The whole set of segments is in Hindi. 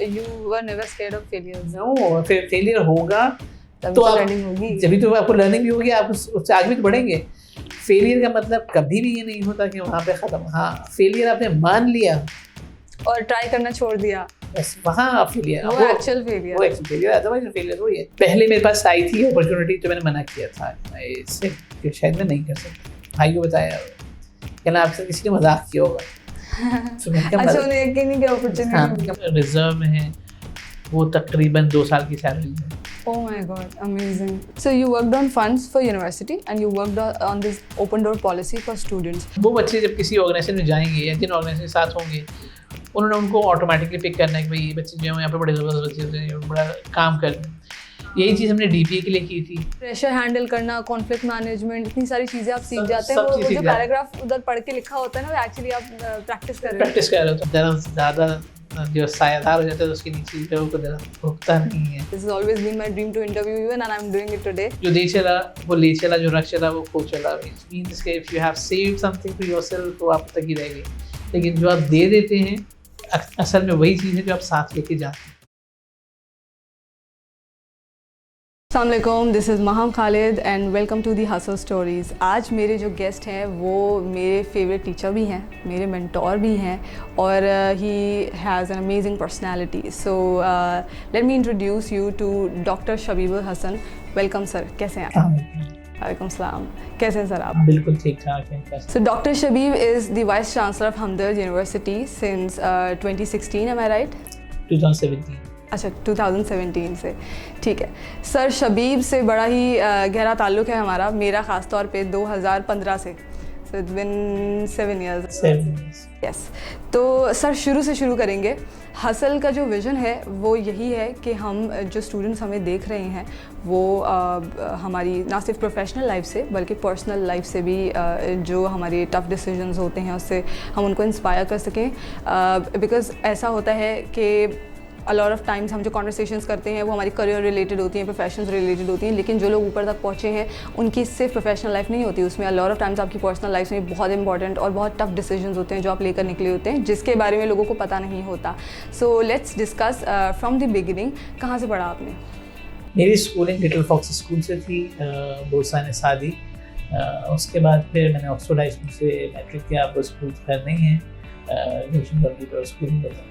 You were never scared of failures. No, फिर फेलियर होगा तभी तो तो आप लर्निंग होगी. जभी तो आपको लर्निंग भी होगी, आप उससे आगे भी तो बढ़ेंगे. फेलियर का मतलब कभी भी ये नहीं होता कि वहाँ पे ख़त्म. हाँ, फेलियर आपने मान लिया और ट्राई करना छोड़ दिया, बस वहाँ फेलियर. वो एक्चुअल फेलियर. वो एक्चुअल फेलियर, अदरवाइज फेलियर वही है. पहले मेरे पास आई थी अपॉर्चुनिटी तो मैंने मना किया था, इससे कि शायद मैं नहीं कर सकता. भाई को बताया, कहना आपसे किसी ने मजाक किया होगा. अच्छा, उन्हें यकीन नहीं कि अपॉर्चुनिटी. हाँ, रिजर्व में है वो तकरीबन 2 साल की सैलरी है. Oh my god, amazing. So you worked on funds for university and you worked on this open door policy for students. वो बच्चे जब किसी ऑर्गेनाइजेशन में जाएंगे या जिन ऑर्गेनाइजेशन के साथ होंगे, उन्होंने उनको ऑटोमेटिकली पिक करना है कि भाई ये बच्चे जो हैं यहाँ पे बड़े ज़बरदस्त बच्चे होते हैं, बड़ा काम कर रहे हैं. यही चीज़ हमने DPA के लिए की थी. प्रेशर हैंडल करना, कॉन्फ्लिक्ट मैनेजमेंट, इतनी सारी चीज़ें आप सीख जाते हैं. सब वो चीज़ जो सीख जाते पैराग्राफ उधर पढ़ के लिखा होता है ना, वो एक्चुअली आप प्रैक्टिस कर रहे हैं. प्रैक्टिस कर रहे हो तो ज़्यादा जो सायादार हो जाता है तो उसके नीचे लोगों को ज़रा रुकता नहीं है. This has always been my dream to interview you and I'm doing it today. जो दे चला वो ले चला, जो रख चला वो खो चला. It means कि if you have saved something to yourself तो आप तक ही रहेगी, लेकिन जो आप दे देते हैं असल में वही चीज़ है जो आप साथ लेके जाते हैं. अस्सलाम वालेकुम, this is Maham Khalid and welcome to the hustle stories. आज मेरे जो गेस्ट हैं वो मेरे फेवरेट टीचर भी हैं, मेरे मेंटोर भी हैं और he has an amazing personality. So let me introduce you to doctor Shabibul Hasan. Welcome sir, कैसे हैं आप? वालेकुम सलाम, कैसे हैं सर आप? बिल्कुल ठीक ठाक है. So Dr. Shabib is the Vice Chancellor of Hamdard University since 2016, am I right? 2017. अच्छा, 2017 से. ठीक है सर, शबीब से बड़ा ही गहरा ताल्लुक़ है हमारा, मेरा ख़ास तौर पे 2015 से. So it's been 7 years. Yes. तो सर शुरू से शुरू करेंगे. हसल का जो विज़न है वो यही है कि हम जो स्टूडेंट्स हमें देख रहे हैं वो हमारी ना सिर्फ प्रोफेशनल लाइफ से बल्कि पर्सनल लाइफ से भी जो हमारे टफ़ डिसीजंस होते हैं उससे हम उनको इंस्पायर कर सकें. बिकॉज़ ऐसा होता है कि अ लॉट ऑफ टाइम्स हम जो कॉन्वर्सेशंस करते हैं वो हमारी करियर रिलेटेड होती हैं, प्रोफेशंस रिलेटेड होती हैं, लेकिन जो लोग ऊपर तक पहुँचे हैं उनकी सिर्फ प्रोफेशनल लाइफ नहीं होती, उसमें अ लॉट ऑफ टाइम्स आपकी पर्सनल लाइफ में बहुत इंपॉर्टेंट और बहुत टफ डिसीजंस होते हैं जो आप लेकर निकले होते हैं, जिसके बारे में लोगों को पता नहीं होता. So let's discuss from the beginning. कहाँ से पढ़ा आपने? मेरी स्कूलिंग लिटिल फॉक्स स्कूल से थी, बोरसाने सादी. उसके बाद फिर मैंने ऑक्सफोर्ड हाई स्कूल से मैट्रिक किया. आपको स्कूल खैर नहीं है, ट्यूशन कंप्यूटर स्कूल में था.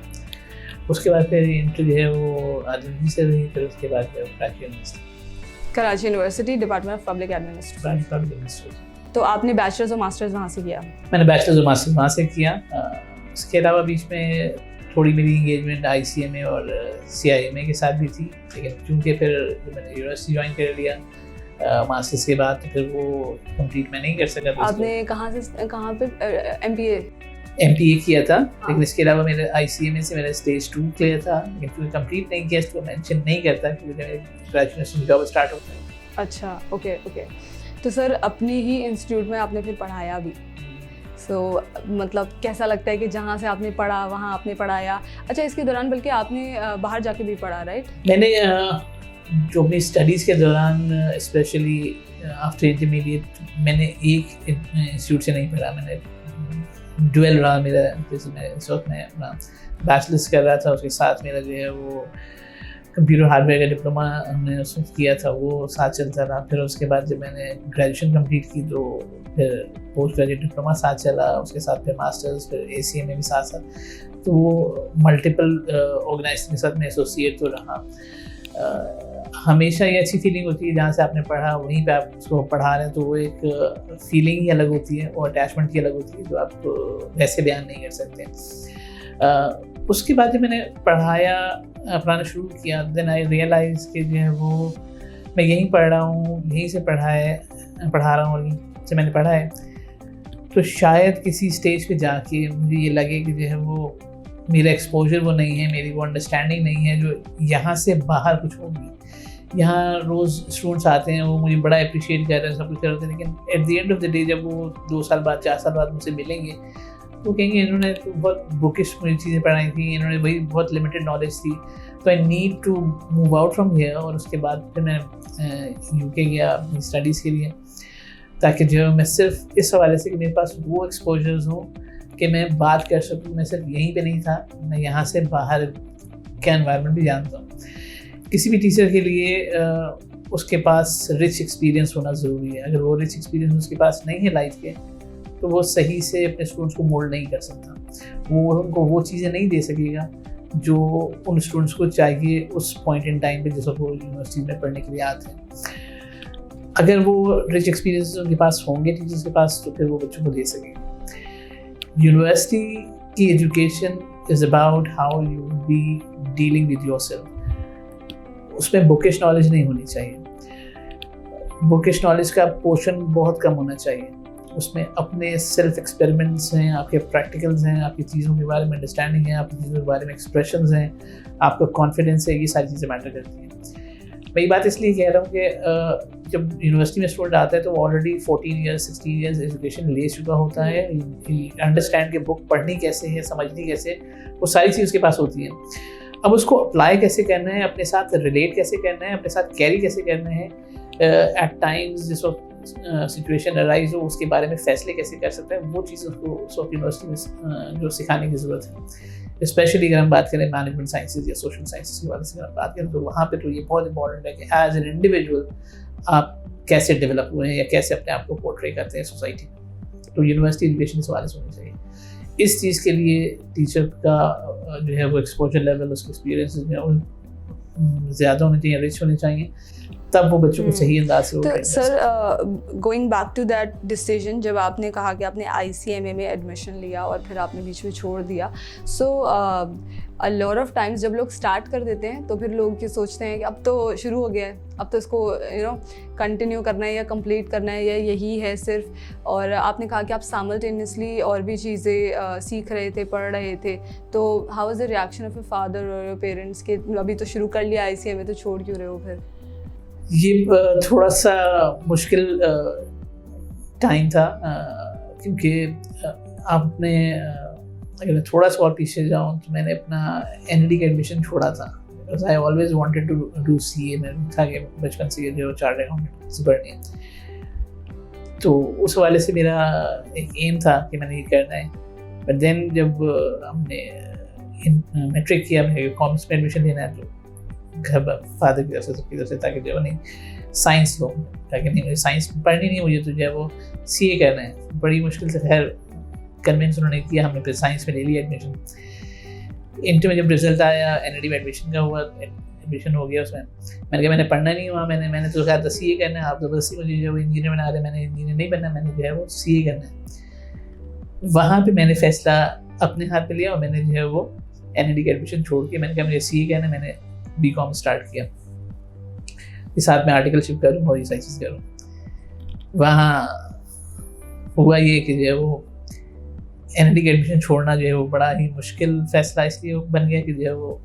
उसके बाद फिर इंटर जो है वो आदिलजी से रही. फिर उसके बाद Karachi university, department of public administration. तो आपने बैचलर्स और मास्टर्स वहाँ से किया? मैंने बैचलर्स और मास्टर्स वहाँ से किया. इसके अलावा बीच में थोड़ी मेरी इंगेजमेंट ICMA और CIMA के साथ भी थी, लेकिन चूँकि फिर मैंने यूनिवर्सिटी ज्वाइन कर लिया मास्टर्स के बाद, तो फिर वो कंप्लीट मैं नहीं कर सका. आपने कहाँ पे MPA किया था, लेकिन इसके अलावा मेरे ICMA से मैंने स्टेज 2 किया था, लेकिन कंप्लीट नहीं किया. इसको मेंशन नहीं करता क्योंकि मेरे ग्रेजुएशन जॉब स्टार्ट होता है. अच्छा, ओके. तो सर अपने ही इंस्टीट्यूट में आपने फिर पढ़ाया भी. सो मतलब कैसा लगता है कि जहाँ से आपने पढ़ा वहाँ आपने पढ़ाया? अच्छा, इसके दौरान बल्कि आपने बाहर जाके भी पढ़ा, राइट? मैंने जो अपनी स्टडीज़ के दौरान स्पेशली आफ्टर इंटरमीडिएट मैंने एक इंस्टीट्यूट से नहीं पढ़ा. मैंने ड्यूअल रहा मेरा. जैसे मैं इस वक्त मैं अपना बैचलर्स कर रहा था, उसके साथ मेरा जो है वो कंप्यूटर हार्डवेयर का डिप्लोमा हमने उसमें किया था, वो साथ चलता रहा. फिर उसके बाद जब मैंने ग्रेजुएशन कंप्लीट की तो फिर पोस्ट ग्रेजुएट डिप्लोमा साथ चला, उसके साथ फिर मास्टर्स, फिर ACMA भी साथ. तो वो मल्टीपल ऑर्गेनाइजेशन के साथ मैं एसोसिएट तो रहा. हमेशा ये अच्छी फीलिंग होती है जहाँ से आपने पढ़ा वहीं पे आप उसको पढ़ा रहे हैं, तो वो एक फीलिंग ही अलग होती है और अटैचमेंट ही अलग होती है जो आप वैसे बयान नहीं कर सकते. उसके बाद जब मैंने पढ़ाना शुरू किया, देन आई रियलाइज़ कि जो है वो मैं यहीं पढ़ रहा हूँ, यहीं से पढ़ा रहा हूँ और यहीं से मैंने पढ़ा है. तो शायद किसी स्टेज पे जाके मुझे ये लगे कि जो है वो मेरा एक्सपोजर वो नहीं है, मेरी वो अंडरस्टैंडिंग नहीं है जो यहाँ से बाहर कुछ होगी. यहाँ रोज़ स्टूडेंट्स आते हैं, वो मुझे बड़ा अप्रिशिएट कर रहे हैं, सब कुछ कर रहे हैं, लेकिन at the end of the day जब वो 2 साल बाद 4 साल बाद मुझसे मिलेंगे तो कहेंगे इन्होंने तो बहुत बुकिश मुझे चीज़ें पढ़ाई थी, इन्होंने वही बहुत लिमिटेड नॉलेज थी. तो I need to move out from here. और उसके बाद फिर मैं UK गया अपनी स्टडीज़ के लिए, ताकि जो मैं सिर्फ इस हवाले से कि मेरे पास वो एक्सपोजर्स हो कि मैं बात कर सकूँ. मैं सिर्फ यहीं पे नहीं था, मैं यहाँ से बाहर का एनवायरनमेंट भी जानता हूँ। किसी भी टीचर के लिए उसके पास रिच एक्सपीरियंस होना ज़रूरी है। अगर वो रिच एक्सपीरियंस उसके पास नहीं है लाइफ के, तो वो सही से अपने स्टूडेंट्स को मोल्ड नहीं कर सकता। वो उनको वो चीज़ें नहीं दे सकेगा जो उन स्टूडेंट्स को चाहिए उस पॉइंट इन टाइम पे जैसे वो यूनिवर्सिटी में पढ़ने के लिए आते हैं। अगर वो रिच एक्सपीरियंस उनके पास होंगे टीचर्स के पास, तो फिर वो बच्चों को दे सकेंगे। यूनिवर्सिटी की education is about how you be dealing with yourself. उसमें बुकिश नॉलेज नहीं होनी चाहिए। बुकिश नॉलेज का पोर्शन बहुत कम होना चाहिए। उसमें अपने सेल्फ एक्सपेरिमेंट्स हैं, आपके प्रैक्टिकल्स हैं, आपकी चीज़ों के बारे में अंडरस्टैंडिंग है, आपकी चीज़ों के बारे में एक्सप्रेशंस हैं, आपका कॉन्फिडेंस है, ये सारी चीज़ें मैटर करती हैं। मैं ये बात इसलिए कह रहा हूँ कि जब यूनिवर्सिटी में स्टूडेंट आता है तो ऑलरेडी 14 ईयर्स 16 ईयर्स एजुकेशन ले चुका होता है। अंडरस्टैंड के बुक पढ़नी कैसे है, समझनी कैसे, वो सारी चीज़ उसके पास होती है। अब उसको अप्लाई कैसे करना है, अपने साथ रिलेट कैसे करना है, अपने साथ कैरी कैसे करना है, एट टाइम्स जिस वक्त सिचुएशन अराइज हो उसके बारे में फैसले कैसे कर सकते हैं, वो चीज़ उसको उस वक्त यूनिवर्सिटी में जो सिखाने की ज़रूरत है। स्पेशली अगर हम बात करें मैनेजमेंट साइंसेज या सोशल साइंसेज के बारे में अगर बात करें, तो वहाँ पे तो ये बहुत इंपॉर्टेंट है कि एज एन इंडिविजुअल आप कैसे डेवलप हुए हैं या कैसे अपने आप को पोर्ट्रे करते हैं सोसाइटी में। तो यूनिवर्सिटी एजुकेशन इस वाले से होनी चाहिए। इस चीज़ के लिए टीचर का जो है वो एक्सपोजर लेवल, उसके एक्सपीरियंस जो है ज़्यादा होने चाहिए, रिच होने चाहिए, तब वो बच्चों को सही अंदाज से। तो sir going back to that decision, जब आपने कहा कि आपने ICMA में एडमिशन लिया और फिर आपने बीच में छोड़ दिया, सो अ लॉट ऑफ टाइम्स जब लोग स्टार्ट कर देते हैं तो फिर लोग ये सोचते हैं कि अब तो शुरू हो गया है, अब तो इसको कंटिन्यू करना है या कंप्लीट करना है या यही है सिर्फ। और आपने कहा कि आप साइमल्टेनियसली और भी चीज़ें सीख रहे थे, पढ़ रहे थे, तो how was the reaction of your father और योर पेरेंट्स के अभी तो शुरू कर लिया ICMA, तो छोड़ क्यों रहे हो फिर? ये थोड़ा सा मुश्किल टाइम था, क्योंकि आपने अगर मैं थोड़ा सा और पीछे जाऊँ तो मैंने अपना NLD का एडमिशन छोड़ा था। Because I always wanted to do CA। मैं था कि बचपन से जो चार्टर्ड अकाउंटेंसी पढ़नी है, तो उस वाले से मेरा एक एम था कि मैंने ये करना है। बट देन जब हमने मैट्रिक किया, मैं कॉमर्स में एडमिशन लेना है, तो घर फादर की तरफ से, सबकी तरफ से, ताकि जो नहीं साइंस लो, ताकि नहीं मुझे साइंस पढ़नी नहीं, मुझे तो जो है वो CA करना है। बड़ी मुश्किल से खैर कन्विंस उन्होंने किया, हमने फिर साइंस में ले लिया एडमिशन। इंटर में जब रिजल्ट आया NLD में एडमिशन का हुआ, एडमिशन हो गया उसमें, मैंने कहा मैंने पढ़ना नहीं हुआ, मैंने तो कहा था CA करना है, आप ज़बरदस्ती मुझे जो इंजीनियर बना रहे, मैंने इंजीनियर नहीं बनना, मैंने जो है वो CA करना है। वहाँ पर मैंने फैसला अपने हाथ में लिया और मैंने जो है वो NLD का एडमिशन छोड़ के मैंने कहा मुझे CA करना है। मैंने BCom स्टार्ट किया, इस साथ में आर्टिकलशिप करूँ और ये सारी चीज़ करूँ। वहाँ हुआ ये कि जो है वो NLD का एडमिशन छोड़ना जो है वो बड़ा ही मुश्किल फैसला इसलिए बन गया कि जो है वो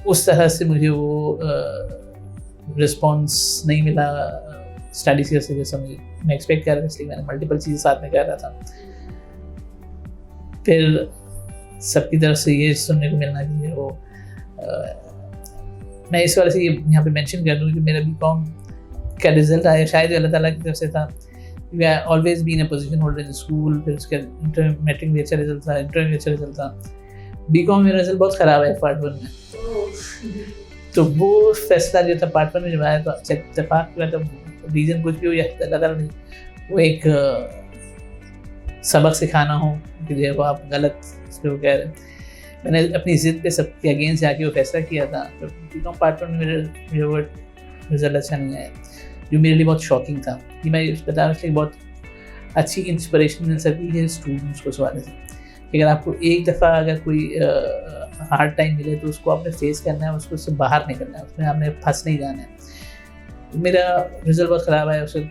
उस तरह से मुझे वो रिस्पॉन्स नहीं मिला स्टडी से जैसा मैं एक्सपेक्ट कर रहा था, इसलिए मैंने मल्टीपल चीज़ें साथ में कर रहा था। फिर सबकी तरफ से ये सुनने को मिलना कि जो वो मैं इस वाले से ये यहाँ पे मेंशन कर दूँ कि मेरा BCom का रिजल्ट आया शायद अल्लाह ताला की तरफ से था। We are always been a position holder in school. फिर उसका मैट्रिक में अच्छा रिजल्ट था, इंटर में अच्छा रिजल्ट था। BCom मेरा रिजल्ट बहुत ख़राब है पार्ट 1 में। तो वो फैसला जो था पार्ट 1 में जब आया तो अच्छा इत्तेफाक हुआ, तो रीज़न कुछ भी हो या अल्लाह ताला ने वो एक सबक सिखाना हो कि जो है वो आप गलत इस पर वो कह रहे हैं। मैंने अपनी ज़िद पे सबके अगेंस्ट जाके वो फैसला किया था। तो BCom पार्ट 1 में मेरे वो रिजल्ट अच्छा नहीं आया, जो मेरे लिए बहुत शॉकिंग था। कि मैं बता रहा हूँ बहुत अच्छी इंस्पिरेशन मिल सकती है स्टूडेंट्स को इस वाले से कि अगर आपको एक दफ़ा अगर कोई हार्ड टाइम मिले तो उसको आपने फेस करना है, उसको उससे बाहर निकलना है, उसमें आपने फंस नहीं जाना है। तो मेरा रिजल्ट बहुत ख़राब आया, उससे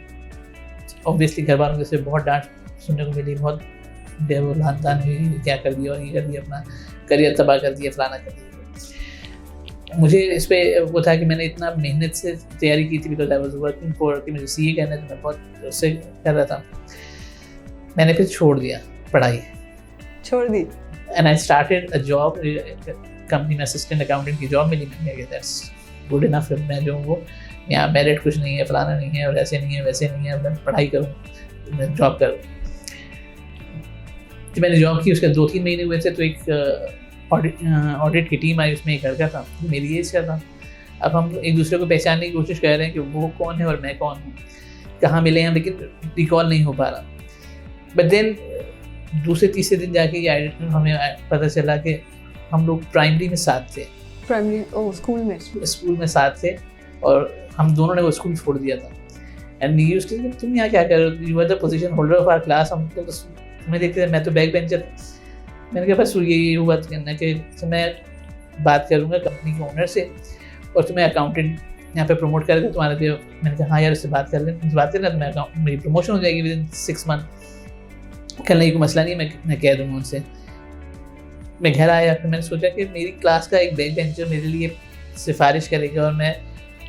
ऑब्वियसली घर वालों से बहुत डांट सुनने को मिली, बहुत बेवलान हुई, क्या कर दिया और ये कर दिया, अपना करियर तबाह कर दिया, फलाना कर दिया। मुझे इस पर वो था कि मैंने इतना मेहनत से तैयारी की थी, because I was working for कि मुझे CA करना है, तो मैं बहुत उससे कर रहा था। मैंने फिर छोड़ दिया पढ़ाई, छोड़ दी, and I started a job. Company में असिस्टेंट अकाउंटेंट की जॉब मिली। मैंने कहा दैट्स गुड इनफ। मैं जो वो यहाँ मेरिट कुछ नहीं है, फलाना नहीं है, और ऐसे नहीं है, वैसे नहीं है, मैं पढ़ाई करूँ, मैं जॉब करूँ। जब मैंने जॉब की उसके 2-3 महीने हुए थे तो एक ऑडिट की टीम आई, उसमें एक लड़का था जो मेरी एज का था। अब हम एक दूसरे को पहचानने की कोशिश कर रहे हैं कि वो कौन है और मैं कौन हूँ, कहाँ मिले हैं, लेकिन रिकॉल नहीं हो पा रहा। बट देन दूसरे तीसरे दिन जाके ये हमें पता चला कि हम लोग प्राइमरी में साथ थे, स्कूल में साथ थे, और हम दोनों ने वो स्कूल छोड़ दिया था। एंड यूज टू, तुम यहाँ क्या कर रहे हो, you are the position holder of our class, हम तो तुम्हें देखते थे, मैं तो बैक बेंचर। मैंने कहा बस ये हुआ करना कि मैं बात करूँगा कंपनी के ओनर से और तुम्हें अकाउंटेंट यहाँ पे प्रमोट कर दे तुम्हारे लिए। मैंने कहा हाँ यार, उससे बात कर लें, बात करना तो मैं मेरी प्रमोशन हो जाएगी विदिन 6 मंथ। कहने की कोई मसला नहीं, मैं कह दूँगा उनसे। मैं घर आया, फिर मैंने सोचा कि मेरी क्लास का एक बैक बेंचर मेरे लिए सिफारिश करेगा और मैं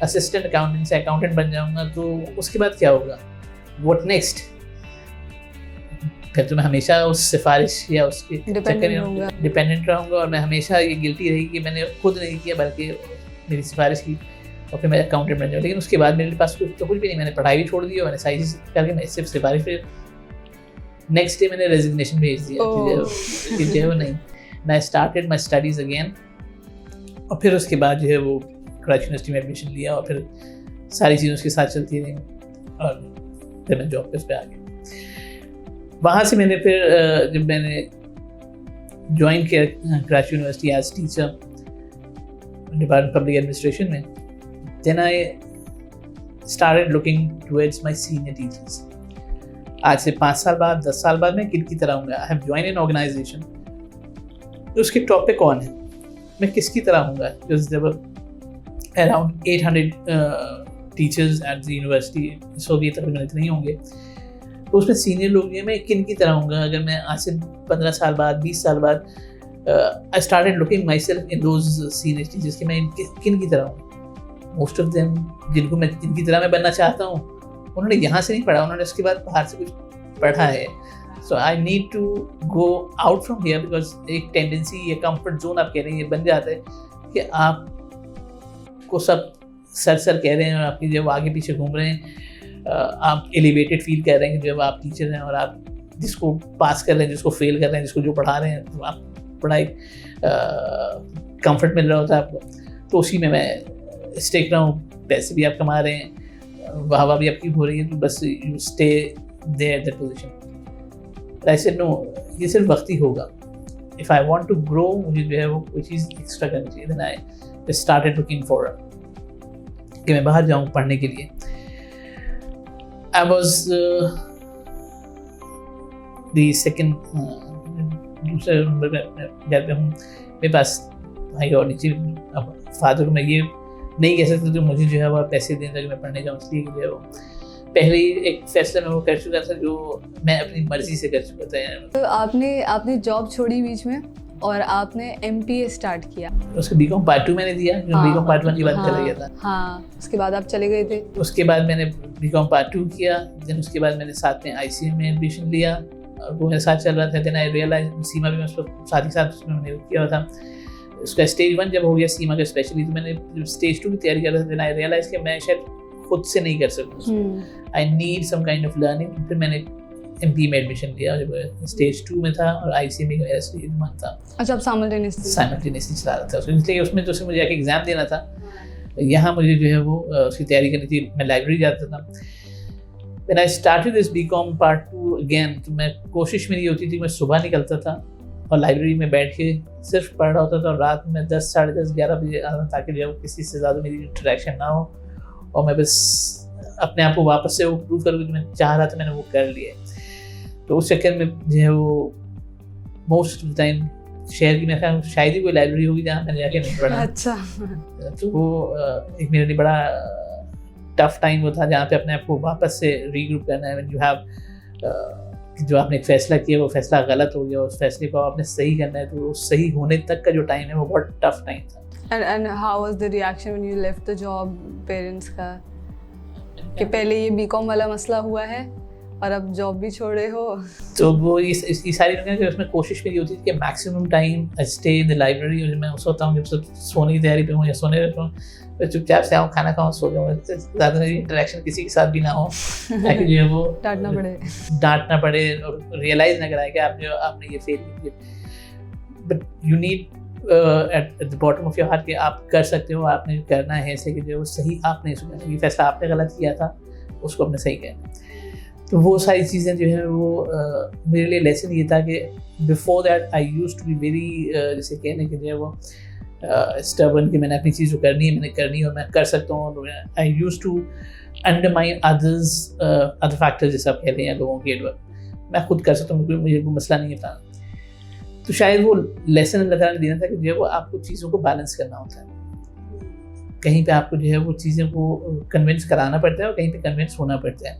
असिस्टेंट अकाउंटेंट से अकाउंटेंट बन जाऊँगा, तो उसके बाद क्या होगा, व्हाट नेक्स्ट? फिर तो मैं हमेशा उस सिफारिश या उसके डिपेंडेंट रहूँगा और मैं हमेशा ये गिल्टी रहेगी कि मैंने खुद नहीं किया बल्कि मेरी सिफारिश की, और फिर मैं अकाउंटेंट बन जाऊँ। लेकिन उसके बाद मेरे पास कुछ भी नहीं, मैंने पढ़ाई भी छोड़ दी और मैंने सारी चीज़ करके मैं सिर्फ सिफारिश पे नेक्स्ट डे मैंने रेजिग्नेशन भेज दिया कि जो है वो नहीं। मैं स्टार्टेड माई स्टडीज़ अगेन, और फिर उसके बाद जो है वो कराची यूनिवर्सिटी में एडमिशन लिया और फिर सारी चीज़ें उसके साथ चलती रही और फिर मैं जॉब पे आ गया। वहाँ से मैंने फिर जब मैंने ज्वाइन किया Karachi university as teacher department public administration में, then I started looking towards my senior teachers. आज से 5 साल बाद 10 साल बाद मैं किन की तरह हूँगा, I have join in organization, उसके टॉप पे कौन है, मैं किसकी तरह हूँगा। Because there were around 800 teachers at the university, so भी तकरीबन इतने ही होंगे, तो उसमें सीनियर लोग हैं, मैं किन की तरह हूँगा। अगर मैं आज से 15 साल बाद 20 साल बाद आई started looking my self in those senior teachers कि मैं किन की तरह हूँ। मोस्ट ऑफ देम जिनकी तरह मैं बनना चाहता हूँ, उन्होंने यहाँ से नहीं पढ़ा, उन्होंने उसके बाद बाहर से कुछ पढ़ा है। So I need to go out from here, because एक टेंडेंसी, ये कंफर्ट जोन आप कह रहे हैं, ये बन जाता है कि आपको सब सर कह रहे हैं और आपकी जब आगे पीछे घूम रहे हैं, आप एलिवेटेड फील कर रहे हैं कि जब आप टीचर हैं और आप जिसको पास कर रहे हैं, जिसको फेल कर रहे हैं, जिसको जो पढ़ा रहे हैं, तो आप बड़ा एक कंफर्ट मिल रहा होता है आपको। तो उसी में मैं स्टेक रहा हूँ, पैसे भी आप कमा रहे हैं, वाह भी आपकी हो रही है, तो बस you stay there that position. I said no, ये सिर्फ वक्त ही होगा। If I want to grow, मुझे जो है वो कोई चीज़ एक्स्ट्रा करनी चाहिए। Then I started looking for कि मैं बाहर जाऊँ पढ़ने के लिए। I was the second, दूसरे नंबर पे घर पे हूँ, मेरे पास भाई और नीचे। अब फादर को मैं ये नहीं कह सकता तो मुझे जो है वो पैसे दें ताकि मैं पढ़ने जाऊँ, इसलिए जो है वो पहले ही एक फैसला मैं वो कर चुका था जो मैं अपनी मर्जी से कर चुका था। तो आपने जॉब छोड़ी बीच में और आपने MPA स्टार्ट किया। उसके B.Com पार्ट 2 मैंने दिया, B.Com पार्ट 1 की बात कर रहा था। हाँ, उसके बाद आप चले गए थे। उसके बाद मैंने B.Com पार्ट 2 किया, देन उसके बाद मैंने साथ में ICM में एडमिशन लिया, वो मेरे साथ चल रहा था। देन आई रियलाइज सीमा भी मैं उसको साथ ही साथ उसमें मैंने किया था। उसका स्टेज 1 जब हो गया सीमा का स्पेशली, तो मैंने जब स्टेज 2 की तैयारी कर रहा था, देन आई रियलाइज कि मैं शायद खुद से नहीं कर सकूँ, I need some kind of learning. फिर मैंने MPA में एडमिशन लिया, जब स्टेज 2 में था, और ICM में मेरा स्टेज 1 था। अच्छा, आप साइमल्टेनियसली चला रहा था उसको, इसलिए उसमें तो मुझे जाके एग्ज़ाम देना था। यहाँ मुझे जो है वो उसकी तैयारी करनी थी, मैं लाइब्रेरी जाता था। When I started this B.Com part 2 again, तो मैं कोशिश मेरी होती थी, मैं सुबह निकलता था और लाइब्रेरी में बैठ के सिर्फ पढ़ रहा होता था, और रात में 10, साढ़े 10, 11 बजे आता, ताकि जो है किसी से ज़्यादा मेरी इंटरेक्शन ना हो और मैं बस अपने आप को वापस से वो प्रूव करूँ कि मैं चाह रहा था, मैंने वो कर लिया। तो उस चक्कर में जो है वो मोस्ट ऑफ द टाइम शहर की मैं ख्याल शायद ही कोई लाइब्रेरी होगी जहाँ मैंने जाके नहीं पढ़ा। अच्छा। तो वो एक मेरे लिए बड़ा टफ टाइम वो था, जहाँ पे अपने आप को वापस से रीग्रुप करना है। यू हैव जो आपने एक फैसला किया, वो फैसला गलत हो गया, उस फैसले को आपने सही करना है, तो वो सही होने तक का जो टाइम है वो बहुत टफ टाइम था। And how was the reaction when you left the job, parents का, कि पहले ये B.Com वाला मसला हुआ है और अब जॉब भी छोड़े हो? तो वो इस सारी उसमें कोशिश मेरी होती थी कि maximum time stay in the library. और मैं सोता हूँ जब सब सोने की तैयारी पे हूँ या सोने रहता हूँ, तो चुपचाप से आऊँ, खाना खाऊँ, सो जाऊँ, ज़्यादा मेरी इंटरेक्शन किसी के साथ भी ना हो, ताकि जो है वो डांटना पड़े और रियलाइज़ ना कराए कि आपने ये फेल किया। But you need at the bottom of your heart कि आप कर सकते हो, आपने करना है ऐसे कि जो सही आपने सुना, ये फैसला आपने गलत किया था उसको आपने सही किया। तो वो सारी चीज़ें जो है वो मेरे लिए लेसन ये था कि before that I used to be very जैसे कहने के जो है वो स्टबर्न कि मैंने अपनी चीज़ जो करनी है मैंने करनी है और मैं कर सकता हूँ। I used to undermine other factors जैसे आप कह रहे हैं लोगों के, मैं खुद कर सकता हूँ, मुझे कोई मसला नहीं है। तो शायद वो लेसन अल्लाह ताला ने देना था कि जो है वो आपको चीज़ों को बैलेंस करना होता है। कहीं पे आपको जो है वो चीज़ों को कन्विंस कराना पड़ता है और कहीं पे कन्विंस होना पड़ता है।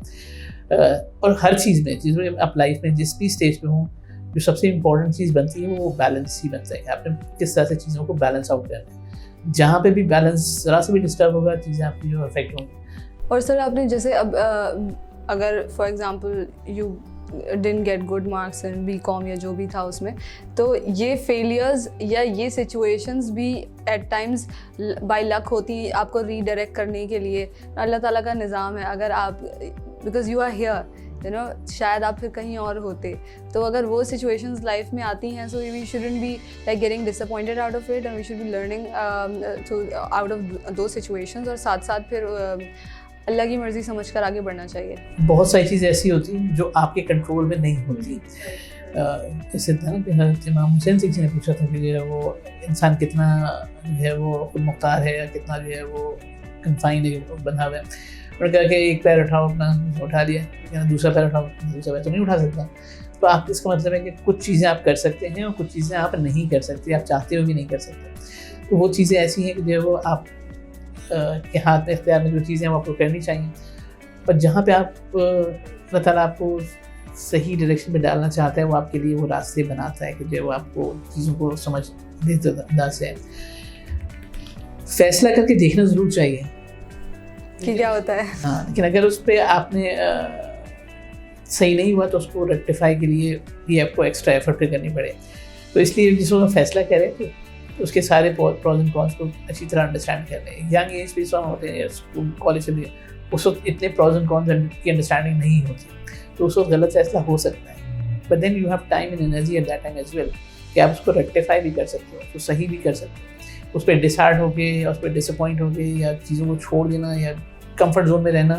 और हर चीज़ में चीज़ों में आप लाइफ में जिस भी स्टेज पे हों, जो सबसे इम्पोर्टेंट चीज़ बनती है वो बैलेंस ही बनता है कि आपने किस तरह से चीज़ों को बैलेंस आउट करना है। जहाँ पे भी बैलेंस ज़रा से भी डिस्टर्ब होगा चीज़ें आपकी जो अफेक्ट होंगी। और सर आपने जैसे अब अगर for example you didn't get good marks in BCom या जो भी था उसमें, तो ये फेलियर्स या ये सिचुएशंस भी एट टाइम्स बाय लक होती आपको रीडायरेक्ट करने के लिए। अल्लाह ताला का निज़ाम है, अगर आप because you are here you know, शायद आप फिर कहीं और होते। तो अगर वो सिचुएशंस लाइफ में आती हैं, so we shouldn't be like getting disappointed out of it and we should be learning out of those situations, और साथ साथ फिर अल्लाह की मर्ज़ी समझकर आगे बढ़ना चाहिए। बहुत सारी चीज़ें ऐसी होती हैं जो आपके कंट्रोल में नहीं होती। जैसे था ना कि हज़रत इमाम हुसैन सिंह जी ने पूछा था कि जो है वो इंसान कितना जो है वो खुद मुख्तार है या कितना जो है वो कन्फाइंड है, बंधा हुआ है। उन्होंने कहा कि एक पैर उठाओ अपना, उठा लिया, दूसरा पैर उठाओ, दूसरा पैर तो नहीं उठा सकता। तो आप इसका मतलब है कि कुछ चीज़ें आप कर सकते हैं और कुछ चीज़ें आप नहीं कर सकते, आप चाहते हो भी नहीं कर सकते। तो वो चीज़ें ऐसी हैं कि जो है वो आप के हाथ में इख्तियार में जो चीज़ें हैं वो आपको करनी चाहिए। पर जहाँ पे आप अल्लाह ताला आपको सही डायरेक्शन में डालना चाहता है वो आपके लिए वो रास्ते बनाता है कि जो वो आपको चीज़ों को समझ बेहतर अंदाज से फैसला करके देखना ज़रूर चाहिए कि क्या होता है। हाँ, लेकिन अगर उस पर आपने सही नहीं हुआ तो उसको रेक्टिफाई के लिए भी आपको एक्स्ट्रा एफर्ट करनी पड़े। तो इसलिए जिसको हम फैसला करें तो उसके सारे प्रॉज एंड कॉन्स को अच्छी तरह अंडरस्टैंड कर लें। यंग एज पे हम होते हैं स्कूल कॉलेज से भी उस वक्त इतने प्रॉज एंड कॉन्स की अंडरस्टैंडिंग नहीं होती, तो उस वक्त गलत फैसला हो सकता है। But then you have time and energy at that time as well कि आप उसको रेक्टिफाई भी कर सकते हो, उसको सही भी कर सकते हो। उस पर डिसहार्ट हो गए या उस पर डिसअपॉइंट हो गए या चीज़ों को छोड़ देना या कंफर्ट जोन में रहना,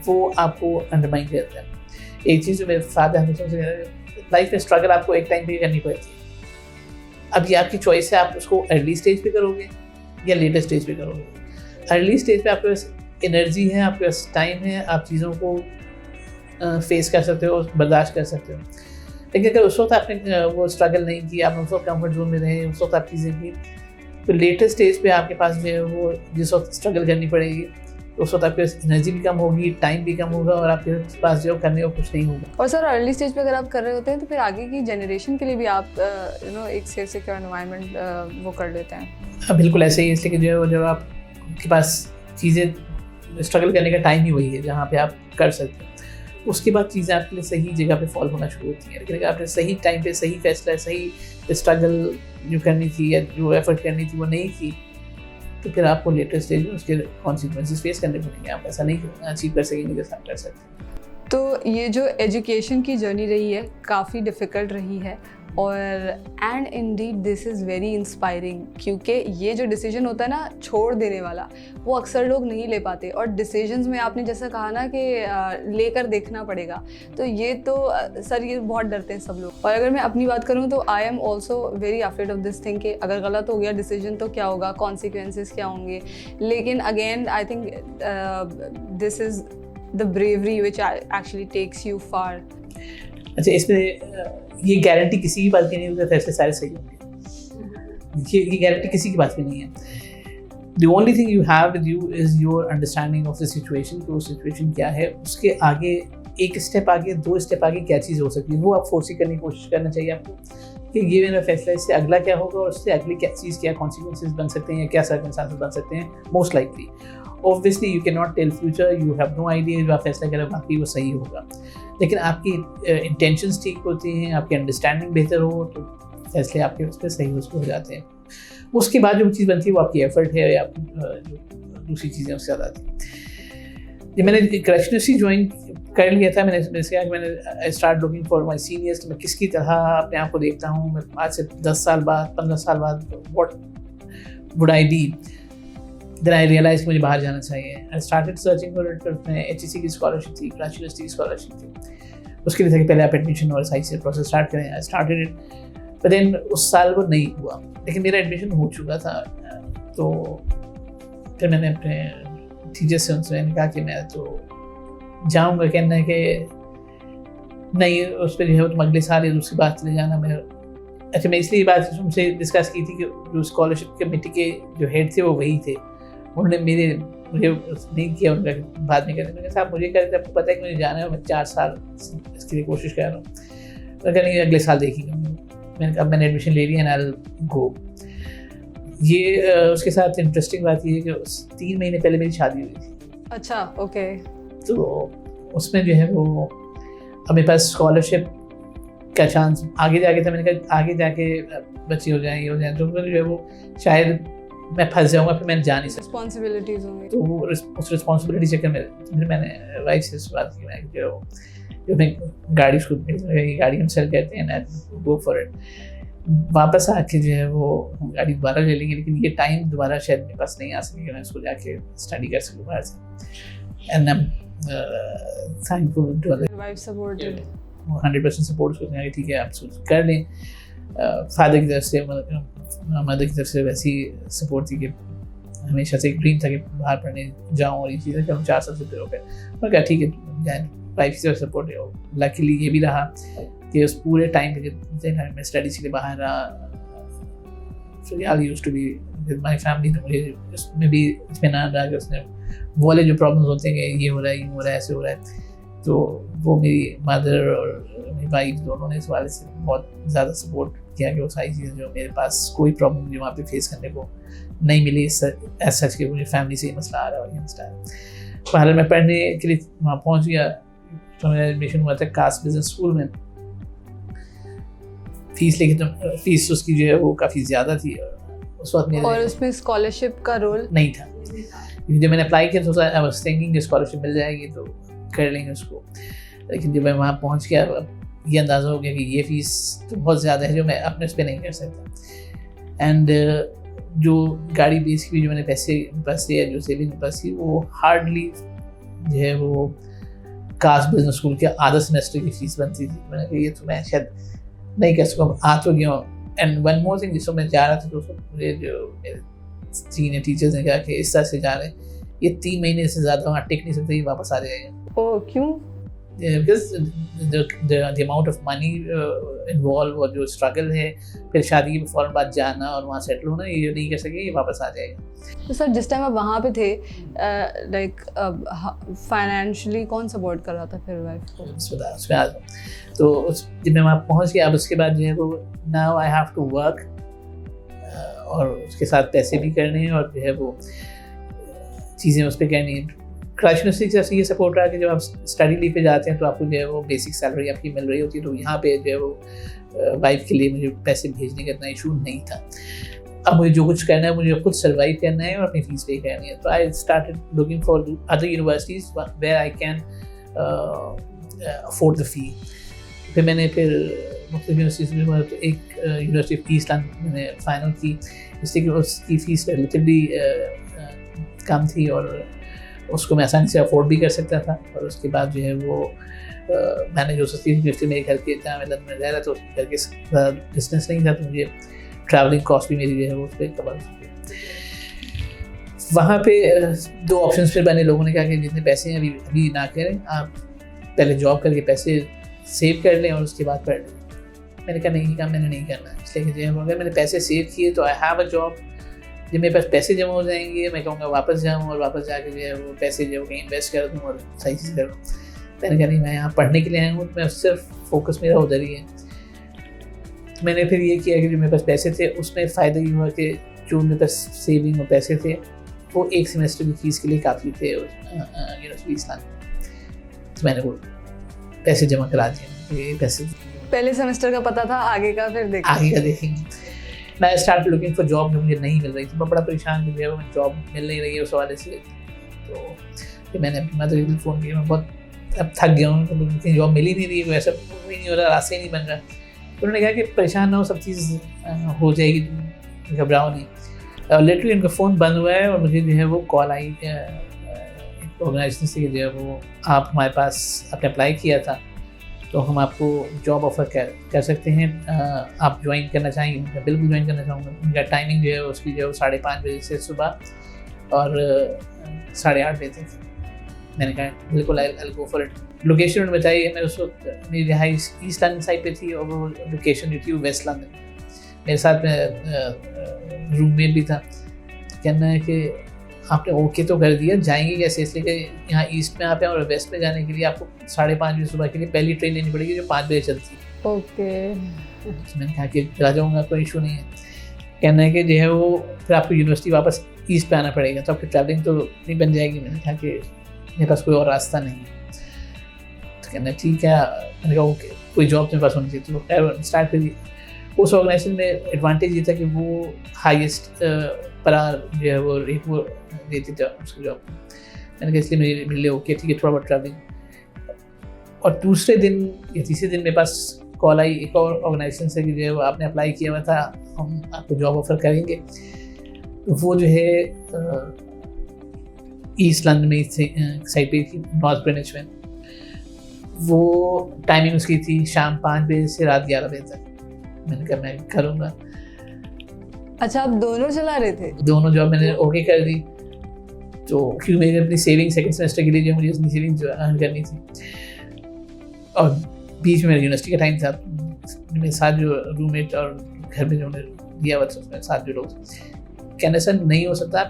वो आपको अंडरमाइन करता है। एक चीज़ जो मेरे फादर हमेशा से लाइफ में स्ट्रगल आपको एक टाइम पे करनी पड़ती है। अब ये आपकी चॉइस है, आप उसको अर्ली स्टेज पे करोगे या लेटर स्टेज पे करोगे। अर्ली स्टेज पे आपके पास एनर्जी है, आपके पास टाइम है, आप चीज़ों को फेस कर सकते हो, बर्दाश्त कर सकते हो। लेकिन अगर उस वक्त आपने वो स्ट्रगल नहीं किया, आप उस वक्त कम्फर्ट जोन में रहे, उस वक्त आप चीज़ें की, तो लेटर स्टेज पे आपके पास जो है वो जिस वक्त स्ट्रगल करनी पड़ेगी उस वक्त आपके पास एनर्जी भी कम होगी, टाइम भी कम होगा और आपके पास जो करने को कुछ नहीं होगा। और सर अर्ली स्टेज पे अगर आप कर रहे होते हैं तो फिर आगे की जनरेशन के लिए भी आप यू नो एक सेफ सिक्योर एनवायरनमेंट वो कर लेते हैं। बिल्कुल ऐसे ही, इसलिए कि जो है जब आपके पास चीज़ें स्ट्रगल करने का टाइम ही वही है जहाँ पे आप कर सकते हैं, उसके बाद चीज़ें आपके लिए सही जगह पे फॉलो होना शुरू होती हैं। लेकिन अगर आपने सही टाइम पे सही फैसला, सही स्ट्रगल जो करनी थी या जो एफर्ट करनी थी वो नहीं की, तो फिर आपको लेटेस्ट स्टेज में उसके कॉन्सिक्वेंसेस फेस करने पड़ेंगे। आप ऐसा नहीं अचीव कर सकेंगे जैसा आप कर सकते हैं। तो ये जो एजुकेशन की जर्नी रही है काफ़ी डिफ़िकल्ट रही है, और and Indeed this is very inspiring, क्योंकि ये जो डिसीजन होता है ना छोड़ देने वाला, वो अक्सर लोग नहीं ले पाते। और डिसीजंस में आपने जैसा कहा ना कि लेकर देखना पड़ेगा, तो ये तो सर ये बहुत डरते हैं सब लोग। और अगर मैं अपनी बात करूँ तो I am also very afraid of this thing कि अगर गलत हो गया डिसीजन तो क्या होगा, कॉन्सिक्वेंसेस क्या होंगे। लेकिन again I think this is the bravery which actually takes you far. अच्छा, इसमें ये गारंटी किसी की बात की नहीं होगी फैसले सारे सही होंगे, ये गारंटी किसी की बात की नहीं है। The only thing you have with you is your understanding of the situation, कि वो सिचुएशन क्या है, उसके आगे एक स्टेप आगे, 2 स्टेप आगे क्या चीज़ हो सकती है, वो आप फोर्स करने की कोशिश करना चाहिए आपको कि ये मेरा फैसला, इससे अगला क्या होगा और उससे अगली क्या चीज़, क्या कॉन्सिक्वेंसेस बन सकते हैं या क्या सर्कमस्टेंसेस बन सकते हैं। Most likely obviously you can not tell future, you have no idea जो आप फैसला करें बाकी वो सही होगा। लेकिन आपकी इंटेंशंस ठीक होती हैं, आपकी अंडरस्टैंडिंग बेहतर हो तो फैसले आपके उस पर सही हो जाते हैं। उसके बाद जो चीज़ बनती है वो आपकी एफर्ट है या जो दूसरी चीज़ें उसके साथ आती हैं। ये मैंने क्रशनेसी ज्वाइन कर लिया था। मैंने जैसे कहा कि मैंने I start looking for my seniors, मैं किसकी तरह अपने आप को देखता हूँ, मैं आज से 10 साल बाद 15 साल बाद what would I be. Then I realise मुझे बाहर जाना चाहिए। I started searching for it. मैं HEC की स्कॉलरशिप थी, कराची यूनिवर्सिटी की स्कॉलरशिप थी, उसके लिए था कि पहले आप एडमिशन और सही से प्रोसेस स्टार्ट करें। I started it, but then उस साल वो नहीं हुआ, लेकिन मेरा एडमिशन हो चुका था। तो फिर मैंने अपने टीचर से उनसे कहा कि मैं तो जाऊँगा, कहना है कि नहीं उस पर जो है तुम अगले साल या दूसरी बात चले जाना। मैं अच्छा, मैं इसलिए बात उनसे डिस्कस की थी कि जो स्कॉलरशिप कमेटी के जो हेड थे वो वही थे। उन्होंने मुझे नहीं किया उनका बाद में कहते, मैंने साहब मुझे कहते आपको पता है कि मुझे जाना है, मैं 4 साल इसके लिए कोशिश कर रहा हूँ। तो कह नहीं अगले साल देखेंगे। मैंने कहा मैंने एडमिशन ले लिया, एंड आई विल गो। ये उसके साथ इंटरेस्टिंग बात ये है कि 3 महीने पहले मेरी शादी हुई थी। अच्छा, ओके। तो उसमें जो है वो अब मेरे पास स्कॉलरशिप का चांस आगे जाके था। मैंने कहा आगे जाके बच्चे हो जाएँ, ये हो जाए, तो फिर जो है वो शायद मैं फंस जाऊँगा, फिर मैं जा नहीं सकता, रिस्पॉन्सिबिलिटीज होंगी। तो उस रिस्पॉन्सिबिलिटी चक्कर में फिर मैंने वाइफ से इस बात की, मैं जो मैं गाड़ी उसको गाड़ी हम सेल करते हैं ना, गो फॉर इट। वापस आके जो है वो हम गाड़ी दोबारा ले लेंगे, लेकिन ये टाइम दोबारा शायद मेरे पास नहीं आ सकेगा, मैं उसको जाके स्टडी कर सकूँ बाहर से। And I am thankful to wife supported, 100% support उसको कि ठीक है आप कर लें। फादर की तरफ से मदर की तरफ से वैसी सपोर्ट थी कि हमेशा से एक ड्रीम था कि बाहर पढ़ने जाऊँ, और ये चीज़ें कि हम 4 साल से फिर हो गए। मैं कहा ठीक है जाए, वाइफ की तरफ सपोर्ट है। लकीली ये भी रहा कि उस पूरे टाइम पे जितने टाइम मैं स्टडी के लिए बाहर रहा, फिर used to be with my family, तो मुझे उसमें भी इत्मीनान रहा कि उसने वो वाले जो प्रॉब्लम्स होते हैं कि ये हो रहा है, ये हो रहा है, ऐसे हो रहा है, तो वो मेरी मदर और मेरी वाइफ दोनों ने इस वाले से बहुत ज़्यादा सपोर्ट किया कि वो सारी चीज़ें जो मेरे पास कोई प्रॉब्लम मुझे वहाँ पे फेस करने को नहीं मिली एज सच कि मुझे फैमिली से ही मसला आ रहा है और ये मसला है। पहले मैं पढ़ने के लिए वहाँ पहुँच गया, तो मेरा एडमिशन हुआ था कास्ट बिजनेस स्कूल में। फीस लेके तो फीस उसकी जो है वो काफ़ी ज़्यादा थी उस वक्त मेरे, और उसमें स्कॉलरशिप का रोल नहीं था। जब मैंने अप्लाई किया तो आई वाज थिंकिंग कि स्कॉलरशिप मिल जाएगी तो कर लेंगे उसको, लेकिन जब मैं वहाँ पहुँच गया ये अंदाज़ा हो गया कि ये फ़ीस तो बहुत ज़्यादा है जो मैं अपने उस पर नहीं कर सकता। एंड जो गाड़ी बेस की जो मैंने पैसे पास थे, जो सेविंग पास थी, वो हार्डली जो है वो कास्ट बिजनेस स्कूल के आधा सेमेस्टर की फ़ीस बनती थी। मैंने कहा ये तो मैं शायद नहीं कर सकूँ, आ तो गया हूँ। एंड वन मोर थिंग, जिसको मैं जा रहा था तो मुझे जो मेरे सीनियर टीचर्स ने कहा कि इस तरह से जा रहे हैं, ये 3 महीने से ज़्यादा वहाँ टिक नहीं सकते, ये वापस आ जाएगा। ओह क्यों? Because the amount of money involve और जो स्ट्रगल है, फिर शादी के फ़ौरन बाद जाना और वहाँ सेटल होना, ये नहीं कर सके, ये वापस आ जाएगा। तो सर जिस टाइम आप वहाँ पे थे, लाइक फाइनेंशियली कौन सपोर्ट कर रहा था फिर वाइफ को? उसमें आ जाऊँ तो जब मैं वहाँ पहुँच गया, अब उसके बाद जो है वो now I have to work, और उसके साथ पैसे भी करने हैं और जो है वो चीज़ें उस पर करनी है। कराची यूनिवर्सिटी से ये सपोर्ट रहा कि जब आप स्टडी लीव पे जाते हैं तो आपको जो है वो बेसिक सैलरी आपकी मिल रही होती है, तो यहाँ पे जो है वो वाइफ के लिए मुझे पैसे भेजने का इतना इशू नहीं था। अब मुझे जो कुछ करना है, मुझे खुद सर्वाइव करना है और अपनी फीस पे करनी है। तो I started looking for other universities where I can afford the fee. फिर मैंने मुख्तलिफ यूनिवर्सिटीज़ में तो एक यूनिवर्सिटी ऑफ ईस्टलैंड मैंने फाइनल की, जिससे कि उसकी फ़ीस रिलेटिवली कम थी और उसको मैं आसानी से अफोर्ड भी कर सकता था। और उसके बाद जो है वो मैंने जो सस्ती यूनिवर्सिटी मेरे घर के जहाँ मैं लंदन में रह रहा था, उसके घर के डिस्टेंस नहीं था, तो मुझे ट्रैवलिंग कॉस्ट भी मेरी जो है वो उस पर कवर हो। वहाँ पे 2 ऑप्शन फिर बने। लोगों ने कहा कि जितने पैसे हैं अभी ना करें, आप पहले जॉब करके पैसे सेव कर लें और उसके बाद पढ़ लें। मैंने कहा नहीं, काम मैंने नहीं करना, इसलिए कि जो है अगर मैंने पैसे सेव किए तो आई हैव अ जॉब, जब मेरे पास पैसे जमा हो जाएंगे मैं कहूँगा वापस जाऊँ और वापस जाके जो है वो पैसे जो कहीं इन्वेस्ट कर दूँ और सही चीज़ करूँ। मैंने कहा नहीं, मैं यहाँ पढ़ने के लिए आया हूँ, तो मैं सिर्फ फोकस मेरा उधर ही है। मैंने फिर ये किया कि जो मेरे पास पैसे थे उसमें फ़ायदा ये हुआ कि जो मेरे पास सेविंग और पैसे थे वो 1 सेमेस्टर की फ़ीस के लिए काफ़ी थे यूनिवर्सिटी इस्लाम। तो मैंने वो पैसे जमा करा दिए। ये पैसे पहले सेमेस्टर का पता था, आगे का फिर आगे का देखेंगे। मैं स्टार्ट लुकिंग फॉर जॉब, जो मुझे नहीं मिल रही थी। मैं बड़ा परेशान हो गया, जॉब मिल नहीं रही है उस हवाले से। तो फिर मैंने अपनी मदर को फ़ोन किया, मैं बहुत अब थक गया हूँ, तो जॉब मिल ही नहीं रही, वैसा ही नहीं हो रहा, रास्ते ही नहीं बन रहा। तो उन्होंने कहा कि परेशान ना हो, सब चीज़ हो जाएगी, घबराओ नहीं। लिटरली उनका फ़ोन बंद हुआ है और मुझे जो है वो कॉल आई ऑर्गेनाइजेशन से, जो है वो आप हमारे पास आपने अप्लाई किया था तो हम आपको जॉब ऑफ़र कर सकते हैं, आप ज्वाइन करना चाहेंगे? मैं बिल्कुल ज्वाइन करना चाहूँगा। उनका टाइमिंग जो है उसकी जो है 5:30 बजे से सुबह और 8:30 बजे तक। मैंने कहा बिल्कुल आई गो फॉर इट। लोकेशन उन्होंने बताई है, मैं उस वक्त मेरी रिहाइश ईस्ट लंदन साइड पे थी और वो लोकेशन जो थी वो वेस्ट लंदन। मेरे साथ में रूममेट भी था। कहना है कि आपने ओके तो कर दिया, जाएंगे कैसे? इसलिए कि यहाँ ईस्ट में आप हैं और वेस्ट में जाने के लिए आपको 5:30 बजे सुबह के लिए पहली ट्रेन लेनी पड़ेगी जो 5 बजे चलती है। ओके। तो मैंने कहा कि चला जाऊँगा, कोई इशू नहीं है। कहना है कि जो है वो फिर आपको यूनिवर्सिटी वापस ईस्ट पे आना पड़ेगा, तो आपकी ट्रैवलिंग तो नहीं बन जाएगी। मैंने कहा कि मेरे पास कोई और रास्ता नहीं है। तो कहना ठीक है। मैंने कहा ओके, कोई जॉब मेरे पास होनी चाहिए। तो खैर स्टार्ट करी। उस ऑर्गेनाइजेशन में एडवांटेज ये था कि वो हाईएस्ट पर आवर जो है वो रेट वो देती था उसकी जॉब। मैंने कहा इसलिए मेरे लिए ओके, ठीक है, थोड़ा बहुत ट्रैवलिंग। और दूसरे दिन या तीसरे दिन मेरे पास कॉल आई एक और ऑर्गेनाइजेशन से कि जो है वो आपने अप्लाई किया हुआ था, हम आपको जॉब ऑफर करेंगे। तो वो जो है ईस्ट लंदन में साइड पे थी, नॉर्थ ग्रीनिच में। वो टाइमिंग उसकी थी शाम 5 बजे से रात 11 बजे तक। मैंने कहा मैं करूँगा। अच्छा, आप दोनों चला रहे थे? दोनों जॉब मैंने ओके कर दी। तो क्योंकि मेरी अपनी सेविंग सेकंड सेमेस्टर के लिए जो मुझे अपनी सेविंग जो अर्न करनी थी, और बीच में मेरा यूनिवर्सिटी का टाइम था, मेरे साथ जो रूममेट और घर में जो उन्होंने दिया हुआ था उसमें साथ जो लोग, कहने सर नहीं हो सकता,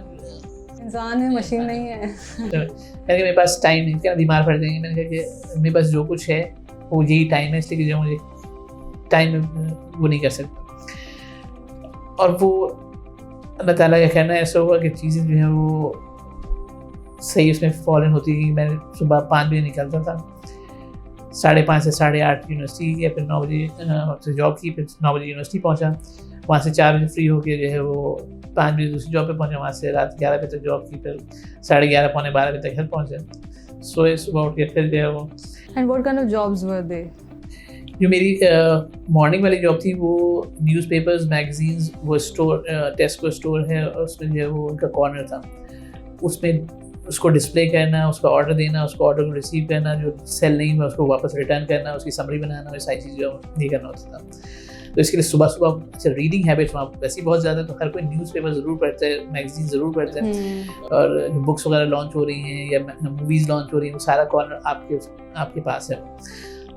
इंसान है, मशीन नहीं है। मैंने मेरे पास टाइम नहीं, क्या बीमार पड़ जाएंगे। मैंने कहा कि मेरे पास जो कुछ है वो यही टाइम है, इसलिए जो मुझे टाइम वो नहीं कर सकता। और वो अल्लाह ताला का कहना ऐसा हुआ कि चीज़ें जो हैं वो सही उसमें फॉलन होती थी। मैं सुबह 5 बजे निकलता था, 5:30 से 8:30 यूनिवर्सिटी किया, फिर 9 बजे से जॉब की, फिर 9 बजे यूनिवर्सिटी पहुंचा, वहाँ से 4 बजे फ्री होकर जो है वो 5 बजे दूसरी जॉब पे पहुंचा, वहाँ से रात 11 बजे तक जॉब की, फिर 11:30 पौने 12 बजे तक घर पहुँचे, सोए, सुबह उठ के फिर जो है वो। And what kind of jobs were they? जो मेरी मॉर्निंग वाली जॉब थी वो न्यूज़पेपर्स, मैगजीन्स, वो स्टोर, टेस्को स्टोर है, उसमें जो है वो उनका कॉर्नर था, उसमें उसको डिस्प्ले करना, उसका ऑर्डर देना, उसको ऑर्डर को रिसीव करना, जो सेल नहीं हुआ उसको वापस रिटर्न करना, उसकी समरी बनाना, वो सारी चीज़ें नहीं करना होता था। तो इसके लिए सुबह सुबह अच्छा रीडिंग हैबिट्स वहाँ वैसे ही बहुत ज़्यादा, तो हर कोई न्यूज़पेपर ज़रूर पढ़ता है, मैगजीन ज़रूर पढ़ता है, और जो बुक्स वगैरह लॉन्च हो रही हैं या मूवीज़ लॉन्च हो रही हैं, वो सारा कॉर्नर आपके पास है।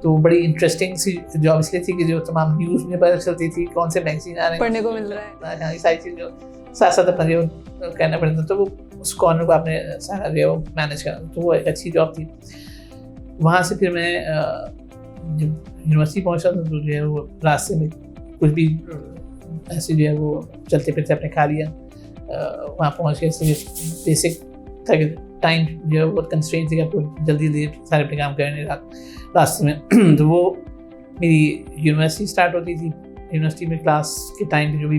तो बड़ी इंटरेस्टिंग सी जॉब इसलिए थी कि जो तमाम न्यूज़ में पता चलती थी, कौन से मैगजीन आ रहे हैं, पढ़ने को मिल रहा है, ये सारी चीज़ साथ साथ अपना जो करना पड़ता, तो वो उस कॉर्नर को आपने सारा जो है वो मैनेज करना, तो वो एक अच्छी जॉब थी। वहाँ से फिर मैं जब यूनिवर्सिटी पहुँचा तो जो है वो रास्ते में कुछ भी ऐसे जो है वो चलते फिरते अपने खा लिया। वहाँ पहुँच के बेसिक था कि टाइम जो है बहुत कंस्ट्रेंट थी, आपको जल्दी जल्दी सारे अपने काम करने रास्ते में। तो वो मेरी यूनिवर्सिटी स्टार्ट होती थी, यूनिवर्सिटी में क्लास के टाइम जो भी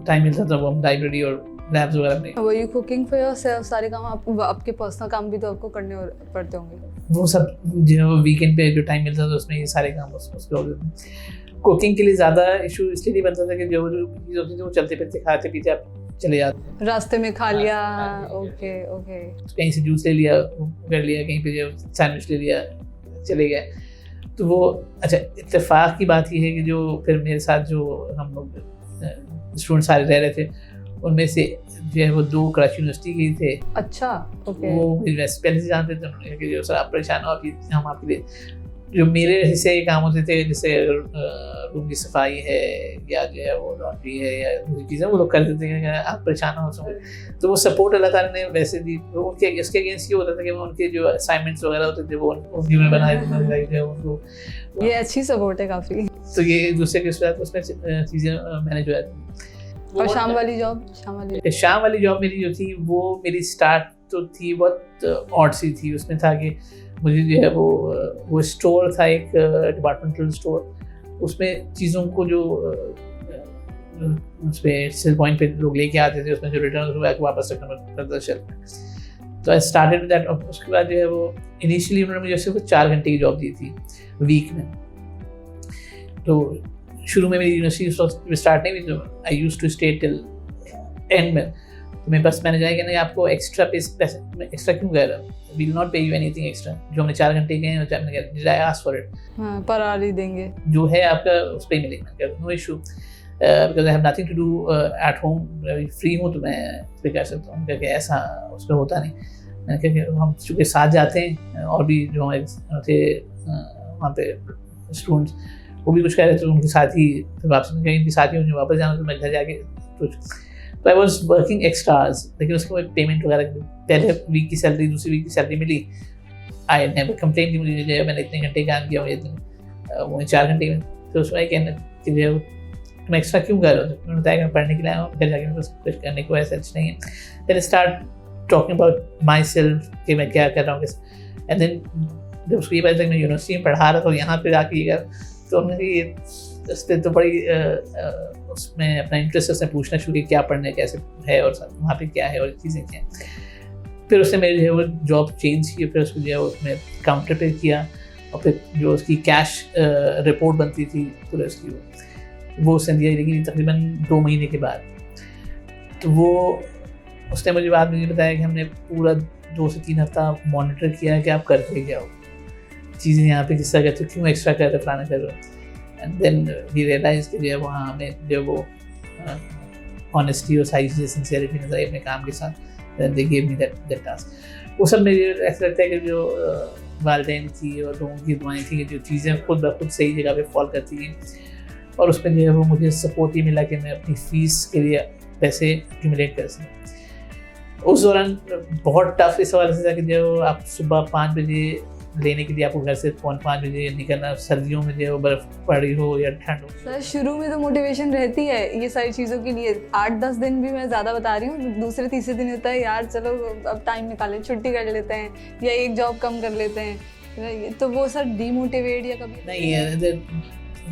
टाइम मिलता था वो हम लाइब्रेरी और लैब्स वगैरह में। Were you cooking for yourself? सारे काम आपके पर्सनल काम भी तो आपको करने पड़ते होंगे? वो सब जो वीकेंड पे जो टाइम मिलता था उसमें ये सारे काम उसके होते थे। कुकिंग के लिए ज़्यादा इशू इसलिए नहीं बनता था कि जो चीज़ होती थी वो चलते फिरते खाते पीते आप चले जाते, रास्ते में खा लिया। Okay okay. कहीं से जूस ले लिया, कर लिया, कहीं पे जो सैंडविच ले लिया, चले गए। तो वो अच्छा इत्तेफाक की बात ये है कि जो फिर मेरे साथ जो हम लोग स्टूडेंट सारे रह रहे थे, उनमें से जो है वो 2 कराची यूनिवर्सिटी के थे। अच्छा, ओके। वो वैसे पहले से जानते थे, उन्होंने कि जो सर आप परेशान हो, हम आपके लिए जो मेरे हिस्से के काम होते थे, जैसे रूम की सफाई है या जो है वो लॉन्ड्री है या दूसरी चीज़ें, वो लोग कर देते हैं, आप परेशान हो उसमें। तो वो सपोर्ट अल्लाह ताला ने वैसे दी। उनके इसके अगेंस्ट ये होता था कि उनके जो असाइनमेंट्स वगैरह होते थे वो उनकी में बनाए थे उनको। ये अच्छी सपोर्ट है काफ़ी। तो ये एक दूसरे के साथ उसमें चीज़ें मैनेज हो जाती। और शाम वाली जॉब? शाम वाली जॉब मेरी जो थी वो मेरी स्टार्ट तो थी बहुत ऑड सी थी। उसमें था कि मुझे जो है वो स्टोर था, एक डिपार्टमेंटल स्टोर, उसमें चीज़ों को जो उस पर सेल पॉइंट पे लोग लेके आते थे, उसमें जो रिटर्न हुआ वापस रखना पड़ता था शेल्फ में। तो आई स्टार्टेड विद दैट। उसके बाद जो है वो इनिशियली उन्होंने मुझे सिर्फ 4 घंटे की जॉब दी थी वीक में। तो शुरू में मेरी यूनिवर्सिटी स्टार्ट नहीं हुई, तो I used to stay till end में। तो मेरे पास मैंने जाएगा नहीं, आपको एक्स्ट्रा पैसे एक्स्ट्रा क्यों कह रहा हूँ, we will not pay you anything extra. जो हमने 4 घंटे गए हैं I ask for it, per hour ही देंगे जो है आपका उस पर ही मिलेगा, no issue, because I have nothing to do at home, free हूँ तो मैं पे कर सकता हूँ। क्योंकि ऐसा उस पर होता नहीं। मैंने कहा कि हम चूँकि साथ जाते हैं और भी जो थे वहाँ पे स्टूडेंट्स, वो भी कुछ कह रहे थे, उनके साथ ही वापस इनके साथ ही मुझे वापस जाना, तो मैं घर जाके कुछ, तो I was working extra hours. लेकिन उसके बाद पेमेंट वगैरह, पहले वीक की सैलरी, दूसरी वीक की सैलरी मिली, आई नेवर कंप्लेन की मुझे जो है मैंने इतने घंटे काम किया, वो 4 घंटे में। तो उसमें कहना कि जो है तुम एक्स्ट्रा क्यों कर रहे हो, मैंने बताया कि मैं पढ़ने के लिए आया हूँ, घर जाके कुछ करने को ऐसा कुछ नहीं है। Then start talking about myself कि मैं क्या कर रहा हूँ। एंड देन जब उसको ये पता चला मैं यूनिवर्सिटी में पढ़ा रहा था, यहाँ पे जाके ये कर, तो उन्होंने ये उस पर तो बड़ी उसमें अपना इंटरेस्ट उसने पूछना शुरू किया, क्या पढ़ने कैसे है और वहाँ पे क्या है और चीज़ें क्या हैं। फिर उसने मेरी जो है वो जॉब चेंज की, फिर उसको जो है उसमें काउंटर पे किया, और फिर जो उसकी कैश रिपोर्ट बनती थी पूरे उसकी वो उसने दिया, लेकिन तकरीबन 2 महीने के बाद। तो वो उसने मुझे बाद में बताया कि हमने पूरा 2 से 3 हफ्ता मॉनिटर किया कि आप करते क्या हो, चीज़ें यहाँ पे किस तरह करते हो, क्यों एक्स्ट्रा कर रहे, फलाना कर रहे हो। एंड देन वी रियलाइज कि जो है वहाँ हमें जो वो ऑनेस्टी और सारी चीज़ें सिंसियरिटी नजर आई अपने काम के साथ। They give me that task. वो सब मुझे ऐसा लगता है कि जो वालिदैन की और लोगों की दुआएं थी कि जो चीज़ें खुद ब खुद सही जगह पे फॉल करती हैं, और उसमें जो है वो मुझे सपोर्ट ही मिला कि मैं अपनी फ़ीस के लिए पैसे एक्यूमुलेट कर सकूँ। उस दौरान बहुत टफ इस हवाले से था कि जो आप सुबह 5 बजे लेने के लिए आपको घर से 5 बजे निकलना, सर्दियों में जो बर्फ़ पड़ी हो या ठंड हो। सर शुरू में तो मोटिवेशन रहती है ये सारी चीज़ों के लिए, 8-10 दिन भी मैं ज़्यादा बता रही हूँ, दूसरे तीसरे दिन होता है यार चलो अब टाइम निकालें, छुट्टी कर लेते हैं या एक जॉब कम कर लेते हैं, तो वो सर डीमोटिवेट या कभी नहीं है।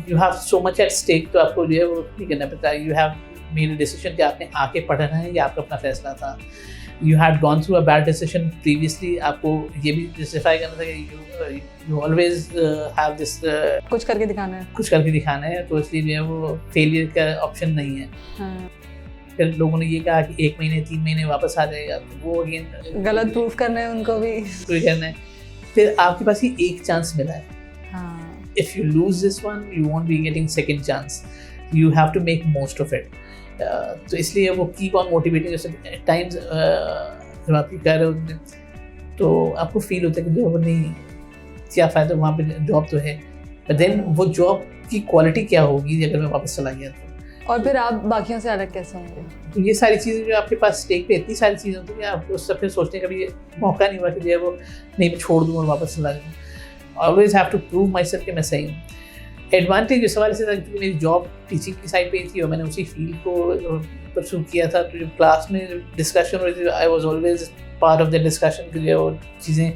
You have so much at stake, तो आपको जो है वो नहीं करना पड़ता। You have made a decision कि आपने आके पढ़ना है, या आपका अपना फैसला था। You had gone through a bad decision previously, आपको ये भी जस्टिफाई करना था कि यू ऑलवेज हैव दिस कुछ करके दिखाना है, तो इसलिए जो है वो फेलियर का ऑप्शन नहीं है। हाँ। फिर लोगों ने ये कहा कि 1 महीने 3 महीने वापस आ जाएगा, तो वो अगेन गलत प्रूफ करना है उनको भी करना है। फिर आपके पास ही एक चांस मिला है। हाँ। If you lose this one, you won't be getting second chance. You have to make most of it. तो इसलिए वो keep on motivating. जैसे times जब आप कर रहे होते हैं तो आपको फील होता है कि जो वो नहीं, क्या फ़ायदा, वहाँ पे जॉब तो है, but then वो जॉब की क्वालिटी क्या होगी अगर मैं वापस चला गया तो। और फिर आप बाकियों से अलग कैसे होंगे? तो ये सारी चीज़ें जो आपके पास स्टेक पे इतनी सारी चीज़ें होती हैं, आपको उससे फिर सोचने का भी मौका नहीं हुआ कि जो है वो नहीं मैं छोड़ दूँ और वापस चला जाऊँ। Always have to prove myself कि मैं सही हूँ। एडवांटेज इस सवाल से था कि मेरी जॉब टीचिंग की साइड पे थी और मैंने उसी फील्ड को परस्यू किया था। तो जो क्लास में डिस्कशन हुई थी, I was always part of the discussion कि जो चीज़ें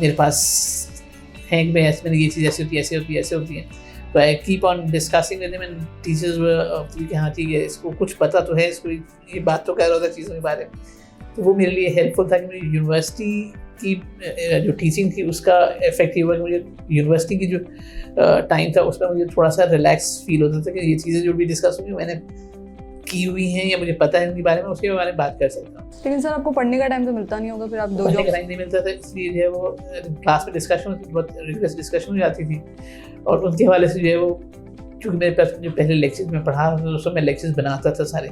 मेरे पास हैं कि ऐसे मैंने ये चीज़ ऐसे होती है, ऐसे होती है, ऐसे होती है। तो I keep on discussing with them and teachers कि हाँ ठीक है, इसको कुछ पता तो है, इसको ये बात तो कह रहा था चीज़ों के बारे में। तो वो मेरे लिए हेल्पफुल था कि मेरी यूनिवर्सिटी की जो टीचिंग थी उसका इफेक्टिव हुआ। मुझे यूनिवर्सिटी की जो टाइम था उसमें मुझे थोड़ा सा रिलैक्स फील होता था कि ये चीज़ें जो भी डिस्कस हुई मैंने की हुई हैं या मुझे पता है उनके बारे में, उसके बारे में बात कर सकता हूँ। लेकिन सर आपको पढ़ने का टाइम तो मिलता नहीं होगा, फिर आप 2 पढ़ने का टाइम नहीं मिलता था, इसलिए जो है वो क्लास में डिस्कशन होती, बहुत रिगरस डिस्कशन हो जाती थी। और उनके हवाले से जो है वो, क्योंकि मेरे पास जो पहले लेक्चर्स में पढ़ा रहा था उसमें मैं लेक्चर्स बनाता था सारे,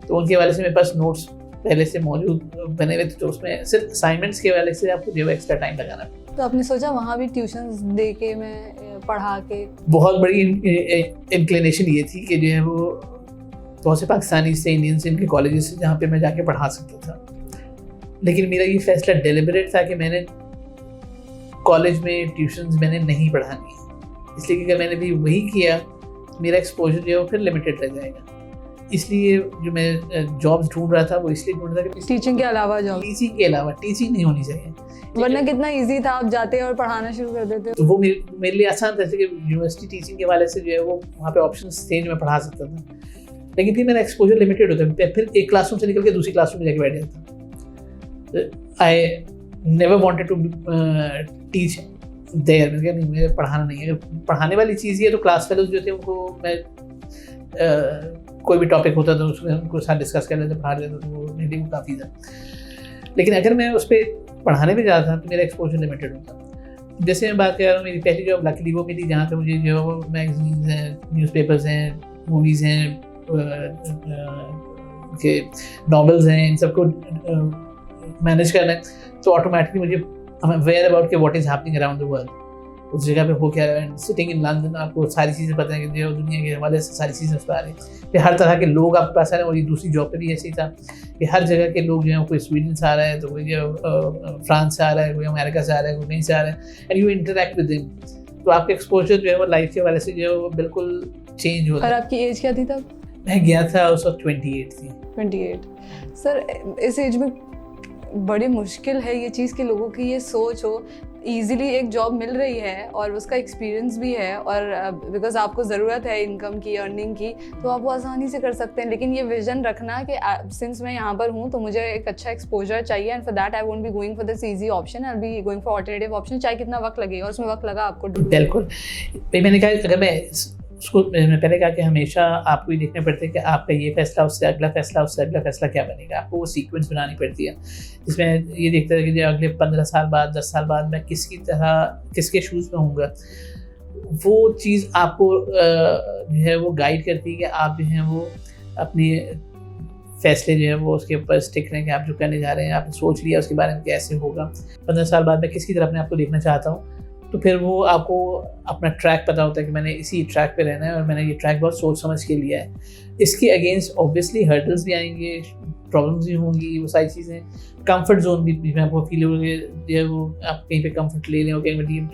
तो उनके हवाले से मेरे पास नोट्स पहले से मौजूद बने हुए थे। तो उसमें सिर्फ असाइनमेंट्स के हवाले से आपको जो है एक्स्ट्रा टाइम लगाना पड़ा। तो आपने सोचा वहाँ भी ट्यूशन्स दे के मैं पढ़ा के? बहुत बड़ी इंक्लिनेशन ये थी कि जो है वो बहुत से पाकिस्तानी से, इंडियन से, इनके कॉलेजेस से जहाँ पे मैं जाके पढ़ा सकता था। लेकिन मेरा ये फैसला डेलिबरेट था कि मैंने कॉलेज में ट्यूशन्स मैंने नहीं पढ़ानी है, इसलिए कि अगर मैंने भी वही किया मेरा एक्सपोजर जो है वो फिर लिमिटेड रह जाएगा। इसलिए जो मैं जॉब्स ढूंढ रहा था वो इसलिए ढूंढ रहा था कि टीचिंग के अलावा जॉब, टीचिंग के अलावा टीचिंग नहीं होनी चाहिए, वरना कितना इजी था, आप जाते और पढ़ाना शुरू कर देते। तो वो मेरे लिए आसान था कि यूनिवर्सिटी टीचिंग के वाले से जो है वो वहाँ पे ऑप्शंस थे जो मैं पढ़ा सकता था। लेकिन फिर मेरा एक्सपोजर लिमिटेड होता है, फिर एक क्लासरूम से निकल के दूसरी क्लासरूम में जाके बैठ जाता। I never wanted to teach there, नहीं मुझे पढ़ाना नहीं है। अगर पढ़ाने वाली चीज़ है तो क्लास फेलोज जो थे उनको मैं कोई भी टॉपिक होता था उसमें उनको साथ डिस्कस कर लेते, पढ़ा लेते, तो वो मेरे लिए काफ़ी था। लेकिन अगर मैं उस पर पढ़ाने भी जाता था तो मेरा एक्सपोजर लिमिटेड होता। जैसे मैं बात कर रहा हूँ, मेरी पहली जॉब लकीली वो मिली जहाँ पे मुझे जो मैगजीन्स हैं, न्यूज़पेपर्स हैं, मूवीज़ हैं, के नॉवेल्स हैं, इन सबको मैनेज करना है। तो ऑटोमेटिकली मुझे अवेयर अबाउट के what is happening around the world, उस जगह पे हो क्या रहा है। सिटिंग इन लंदन आपको सारी चीज़ें पता है कि जो दुनिया के हवाले से सारी चीज़ें उस पर आ रही हैं। फिर हर तरह के लोग आपके पास आ रहे हैं। और ये दूसरी जॉब पे भी ऐसे ही था कि हर जगह के लोग जो हैं, कोई स्वीडन से आ रहा है, तो कोई फ्रांस से आ रहा है, कोई अमेरिका से आ रहा है, कोई कहीं से आ रहा है, and you interact with them. तो आपका एक्सपोजर जो है वो लाइफ के हवाले से जो है वो बिल्कुल चेंज होता है। और आपकी एज क्या थी तब? मैं गया था उस वक्त 28 थी। 28। सर इस एज में बड़ी मुश्किल है ये चीज़ कि लोगों की ये सोच हो, ईजिली एक जॉब मिल रही है और उसका एक्सपीरियंस भी है, और बिकॉज आपको ज़रूरत है इनकम की, अर्निंग की, तो आप वो आसानी से कर सकते हैं। लेकिन ये विजन रखना कि सिंस मैं यहाँ पर हूँ तो मुझे एक अच्छा एक्सपोजर चाहिए, and for that I won't be going for this easy option, I will be going for alternative option, चाहे कितना वक्त लगे। और उसमें वक्त लगा आपको। बिल्कुल। मैंने कहा अगर मैं उसको मैंने पहले कहा कि हमेशा आपको ये देखना पड़ता है कि आपका ये फैसला, उससे अगला फैसला, उससे अगला फैसला क्या बनेगा। आपको वो सीक्वेंस बनानी पड़ती है जिसमें ये देखता है कि जो अगले 15 साल बाद, 10 साल बाद मैं किसके शूज़ में होऊंगा। वो चीज़ आपको जो है वो गाइड करती है कि आप जो हैं वो अपनी फैसले जो है वो उसके ऊपर स्टिक रहें कि आप जो करने जा रहे हैं, आपने सोच लिया उसके बारे में कैसे होगा। 15 साल बाद मैं किसकी तरफ अपने आपको देखना चाहता हूँ, तो फिर वो आपको अपना ट्रैक पता होता है कि मैंने इसी ट्रैक पे रहना है और मैंने ये ट्रैक बहुत सोच समझ के लिया है। इसके अगेंस्ट ऑब्वियसली हर्डल्स भी आएंगे, प्रॉब्लम्स भी होंगी, वो सारी चीज़ें। कंफर्ट जोन भी मैं आपको फील होगी जो है वो आप कहीं पे कंफर्ट ले लें और कहीं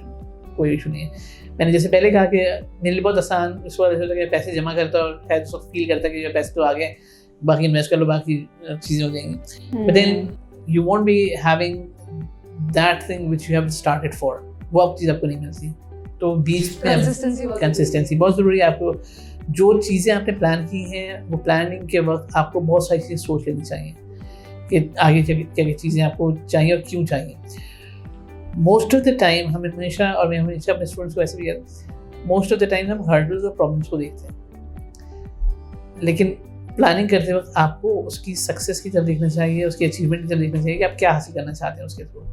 कोई इशू नहीं है। मैंने जैसे पहले कहा कि मेरे लिए बहुत आसान इस वजह से होता है कि पैसे जमा करता और शायद उस वक्त फील करता है कि जो पैसे तो आ गए, बाकी इन्वेस्ट कर लो, बाकी चीज़ें हो जाएंगी। But then you won't be having that thing which you have started for, वो आप चीज़ आपको नहीं मिलती। तो बीच में कंसिस्टेंसी बहुत ज़रूरी है। आपको जो चीज़ें आपने प्लान की हैं वो प्लानिंग के वक्त आपको बहुत सारी चीज़ें सोच लेनी चाहिए कि आगे क्या क्या चीज़ें आपको चाहिए और क्यों चाहिए। मोस्ट ऑफ द टाइम हम हमेशा, और मैं हमेशा अपने स्टूडेंट्स को ऐसे भी कहता हूँ, मोस्ट ऑफ द टाइम हम हर्डल्स और प्रॉब्लम्स को देखते हैं, लेकिन प्लानिंग करते वक्त आपको उसकी सक्सेस की तरफ देखना चाहिए, उसकी अचीवमेंट की तरफ देखना चाहिए कि आप क्या हासिल करना चाहते हैं उसके थ्रू।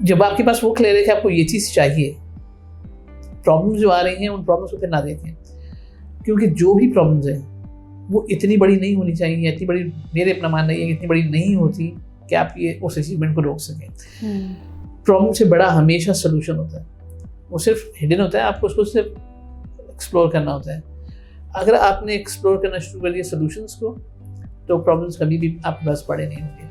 जब आपके पास वो क्लियर है कि आपको ये चीज़ चाहिए, प्रॉब्लम्स जो आ रही हैं उन प्रॉब्लम्स को फिर ना देखें, क्योंकि जो भी प्रॉब्लम्स हैं वो इतनी बड़ी नहीं होनी चाहिए, इतनी बड़ी, मेरे अपना मानना है कि इतनी बड़ी नहीं होती कि आप ये उस अचीवमेंट को रोक सकें। प्रॉब्लम से बड़ा हमेशा सोल्यूशन होता है, वो सिर्फ हिडन होता है, आपको उसको सिर्फ एक्सप्लोर करना होता है। अगर आपने एक्सप्लोर करना शुरू कर दिया सोल्यूशंस को, तो प्रॉब्लम्स कभी भी आपके पास बड़े नहीं होंगे।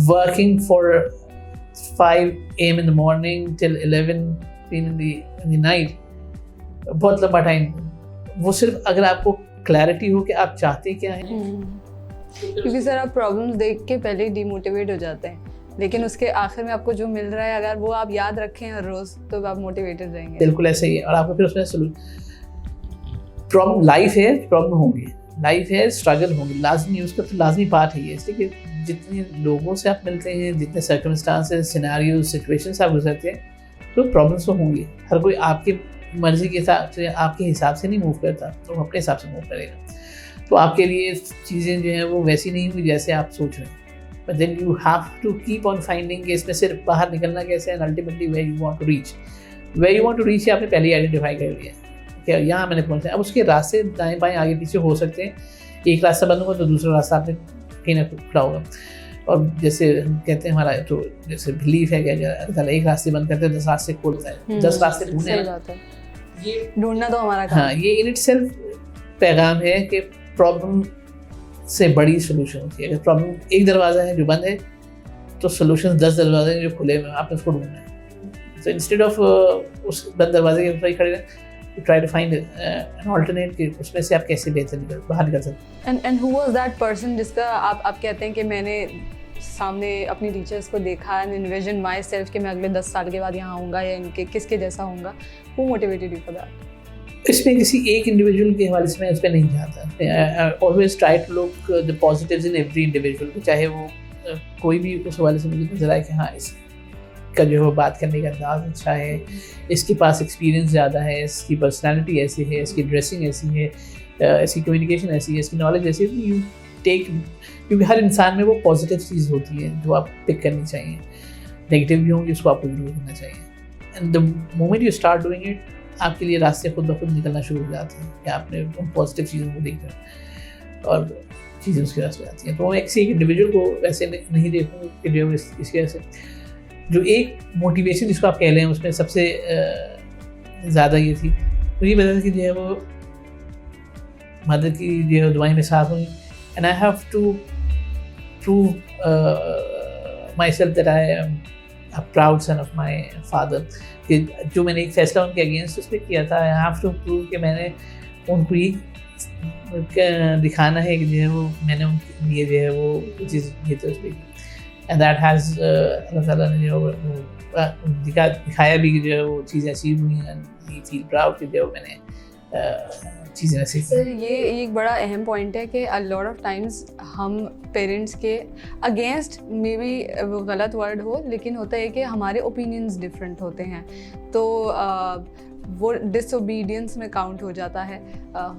Working for 5 AM in the morning till 11 PM in the night, बहुत लंबा टाइम। वो सिर्फ अगर आपको क्लैरिटी हो कि आप चाहते क्या हैं। क्योंकि सर आप प्रॉब्लम्स देख के पहले ही डिमोटिवेट हो जाते हैं, लेकिन उसके आखिर में आपको जो मिल रहा है अगर वो आप याद रखें हर रोज तो आप मोटिवेटेड रहेंगे। बिल्कुल ऐसे ही है। और आपको फिर उसमें प्रॉब्लम, लाइफ है, प्रॉब्लम होंगी, लाइफ है, स्ट्रगल होंगी, लाजमी, उसका तो लाजमी पार्ट है। इसलिए कि जितने लोगों से आप मिलते हैं, जितने सर्कमस्टांसेस, सिनेरियोज, सिचुएशंस आप गुजरते हैं, तो प्रॉब्लम्स तो होंगी। हर कोई आपकी मर्जी के हिसाब से, आपके हिसाब से नहीं मूव करता, तो अपने हिसाब से मूव करेगा। तो आपके लिए चीज़ें जो हैं वो वैसी नहीं हुई जैसे आप सोच रहे हैं। But then you have to keep on finding कि इसमें सिर्फ बाहर निकलना कैसे है, ultimately where you want to reach आपने पहले ही आइडेंटिफाई कर लिया कि यहाँ मैंने पहुँचा। अब उसके रास्ते दाएँ बाएँ आगे पीछे हो सकते हैं, एक रास्ता बंद होगा तो दूसरा रास्ता आपने कहीं ना खड़ा होगा। और जैसे हम कहते हैं, हमारा तो जैसे बिलीफ है कि अगर एक रास्ते बंद करते हैं 10 रास्ते खोलता है। 10 रास्ते ढूंढना तो हमारा काम। हाँ, ये इन इटसेल्फ पैगाम है कि प्रॉब्लम से बड़ी सोल्यूशन होती है। अगर प्रॉब्लम एक दरवाज़ा है जो बंद है, तो सोल्यूशन 10 दरवाजे हैं जो खुले हुए हैं, आपने उसको ढूंढना है। तो इंस्टेड ऑफ उस बंद दरवाजे के ऊपर ही खड़े रहें, try to find an alternate कि उसमें से आप कैसे बाहर निकल सकते हैं। And who was that person जिसका आप कहते हैं कि मैंने सामने अपनी टीचर्स को देखा and envision myself कि मैं अगले 10 साल के बाद यहाँ आऊँगा या इनके किसके जैसा होऊंगा? Who motivated you for that? इसमें किसी एक इंडिविजुअल के हवाले से मैं इस पर नहीं जाता। Always try to look the positives in every individual, चाहे वो कोई भी उस हवाले से मुझे नजर आए कि हाँ इसका जो है बात करने का अंदाज अच्छा है, इसके पास एक्सपीरियंस ज़्यादा है, इसकी पर्सनैलिटी ऐसी है, इसकी ड्रेसिंग ऐसी है, इसकी कम्युनिकेशन ऐसी है, इसकी नॉलेज ऐसी है, यू टेक, क्योंकि हर इंसान में वो पॉजिटिव चीज़ होती है जो आप पिक करनी चाहिए, नेगेटिव भी होंगी उसको आपको जरूर करना चाहिए। And the moment you start doing it, आपके लिए रास्ते खुद ब खुद निकलना शुरू हो जाते हैं कि आपने उन पॉजिटिव चीज़ों को देखा और चीज़ें उसके रास्ते आती हैं। तो मैं एक इंडिविजुअल को वैसे नहीं देखूँ कि जो इसकी वजह से जो एक मोटिवेशन जिसको आप कह रहे हैं उसमें सबसे ज़्यादा ये थी, तो ये वजह कि जो है वो मदर की जो है दुआएं में साथ हुई, and I have to prove myself that I am a proud son of my father, कि जो मैंने एक फैसला उनके अगेंस्ट उसमें किया था, आई हैव टू प्रूव कि मैंने उनको ये दिखाना है कि जो है वो मैंने उनके लिए जो है वो चीज़ ये तो उसमें की, एंड दैट हैज़ अल्लाह ताला ने जो दिखाया भी कि जो है वो चीज़ें अचीव हुई हैं, एंड फील प्राउड कि जो मैंने चीज़ें ऐसी। सर ये एक बड़ा अहम पॉइंट है कि अ लॉट ऑफ टाइम्स हम पेरेंट्स के अगेंस्ट, मे बी वो गलत वर्ड हो, लेकिन होता है कि हमारे ओपिनियंस डिफरेंट होते हैं, तो वो डिसोबीडियंस में काउंट हो जाता है,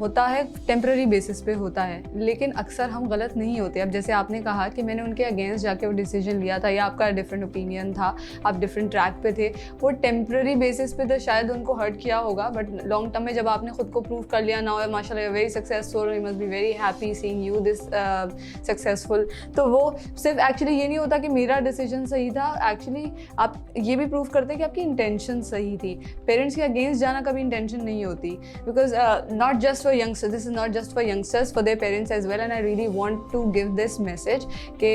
होता है टेम्पररी बेसिस पे होता है, लेकिन अक्सर हम गलत नहीं होते। अब जैसे आपने कहा कि मैंने उनके अगेंस्ट जाके वो डिसीजन लिया था, या आपका डिफरेंट ओपिनियन था, आप डिफरेंट ट्रैक पे थे, वो टेम्पररी बेसिस पे तो शायद उनको हर्ट किया होगा, बट लॉन्ग टर्म में जब आपने खुद को प्रूव कर लिया, नाउ माशाल्लाह very successful, you must be very happy seeing you this successful, तो वो सिर्फ एक्चुअली ये नहीं होता कि मेरा डिसीजन सही था, एक्चुअली आप ये भी प्रूव करते हैं कि आपकी इंटेंशन सही थी। पेरेंट्स के अगेंस्ट जाना कभी इंटेंशन नहीं होती, because not just for youngsters, this is not just for youngsters, for their parents as well, and I really want to give this message कि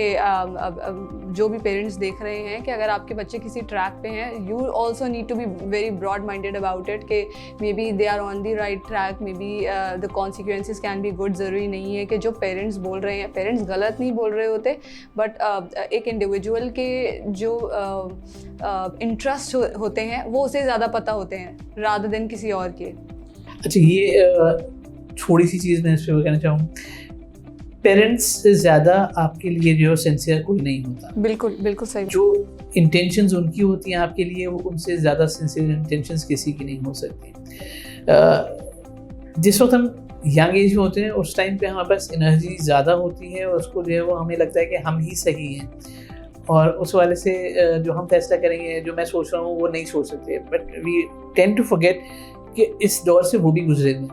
जो भी पेरेंट्स देख रहे हैं कि अगर आपके बच्चे किसी ट्रैक पे हैं, you also need to be very broad minded about it, कि maybe they are on the right track, maybe the consequences can be good. ज़रूरी नहीं है कि जो पेरेंट्स बोल रहे हैं, पेरेंट्स गलत नहीं बोल रहे होते, बट एक इंडिविजुअल के जो इंटरेस्ट होते हैं वो उसे ज़्यादा पता होते हैं रादर देन किसी और के। अच्छा, ये थोड़ी सी चीज़ मैं इस पर कहना चाहूँ, पेरेंट्स से ज़्यादा आपके लिए जो सिंसियर कोई नहीं होता। बिल्कुल बिल्कुल सही। जो इंटेंशंस उनकी होती हैं आपके लिए, वो उनसे ज़्यादा सिंसियर इंटेंशंस किसी की नहीं हो सकती। जिस वक्त हम यंग एज में होते हैं उस टाइम पे हमारे पास एनर्जी ज़्यादा होती है, और उसको जो है वो हमें लगता है कि हम ही सही हैं, और उस वाले से जो हम फैसला करेंगे, जो मैं सोच रहा हूँ वो नहीं सोच सकते, but we tend to forget कि इस दौर से वो भी गुजरेंगे,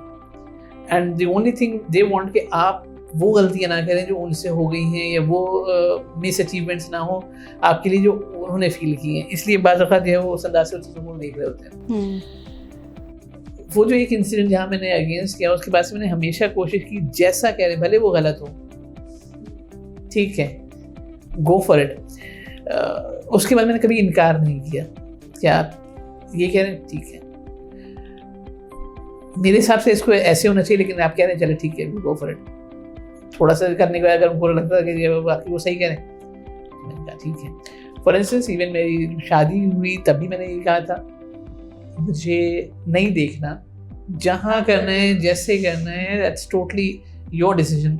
and the only thing they want कि आप वो गलतियाँ ना करें जो उनसे हो गई हैं, या वो मिस अचीवमेंट्स ना हो आपके लिए जो उन्होंने फील की हैं, इसलिए बाज़ औक़ात जो है वो उस अंदाज़ से चीज़ों को देख रहे होते हैं। वो जो एक इंसिडेंट जहाँ मैंने अगेंस्ट किया, उसके बाद से मैंने हमेशा कोशिश की जैसा कह रहे, भले वो गलत हो, ठीक है, गो फॉर इट। उसके बाद मैंने कभी इनकार नहीं किया कि आप ये कह रहे हैं ठीक है, मेरे हिसाब से इसको ऐसे होना चाहिए, लेकिन आप कह रहे हैं चले ठीक है, गो फॉर इट। थोड़ा सा करने के बाद अगर उनको लगता है कि बाकी वो सही कह रहे हैं, मैंने कहा ठीक है। फॉर इंस्टेंस, इवन मेरी शादी हुई तब भी मैंने ये कहा था, मुझे नहीं देखना, जहाँ करना है जैसे करना है, दैट्स टोटली योर डिसीजन।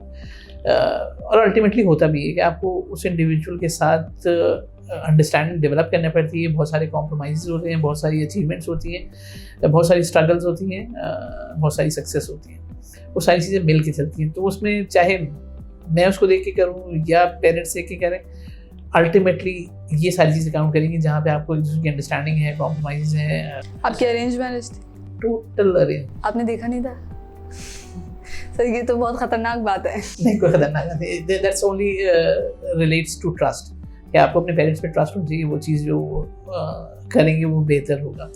और अल्टीमेटली होता भी है कि आपको उस इंडिविजुअल के साथ अंडरस्टैंडिंग डेवलप करना पड़ती है, बहुत सारे कॉम्प्रोमाइज़ होते हैं, बहुत सारी अचीवमेंट्स होती हैं, बहुत सारी स्ट्रगल्स होती हैं, बहुत सारी सक्सेस होती हैं, वो सारी चीज़ें मिल के चलती हैं। तो उसमें चाहे मैं उसको देख के करूँ या पेरेंट्स देख के करें, अल्टीमेटली ये सारी चीज़ें काउंट करेंगी, जहाँ पे आपको एक दूसरे की अंडरस्टैंडिंग है, कॉम्प्रोमाइज़ है। आपकी अरेंज मैरिज थी? Total arrange. आपने देखा नहीं था? सर ये तो बहुत खतरनाक बात है। नहीं, कोई खतरनाक नहीं, that's only relates to trust, कि आपको अपने पेरेंट्स पे ट्रस्ट होना चाहिए, वो चीज़ जो करेंगे वो बेहतर होगा।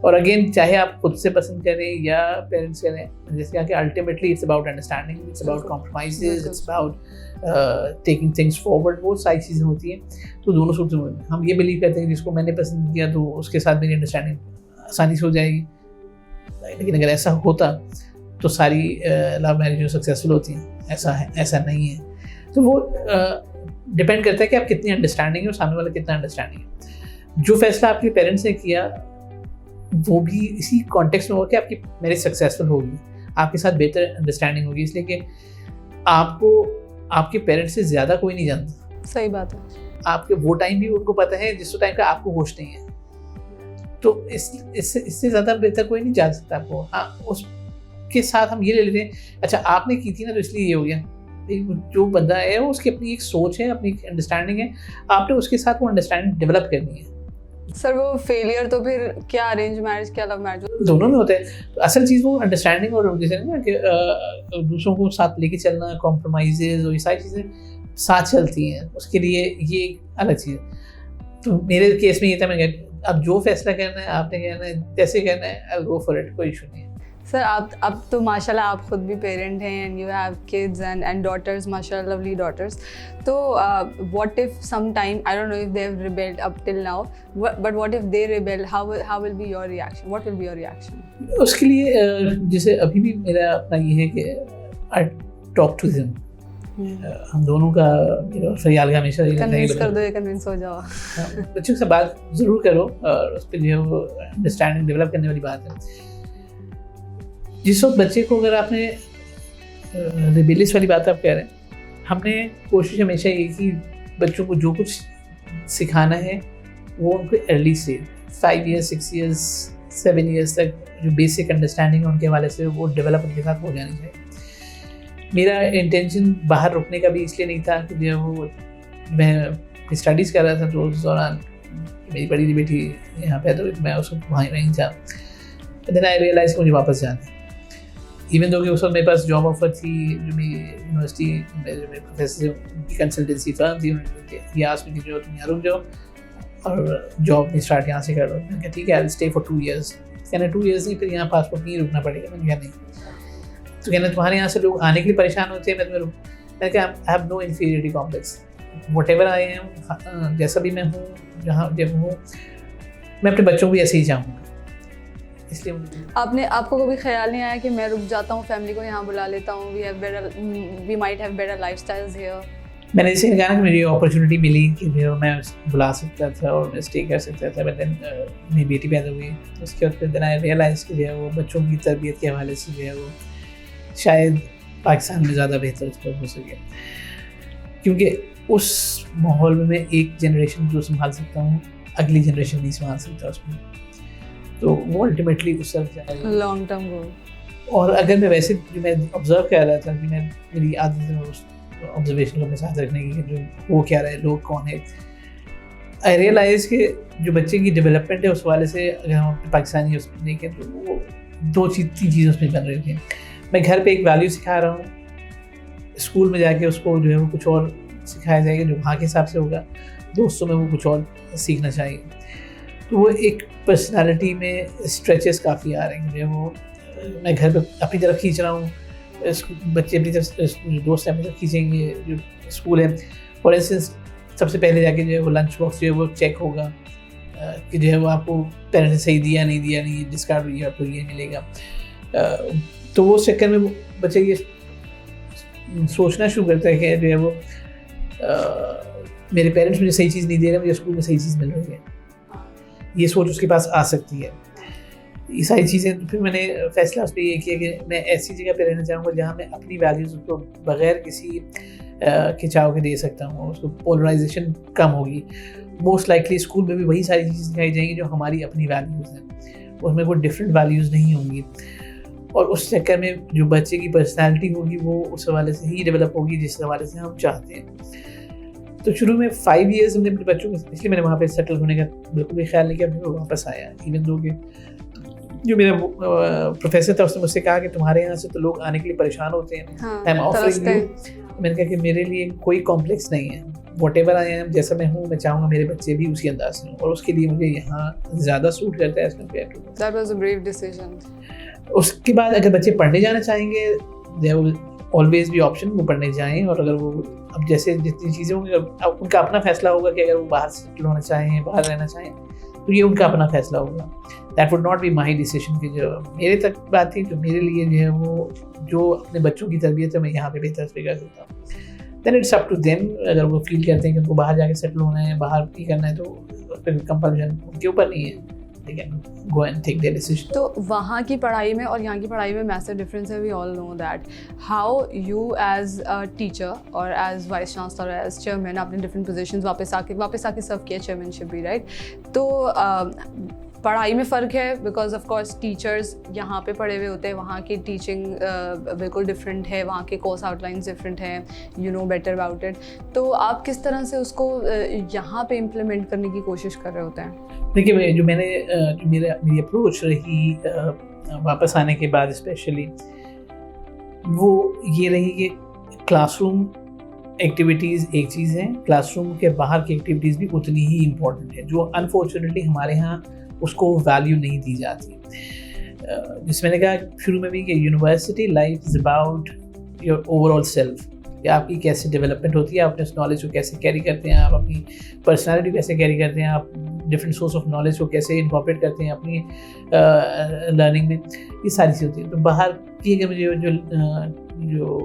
और अगेन, चाहे आप खुद से पसंद करें या पेरेंट्स करें, जैसे कहा कि ultimately it's about understanding, it's about compromises, it's about taking things forward, वो सारी चीज़ें होती हैं। तो दोनों सूरत में हम ये बिलीव करते हैं जिसको मैंने पसंद किया तो उसके साथ मेरी अंडरस्टैंडिंग आसानी से हो जाएगी, लेकिन अगर ऐसा होता तो सारी लव मैरिज सक्सेसफुल होती हैं, ऐसा नहीं है। तो वो डिपेंड करता है कि आप कितनी अंडरस्टैंडिंग है और सामने वाला कितना अंडरस्टैंडिंग है। जो फैसला आपके पेरेंट्स ने किया वो भी इसी कॉन्टेक्स्ट में होगा कि आपकी मैरिज सक्सेसफुल होगी, आपके साथ बेहतर अंडरस्टैंडिंग होगी, इसलिए कि आपको आपके पेरेंट्स से ज़्यादा कोई नहीं जानता। सही बात है। आपके वो टाइम भी उनको पता है जिस टाइम का आपको होश नहीं है, तो इससे ज़्यादा बेहतर कोई नहीं जान सकता आपको। हाँ, उसके साथ हम ये ले लेते हैं, अच्छा आपने की थी ना तो इसलिए ये हो गया। जो बंदा है उसकी अपनी एक सोच है, अपनी अंडरस्टैंडिंग है, आपने उसके साथ वो अंडरस्टैंडिंग डेवलप करनी है। सर वो फेलियर तो फिर क्या अरेंज मैरिज क्या लव मैरिज दोनों में होता है। तो असल चीज़ वो अंडरस्टैंडिंग और जैसे ना कि दूसरों को साथ लेके चलना, कॉम्प्रोमाइज़ और ये सारी चीज़ें साथ चलती हैं, उसके लिए ये अलग चीज़ है। तो मेरे केस में ये था, मैंने कहा अब जो फैसला करना है आपने कहना है, जैसे करना है, I will go for it, कोई इशू नहीं है। सर आप तो माशाल्लाह आप खुद भी पेरेंट हैं and you have kids and daughters, माशाल्लाह लवली डॉटर्स। तो what if some time, I don't know if they have rebelled up till now, but what if they rebel, how will be your reaction, what will be your reaction? उसके लिए जैसे अभी भी मेरा अपना ये है कि आई टॉक टू देम, हम दोनों का ख्याल हमेशा कन्विंस कर दो, कन्विंस हो जाओ। बच्चों से बात ज़रूर करो और उस पर जो है वो अंडरस्टैंडिंग डेवलप करने वाली बात है। जिस वक्त बच्चे को, अगर आपने रिबेलियस वाली बात आप कह रहे हैं, हमने कोशिश हमेशा ये की बच्चों को जो कुछ सिखाना है वो उनको अर्ली से 5 ईयर्स 6 ईयर्स 7 ईयर्स तक जो बेसिक अंडरस्टैंडिंग उनके हवाले से वो डेवलप उनके साथ हो जानी चाहिए। मेरा इंटेंशन बाहर रुकने का भी इसलिए नहीं था कि जो वो मैं स्टडीज़ कर रहा था तो उस दौरान मेरी बड़ी बेटी यहाँ पे, तो मैं उसको वहीं था। देन आई रियलाइज मुझे वापस जाना है, इवन दो कि उस वक्त मेरे पास जॉब ऑफर थी जो मेरी यूनिवर्सिटी मेरे प्रोफेसर की कंसल्टेंसी फर्म थी, ये आस्क्ड मी कि जो तुम यहाँ रुक जाओ और जॉब में स्टार्ट यहाँ से कर लो। मैंने कहा ठीक है, I will stay for 2 years. कहना 2 ईयर्स नहीं, फिर यहाँ पासपोर्ट नहीं रुकना पड़ेगा। मैंने कहा नहीं। तो कहना तुम्हारे यहाँ से लोग आने के लिए परेशान होते हैं, मैं तुम्हें मैंने कहा I have no inferiority complex, whatever I am, जैसा भी मैं हूँ, जहाँ जब हूँ, मैं अपने बच्चों को भी ऐसे ही चाहूँगा। इसलिए आपको कभी ख्याल नहीं आया कि मैं रुक जाता हूँ, फैमिली को यहाँ बुला लेता हूँ, we might have better lifestyles here? मैंने जैसे कहा ना कि मुझे अपॉर्चुनिटी मिली कि मैं बुला सकता था और मैं स्टे कर सकता था, बट देन मेरी बेटी पैदा हुई, उसके बाद देन आई रियलाइज़ कि जो है वो बच्चों की तरबियत के हवाले से जो है वो शायद पाकिस्तान में ज़्यादा बेहतर उसको हो सके, क्योंकि उस माहौल में मैं एक जनरेशन जो संभाल सकता हूँ, अगली जनरेशन नहीं संभाल सकता उसमें, तो वो अल्टीमेटली उस तरफ जाएगा लॉन्ग टर्म गोल। और अगर मैं वैसे जो मैं ऑब्जर्व कर रहा था कि मैं मेरी आदत है उस ऑब्जर्वेशन को अपने साथ रखने की, जो वो क्या रहा है, लोग कौन है, आई रियलाइज़ कि जो बच्चे की डेवलपमेंट है उस वाले से अगर हम अपने पाकिस्तानी उसमें देखें तो वो 2-3 चीज़ें उसमें बन रही थी। मैं घर पे एक वैल्यू सिखा रहा हूँ, स्कूल में जाके उसको जो है वो कुछ और सिखाया जाएगा जो वहाँ के हिसाब से होगा, दोस्तों में वो कुछ और सीखना चाहिए। तो वो एक पर्सनालिटी में स्ट्रेचेस काफ़ी आ रहे हैं, जो वो मैं घर पे अपनी तरफ खींच रहा हूँ, बच्चे अपनी तरफ, दोस्त अपनी तरफ खींचेंगे। जो स्कूल है फॉर इंस्टेंस, सबसे पहले जाके जो है वो लंच बॉक्स जो है वो चेक होगा कि जो है वो आपको पेरेंट्स ने सही दिया नहीं डिस्कार्ड हुई आपको ये मिलेगा। तो वो चक्कर में बच्चे ये सोचना शुरू करता है कि जो है वो मेरे पेरेंट्स मुझे सही चीज़ नहीं दे रहे, मुझे स्कूल में सही चीज़ मिल रही है, ये सोच उसके पास आ सकती है। ये सारी चीज़ें फिर मैंने फैसला उस पर ये किया कि मैं ऐसी जगह पे रहना चाहूँगा जहाँ मैं अपनी वैल्यूज़ को बग़ैर किसी खिंचाव के दे सकता हूँ, उसको पोलराइजेशन कम होगी। मोस्ट लाइकली स्कूल में भी वही सारी चीज़ें सिखाई जाएंगी जो हमारी अपनी वैल्यूज़ हैं, उसमें कोई डिफरेंट वैल्यूज़ नहीं होंगी, और उस चक्कर में जो बच्चे की पर्सनैलिटी होगी वो उस हवाले से ही डेवलप होगी जिस हवाले से हम चाहते हैं। तो शुरू में 5 ईयर्स हमने अपने बच्चों को, इसलिए मैंने वहाँ पे सेटल होने का बिल्कुल भी ख्याल नहीं किया, फिर वापस आया। इवन दो कि जो मेरा प्रोफेसर था उसने मुझसे कहा कि तुम्हारे यहाँ से तो लोग आने के लिए परेशान होते हैं, आई एम ऑफरिंग यू। मैंने कहा कि मेरे लिए कोई कॉम्प्लेक्स नहीं है, वॉट एवर आई एम, जैसा मैं हूँ मैं चाहूँगा मेरे बच्चे भी उसी अंदाज से हों, और उसके लिए मुझे यहाँ ज़्यादा सूट करता है as compare to. That was a brave decision. उसके बाद अगर बच्चे पढ़ने जाना चाहेंगे, देयर विल ऑलवेज भी ऑप्शन, वो पढ़ने जाएँ, और अगर वो अब जैसे जितनी चीज़ें होंगी अब उनका अपना फैसला होगा कि अगर वो बाहर सेटल होना चाहें, बाहर रहना चाहें, तो ये उनका अपना फैसला होगा। That would not be my decision कि जो मेरे तक बात थी, जो मेरे लिए जो है वो जो अपने बच्चों की तरबियत है मैं यहाँ पे बेहतर से कर सकता हूँ। Then it's up to them, अगर वो फील करते हैं कि उनको बाहर जाके सेटल होना है, बाहर ही करना है, तो फिर कंपल्शन उनके ऊपर नहीं है, they can go and take their decision. तो वहाँ की पढ़ाई में और यहाँ की पढ़ाई में मैसिव डिफरेंस है, we all know that. How you as a teacher और as vice chancellor, as chairman, आपने डिफरेंट पोजीशंस वापस आके सर्व किया, चेयरमैनशिप भी, राइट? तो पढ़ाई में फ़र्क है बिकॉज ऑफ कोर्स टीचर्स यहाँ पे पढ़े हुए होते हैं, वहाँ की टीचिंग बिल्कुल डिफरेंट है, वहाँ के कोर्स आउटलाइंस डिफरेंट हैं, you know better about it. तो आप किस तरह से उसको यहाँ पे इम्प्लीमेंट करने की कोशिश कर रहे होते हैं? देखिए, जो मेरी अप्रोच रही वापस आने के बाद स्पेशली, वो ये रही कि क्लासरूम एक्टिविटीज़ एक चीज़ है, क्लासरूम के बाहर की एक्टिविटीज़ भी उतनी ही इम्पोर्टेंट है, जो अनफॉर्चुनेटली हमारे यहाँ उसको वैल्यू नहीं दी जाती. जिसमें मैंने कहा शुरू में भी कि university life is about your overall self, कि आपकी कैसे डेवलपमेंट होती है, आप अपने नॉलेज को कैसे कैरी करते हैं, आप अपनी पर्सनालिटी को कैसे कैरी करते हैं, आप डिफरेंट सोर्स ऑफ नॉलेज को कैसे इनकॉर्पोरेट करते हैं अपनी लर्निंग में, ये सारी चीज़ होती है. तो बाहर की अगर मुझे जो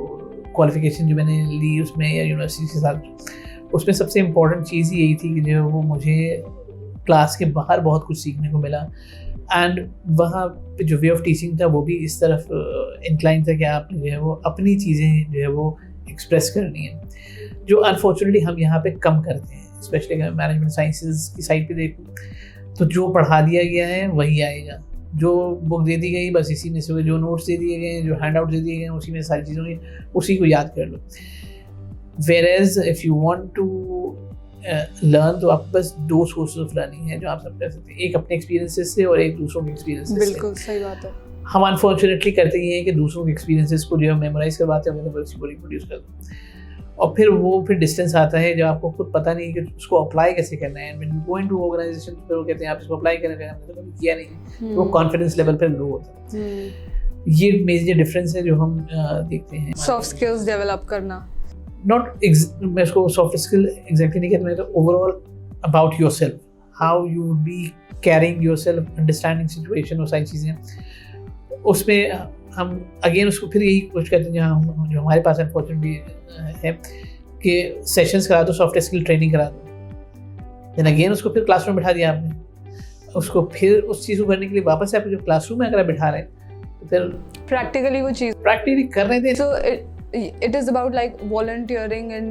क्वालिफिकेशन जो मैंने ली उसमें या यूनिवर्सिटी के साथ, उसमें सबसे इम्पॉर्टेंट चीज़ यही थी कि जो वो मुझे क्लास के बाहर बहुत कुछ सीखने को मिला. एंड वहाँ पे जो वे ऑफ टीचिंग था वो भी इस तरफ इंक्लाइन था कि आपने जो है वो अपनी चीज़ें जो है वो एक्सप्रेस करनी है, जो अनफॉर्चुनेटली हम यहाँ पे कम करते हैं. स्पेशली अगर मैनेजमेंट साइंसेज की साइड पे देखूँ तो जो पढ़ा दिया गया है वही आएगा, जो बुक दे दी गई बस इसी में से, जो नोट्स दे दिए गए, जो हैंड आउट दे दिए गए, उसी में सारी चीज़ों की उसी को याद कर लो. Whereas if you want to learn, तो आपके पास दो सोर्सेज ऑफ लर्निंग है जो आप सब कर सकते हैं, एक अपने एक्सपीरियंसेस से और एक दूसरों के एक्सपीरियंसेस से. बिल्कुल सही बात है. हम अनफॉर्चुनेटली करते ही हैं कि दूसरों के एक्सपीरियंसेस को जो है मेमोराइज करवाते हैं, उन्हें उसी को रिप्रोड्यूस कर दो, और फिर डिस्टेंस आता है जब आपको खुद पता नहीं कि उसको अप्लाई कैसे करना है. When you go into organisation, फिर वो कहते हैं आप इसको अप्लाई करें, हमने तो कभी किया नहीं, तो वो कॉन्फिडेंस लेवल पर लो होता है. ये मेजर डिफरेंस है जो हम देखते हैं. सॉफ्ट स्किल्स डेवलप करना, मैं इसको सॉफ्ट स्किल एग्जैक्टली नहीं कहता, मैं तो overall about your self, how you would be carrying your self, understanding situation, वो सारी चीज़ें. उसमें हम अगेन उसको फिर यही कोशिश करते हैं जहाँ जो हमारे पास अनफॉर्चुनेटली है कि सेशंस करा दो, सॉफ्ट स्किल ट्रेनिंग करा दो, देन अगेन उसको फिर क्लासरूम बिठा दिया आपने, उसको फिर उस चीज़ को करने के लिए वापस से आप जो क्लासरूम में अगर आप बिठा रहे हैं तो फिर प्रैक्टिकली वो चीज़ प्रैक्टिकली कर रहे थे. So it is about like volunteering in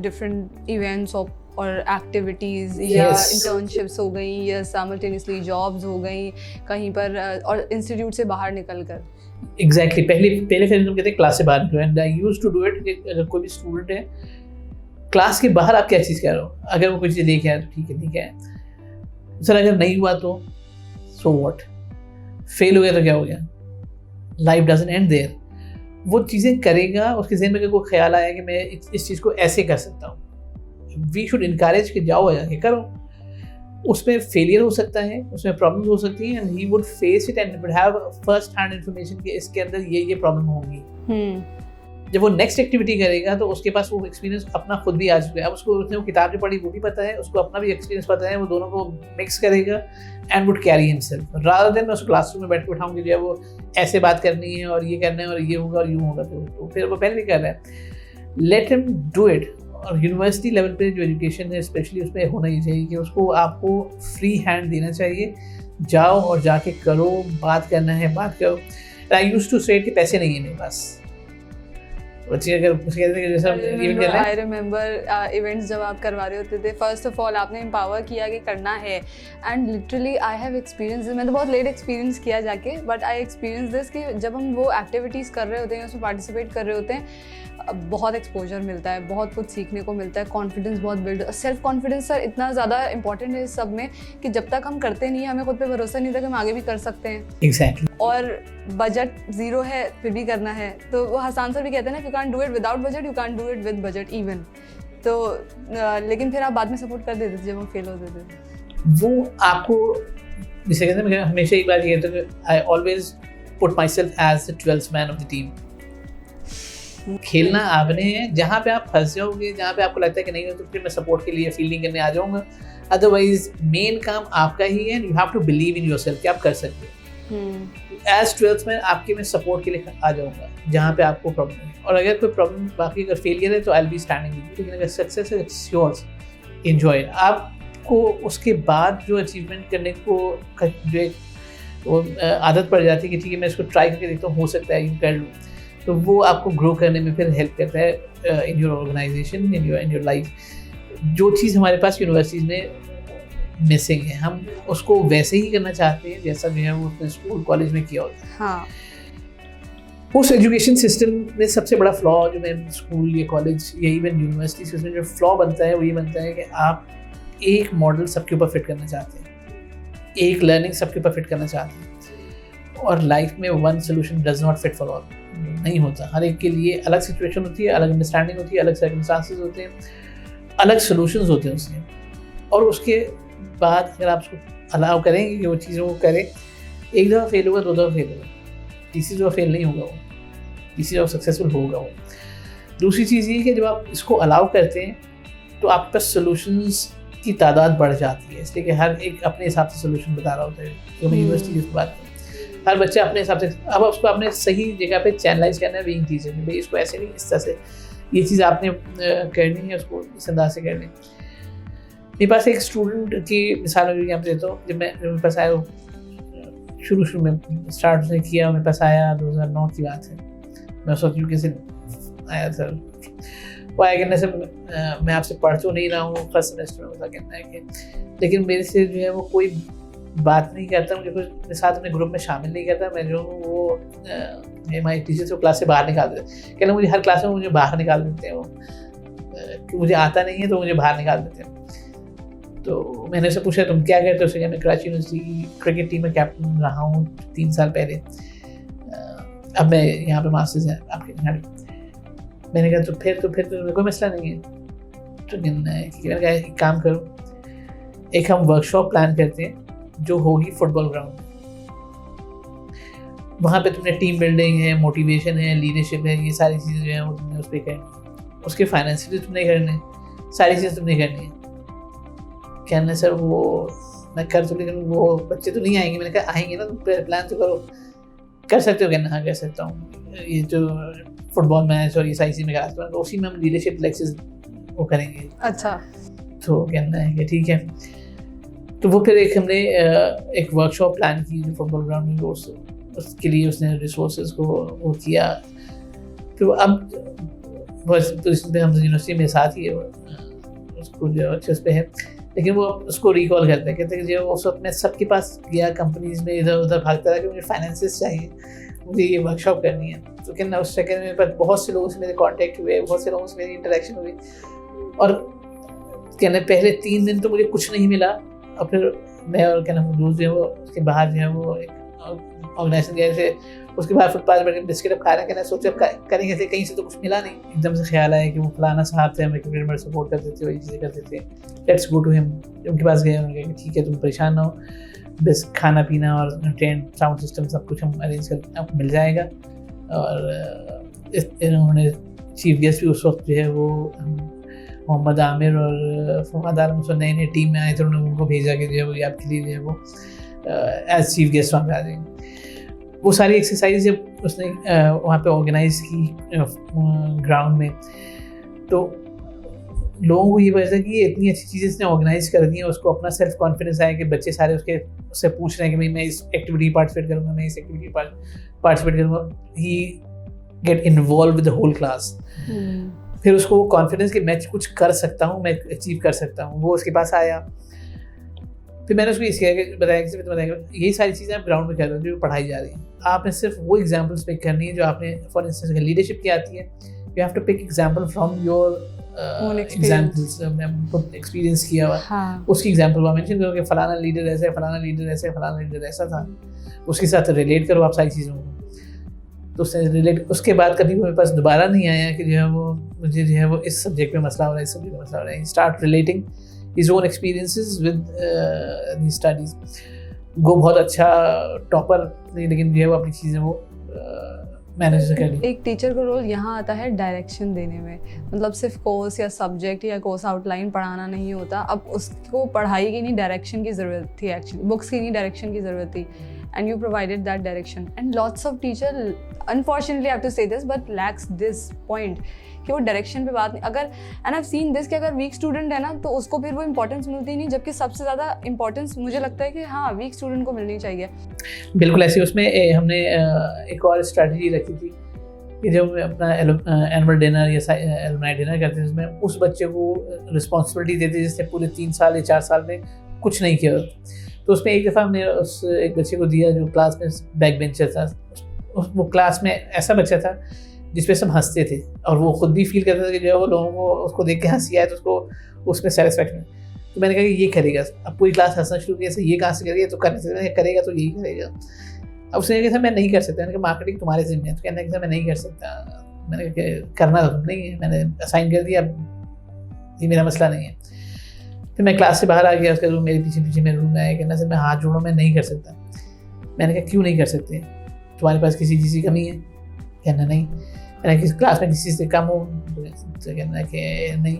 different events or activities, या internships हो गई, या simultaneously jobs हो गई कहीं पर, और institute से बाहर निकल कर. Exactly. पहले फिर हम कहते हैं क्लास से बाहर निकलो, and I used to do it. अगर कोई भी स्टूडेंट है क्लास के बाहर आप क्या चीज़ कर रहे हो, अगर वो कुछ लेके आए तो ठीक है सर, अगर नहीं हुआ तो so what, फेल हो गया तो क्या हो गया, लाइफ डजंट एंड देयर. वो चीज़ें करेगा, उसके ज़हन में अगर कोई ख्याल आया कि मैं इस चीज़ को ऐसे कर सकता हूँ, वी शुड इनकरेज कि जाओ जाके करो. उसमें फेलियर हो सकता है, उसमें प्रॉब्लम्स हो सकती हैं, and he would face it and would have first hand information कि इसके अंदर ये प्रॉब्लम होंगी. जब वो नेक्स्ट एक्टिविटी करेगा तो उसके पास वो एक्सपीरियंस अपना खुद भी आ चुका है. अब उसको उसने वो किताब जो पढ़ी वो भी पता है, उसको अपना भी एक्सपीरियंस पता है, वो दोनों को मिक्स करेगा and would carry himself, rather than मैं उसको क्लासरूम में बैठ के उठाऊंगी जो है वो ऐसे बात करनी है और ये करना है और ये होगा और यूँ होगा, तो फिर वो पहले नहीं कर रहा है. Let him do it. और यूनिवर्सिटी लेवल पे जो एजुकेशन है स्पेशली उसमें होना ही चाहिए कि उसको आपको फ्री हैंड देना चाहिए, जाओ और जाके करो, बात करना है बात करो. आई यूज्ड टू से कि पैसे नहीं है मेरे पास, बच्चे अगर कुछ कहते थे कि जैसा इवेंट कर रहे हैं. आई रिमेंबर इवेंट्स जब आप करवा रहे होते थे, फर्स्ट ऑफ ऑल आपने एम्पावर किया कि करना है, and literally I have experience, मैंने तो बहुत लेट एक्सपीरियंस किया जाके, बट आई एक्सपीरियंस दिस कि जब हम वो एक्टिविटीज़ कर रहे होते हैं, उसमें पार्टिसिपेट कर रहे होते हैं, बहुत एक्सपोजर मिलता है, बहुत कुछ सीखने को मिलता है, कॉन्फिडेंस बहुत बिल्ड, सेल्फ कॉन्फिडेंस सर इतना ज़्यादा इंपॉर्टेंट है इस सब में कि जब तक हम करते नहीं, हमें खुद पे भरोसा नहीं था कि हम आगे भी कर सकते हैं. Exactly. और बजट ज़ीरो है फिर भी करना है, तो वो हसान सर भी कहते हैं ना, you can do it without budget, you can do it with budget even. तो लेकिन फिर आप बाद में सपोर्ट कर देते थे जब हम फेल होते थे. वो आपको जिसे कहते हैं, मैं हमेशा एक बात ये कहता हूँ, I always put myself as the 12th man of the team. खेलना आपने है, जहाँ पे आप फंस जाओगे, जहाँ पे आपको लगता है कि नहीं तो फिर मैं सपोर्ट के लिए फील्डिंग करने आ जाऊँगा, अदरवाइज मेन काम आपका ही है. You have to believe in yourself कि आप कर सकते हो. एज 12th मैन आपके मैं सपोर्ट के लिए आ जाऊँगा जहाँ पे आपको प्रॉब्लम है, और अगर कोई प्रॉब्लम बाकी अगर फेलियर है तो I will be standing with you. लेकिन अगर सक्सेस है इट्स योर्स, एंजॉय. आप उसको उसके बाद जो अचीवमेंट करने को जो एक वो आदत पड़ जाती है कि ठीक है मैं इसको ट्राई करके देखता हूँ, हो सकता है यूँ कर लूँ, तो वो आपको ग्रो करने में फिर हेल्प करता है in your organisation, in your life. जो चीज़ हमारे पास यूनिवर्सिटीज़ में मिसिंग है, हम उसको वैसे ही करना चाहते हैं जैसा जो है वो अपने स्कूल कॉलेज में किया होता है। हाँ, उस एजुकेशन सिस्टम में सबसे बड़ा फ्लॉ जो मैं स्कूल या कॉलेज या इवन यूनिवर्सिटी से उसमें जो फ्लॉ बनता है वो ये बनता है कि आप एक मॉडल सबके ऊपर फिट करना चाहते हैं, एक लर्निंग सबके ऊपर फिट करना चाहते हैं, और लाइफ में one solution does not fit for all, नहीं होता। हर एक के लिए अलग सिचुएशन होती है, अलग अंडरस्टैंडिंग होती है, अलग सर्कमस्टांसेस होते हैं, अलग सोल्यूशंस होते हैं उसमें। और उसके बाद अगर आप उसको अलाउ करेंगे कि वो चीज़ों को करें, एक दफ़ा फेल होगा, दो दफ़ा फेल होगा, तीसरी दफ़ा फेल नहीं होगा वो, तीसरी दफ़ा सक्सेसफुल होगा वो। दूसरी चीज़ ये कि जब आप इसको अलाउ करते हैं तो आपके पास सोल्यूशंस की तादाद बढ़ जाती है, इसलिए कि हर एक अपने हिसाब से सोल्यूशन बता रहा होता है। तो मैं यूनिवर्सिटी की बात करूँ, हर बच्चा अपने हिसाब से, अब उसको अपने सही जगह पे चैनलाइज करना है बीइंग टीचर, भाई इसको ऐसे नहीं, इस तरह से ये चीज़ आपने करनी है, उसको इस अंदाज से करनी है। मेरे पास एक स्टूडेंट की मिसाल मैं यहाँ देता हूँ। जब मेरे पास आया, शुरू में स्टार्ट उसने किया, मेरे पास आया 2009 की बात है, मैं उस वक्त यूके से आया था। वो आया कहने से मैं आपसे पढ़ तो नहीं रहा हूँ, फर्स्ट सेमेस्टर में, उसका कहना है कि लेकिन मेरे से जो है वो कोई बात नहीं करता, मुझे कुछ मेरे साथ अपने ग्रुप में शामिल नहीं करता, मैं जो हूँ वो हमारे टीचर से क्लास से बाहर निकाल देते। कहना मुझे हर क्लास में मुझे बाहर निकाल देते हैं वो, कि मुझे आता नहीं है तो मुझे बाहर निकाल देते हैं। तो मैंने उससे पूछा तुम क्या करते हो? उसने कहा मैं कराची यूनिवर्सिटी की क्रिकेट टीम में कैप्टन रहा हूँ 3 साल पहले, अब मैं यहाँ पे मास्टर्स है आपके यहाँ। मैंने कहा तो फिर तो कोई मसला नहीं है। तो मैंने कहा एक काम करो, एक हम वर्कशॉप प्लान करते हैं जो होगी फुटबॉल ग्राउंड में, वहाँ पे तुमने टीम बिल्डिंग है, मोटिवेशन है, लीडरशिप है, ये सारी चीज़ें जो हैं वो तुमने उस पर करनी, उसके फाइनेंशियल तुमने करने, सारी चीज़ें तुमने करनी है। कहने सर वो मैं कर तो, लेकिन वो बच्चे तो नहीं आएंगे। मैंने कहा आएंगे ना, तुम प्लान तो करो, कर सकते हो? कहना हाँ कर सकता हूँ, ये जो फुटबॉल मैच और ये सारी चीज़ में करा, तो उसी में हम लीडरशिप लेक्चर्स वो करेंगे। अच्छा। तो कहना है कि ठीक है। तो वो फिर हमने एक वर्कशॉप प्लान की जो फुटबॉल ग्राउंड में, उसके लिए उसने रिसोर्सेज को वो किया। फिर अब बस हम यूनिवर्सिटी में साथ ही है, उसको जो अच्छे उस पर है, लेकिन वो उसको रिकॉल करते हैं, कहते हैं कि जो उस वक्त मैं सबके पास गया, कंपनीज में इधर उधर भागता रहा कि मुझे फाइनेंसेस चाहिए, मुझे ये वर्कशॉप करनी है। तो कहना उस सेकंड में मेरे पास बहुत से लोगों से मेरे कांटेक्ट हुए, बहुत से लोगों से मेरी इंटरेक्शन हुई, और कहना पहले 3 दिन तो मुझे कुछ नहीं मिला, और फिर मैं और कहना दोस्त जो है वो उसके बाहर जो है वो एक ऑर्गेनाइजेशन गए थे, उसके बाद फुटपाथ पर बिस्किट अब खा रहे हैं। कहना सोचा करेंगे ऐसे, कहीं से तो कुछ मिला नहीं, एकदम से ख्याल आया कि वो फलाना साहब थे, हमें क्रिकेट में सपोर्ट करते थे, वही चीज़ें करते थे, लेट्स गो टू हिम। उनके पास गए, उन्होंने कहा ठीक है तुम परेशान ना हो, बस खाना पीना और टेंट साउंड सिस्टम सब कुछ हम अरेंज कर आपको मिल जाएगा। और उन्होंने चीफ गेस्ट भी उस वक्त जो है वो मोहम्मद आमिर और फवाद आलम नए टीम में आए थे, उन्होंने उनको भेजा कि जो है वो आपके लिए जो है वो एज चीफ गेस्ट वहाँ पे आ जाएंगे। वो सारी एक्सरसाइज जब उसने वहाँ पे ऑर्गेनाइज की ग्राउंड में, तो लोगों को ये वजह कि ये इतनी अच्छी चीज़ें इसने ऑर्गेनाइज कर दी हैं, उसको अपना सेल्फ कॉन्फिडेंस आया कि बच्चे सारे उससे पूछ रहे हैं कि भाई मैं इस एक्टिविटी पार्टिसिपेट करूँगा, मैं इस एक्टिविटी पार्टिसिपेट करूँगा। He get involve with the whole class. फिर उसको कॉन्फिडेंस कि मैं कुछ कर सकता हूँ, मैं अचीव कर सकता हूँ, वो उसके पास आया। फिर मैंने उसको ये बताया कि यही सारी चीज़ें आप ग्राउंड में कर रहे हो जो पढ़ाई जा रही हैं, आपने सिर्फ वो एग्जाम्पल्स पिक करनी है जो आपने फॉर इंस्टेंस लीडरशिप की आती है। You have to pick example from your examples, experience किया हुआ। हाँ। उसकी एग्जाम्पल वहाँ मेंशन करो कि फलाना लीडर ऐसा है, फलाना लीडर ऐसा है, फलाना लीडर ऐसा था, उसके साथ रिलेट करो आप सारी चीज़ों को। तो उसने रिलेट, उसके बाद कभी मेरे पास दोबारा नहीं आया कि जो है वो मुझे जो है वो इस सब्जेक्ट में मसला हो रहा है, इस सब्जेक्ट में मसला हो रहा है। Start relating his own experiences with these studies। वो बहुत अच्छा टॉपर नहीं, लेकिन जो है वो अपनी चीज़ें वो मैनेज कर ली। एक टीचर का रोल यहाँ आता है डायरेक्शन देने में, मतलब सिर्फ कोर्स या सब्जेक्ट या कोर्स आउटलाइन पढ़ाना नहीं होता। अब उसको पढ़ाई की नहीं, डायरेक्शन की ज़रूरत थी, एक्चुअली बुक्स की नहीं, डायरेक्शन की ज़रूरत थी, and you provided that direction। and lots of teacher, unfortunately I have to say this, but lacks this point कि वो डायरेक्शन पे बात नहीं, अगर एंड आई सीन दिस कि अगर वीक स्टूडेंट है ना तो उसको फिर वो इंपॉर्टेंस मिलती नहीं, जबकि सबसे ज़्यादा इंपॉर्टेंस मुझे लगता है कि हाँ वीक स्टूडेंट को मिलनी चाहिए। बिल्कुल ऐसे उसमें हमने एक और स्ट्रैटेजी रखी थी कि जब अपना एनुअल डिनर या एलुमनाई डिनर करते हैं उसमें उस बच्चे को रिस्पॉन्सिबिलिटी देते जिसने पूरे 3 साल या 4 साल में कुछ नहीं किया। तो उसमें एक दफ़ा हमने उस एक बच्चे को दिया जो क्लास में बैक बेंचर था। वो क्लास में ऐसा बच्चा था जिस पे सब हंसते थे और वो खुद भी फील करता था कि जो वो लोगों को उसको देख के हंसी आए तो उसको उसमें सेटिस्फेक्शन। तो मैंने कहा कि ये करेगा, अब पूरी क्लास हंसना शुरू किया, ये कहाँ से करेगा, तो करने से करेगा तो यही करेगा। अब उसने कहा मैं नहीं कर सकता, मैंने कहा मार्केटिंग तुम्हारे जिम्मे है, तो कहने लगा मैं नहीं कर सकता। मैंने कहा करना तो तुम नहीं है, मैंने असाइन कर दिया, ये मेरा मसला नहीं है। फिर मैं क्लास से बाहर आ गया, उसके रूम मेरे पीछे मेरे रूम में आया, कहना सर मैं हाथ जोड़ो मैं नहीं कर सकता। मैंने कहा क्यों नहीं कर सकते, तुम्हारे पास किसी चीज़ की कमी है? कहना नहीं। मैंने किसी क्लास में किसी से कम हो? तो कहना कि नहीं।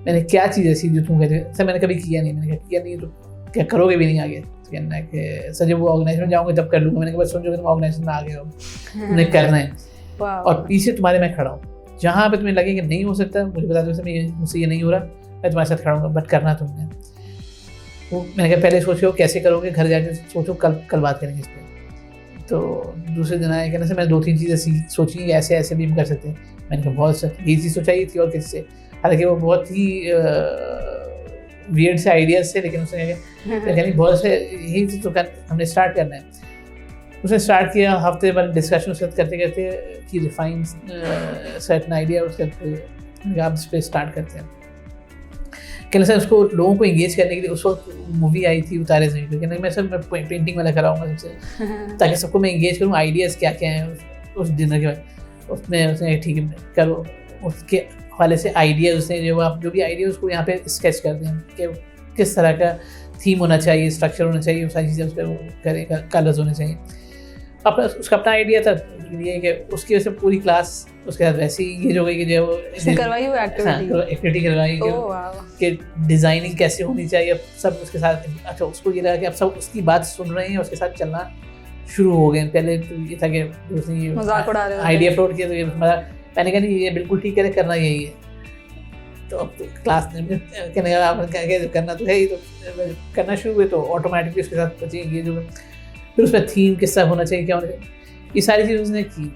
मैंने क्या चीज़ ऐसी जो तुम कहते सर मैंने कभी किया नहीं। मैंने कहा किया नहीं तो क्या करोगे भी नहीं आगे? तो कहना है कि सर जब वो ऑर्गेनाइजेशन में जाऊँगा तब कर लूँगा। मैंने कहा बस समझो कि तुम ऑर्गेनाइजेशन में आ गए हो, तुम्हें करना है और पीछे तुम्हारे मैं खड़ा हूँ, जहाँ पे तुम्हें लगे कि नहीं हो सकता मुझे बता दो सर मुझसे ये नहीं हो रहा, मैं तुम्हारे साथ खड़ा हूँ, बट करना तुमने। वो मैंने कहा पहले सोचो कैसे करोगे, घर जाके सोचो, कल बात करेंगे इस पर। तो दूसरे दिन आया कहने से मैं 2-3 चीज़ें सोची कि ऐसे ऐसे भी हम कर सकते हैं। मैंने कहा बहुत सर ये चीज़ सोचाई थी और किससे, हालांकि वो बहुत ही वियर्ड से आइडियाज़ थे, लेकिन उसने कहा बहुत से यही चीज़ तो हमने स्टार्ट करना है। उसने स्टार्ट किया, हफ्ते भर डिस्कशन उसके साथ करते करते कि रिफाइन सर्टन आइडिया उसके आप इस पर स्टार्ट करते हैं। कहने सर उसको लोगों को इंगेज करने के लिए उस वक्त मूवी आई थी उतारे ज़मीन पे, कहना मैं सर मैं पेंटिंग वाला कराऊंगा सबसे ताकि सबको मैं इंगेज करूँ, आइडियाज़ क्या क्या हैं उस डिनर के बाद। उसमें उसने ठीक है करो, उसके हवाले से आइडियाज़ उसने जो भी आइडिया उसको यहाँ पे स्केच कर दें कि किस तरह का थीम होना चाहिए, स्ट्रक्चर होना चाहिए, वो सारी चीज़ें उस पर करेगा, कलर्स होने चाहिए। अपना उसका अपना आइडिया था ये कि उसकी वजह से पूरी क्लास उसके साथ वैसे ही ये जो गई कि जो करवाई हुई एक्टिविटी करवाई कि डिज़ाइनिंग कैसे होनी चाहिए, अब सब उसके साथ। अच्छा उसको ये लगा कि अब सब उसकी बात सुन रहे हैं, उसके साथ चलना शुरू हो गए। पहले तो ये था कि उसने ये आइडिया फ्लोट किया तो ये मैंने कहा नहीं ये बिल्कुल ठीक है, करना यही है। तो अब तो क्लास कहने लगा करना तो है ही, तो करना शुरू हुए तो ऑटोमेटिकली उसके साथ बचे ये जो फिर उसमें थीम किस तरह होना चाहिए, क्या होना चाहिए, ये सारी चीज़ उसने की।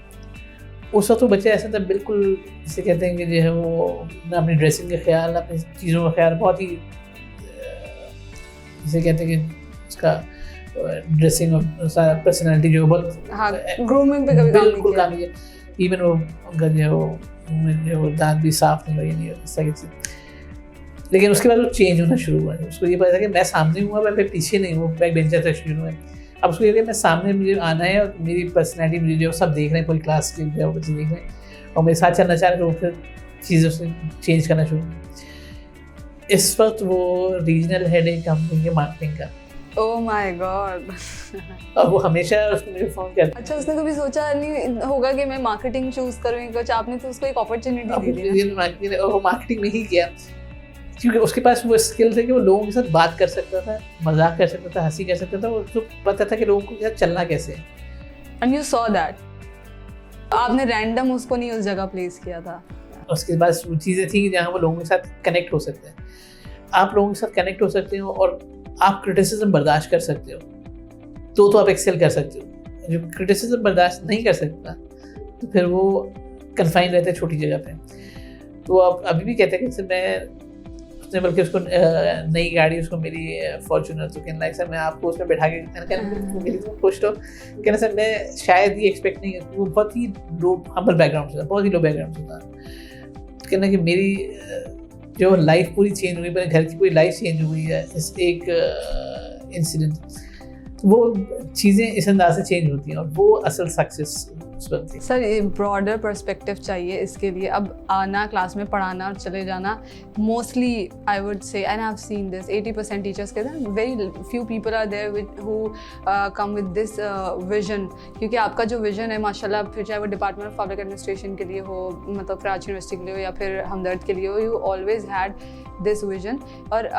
उस वक्त तो बच्चे ऐसा था बिल्कुल जिसे कहते हैं कि जो है वो अपनी ड्रेसिंग का ख्याल, अपनी चीज़ों का ख्याल बहुत ही जिसे कहते हैं कि उसका ड्रेसिंग और सारा पर्सनैलिटी जो बहुत ग्रूमिंग पे कभी बिल्कुल काम किया। इवन वो जो दांत भी साफ नहीं हुई, नहीं इस तरह की चीज़। लेकिन उसके बाद वो चेंज होना शुरू हुआ। उसको ये पता था कि मैं सामने हुआ, मैं पीछे नहीं हूँ, बैक बेंचर से शुरू हुआ। अब उसको ये कि मैं सामने मुझे आना है और मेरी पर्सनैलिटी मुझे जो सब देख रहे हैं, पूरी क्लास के जो बच्चे देख रहे हैं और मेरे साथ चलना चाह रहे हैं, तो फिर चीज़ें उसने चेंज करना शुरू की। इस वक्त वो रीजनल हेड है कंपनी के मार्केटिंग का। Oh my God. और वो हमेशा उसको मुझे फ़ोन करता। अच्छा उसने कभी सोचा नहीं होगा कि मैं मार्केटिंग चूज़ करूँ कुछ, आपने तो उसको एक अपॉर्चुनिटी दी थी। और वो मार्केटिंग में ही किया क्योंकि उसके पास वो स्किल थे कि वो लोगों के साथ बात कर सकता था, मजाक कर सकता था, हंसी कर सकता था, उसको पता था कि लोगों के साथ चलना कैसे है। एंड यू सॉ दैट, आपने रैंडम उसको नहीं उस जगह प्लेस किया था। उसके बाद वो चीज़ें थी जहाँ वो लोगों के साथ कनेक्ट हो सकते हैं, आप लोगों के साथ कनेक्ट हो सकते हो और आप क्रिटिसिज्म बर्दाश्त कर सकते हो तो आप एक्सेल कर सकते हो। जो क्रिटिसिज्म बर्दाश्त नहीं कर सकता तो फिर वो कन्फाइन रहता है छोटी जगह पे। तो आप अभी भी कहते हैं कि मैं उसने बल्कि उसको नई गाड़ी उसको मेरी फॉर्च्यूनर, तो कहने लगा सर मैं आपको उसमें बैठा के मेरी तो खुश तो कहना सर मैं शायद ये एक्सपेक्ट नहीं, वो बहुत ही लो हम्बल बैकग्राउंड से था, बहुत ही लो बैकग्राउंड से था। कहना कि मेरी जो लाइफ पूरी चेंज हुई, मेरे घर की पूरी लाइफ चेंज हुई है इस एक इंसिडेंट। वो चीज़ें इस अंदाज से चेंज होती हैं और वो असल सक्सेस बनती है। सर ये ब्रॉडर पर्सपेक्टिव चाहिए इसके लिए। अब आना क्लास में पढ़ाना और चले जाना, mostly I would say and I have seen this 80% teachers कहते हैं, very few people are there who come with this vision. क्योंकि आपका जो विजन है माशाल्लाह, फिर चाहे वो डिपार्टमेंट ऑफ पब्लिक एडमिनिस्ट्रेशन के लिए हो, मतलब कराची यूनिवर्सिटी के लिए हो या फिर हमदर्द के लिए हो, you always had this vision. और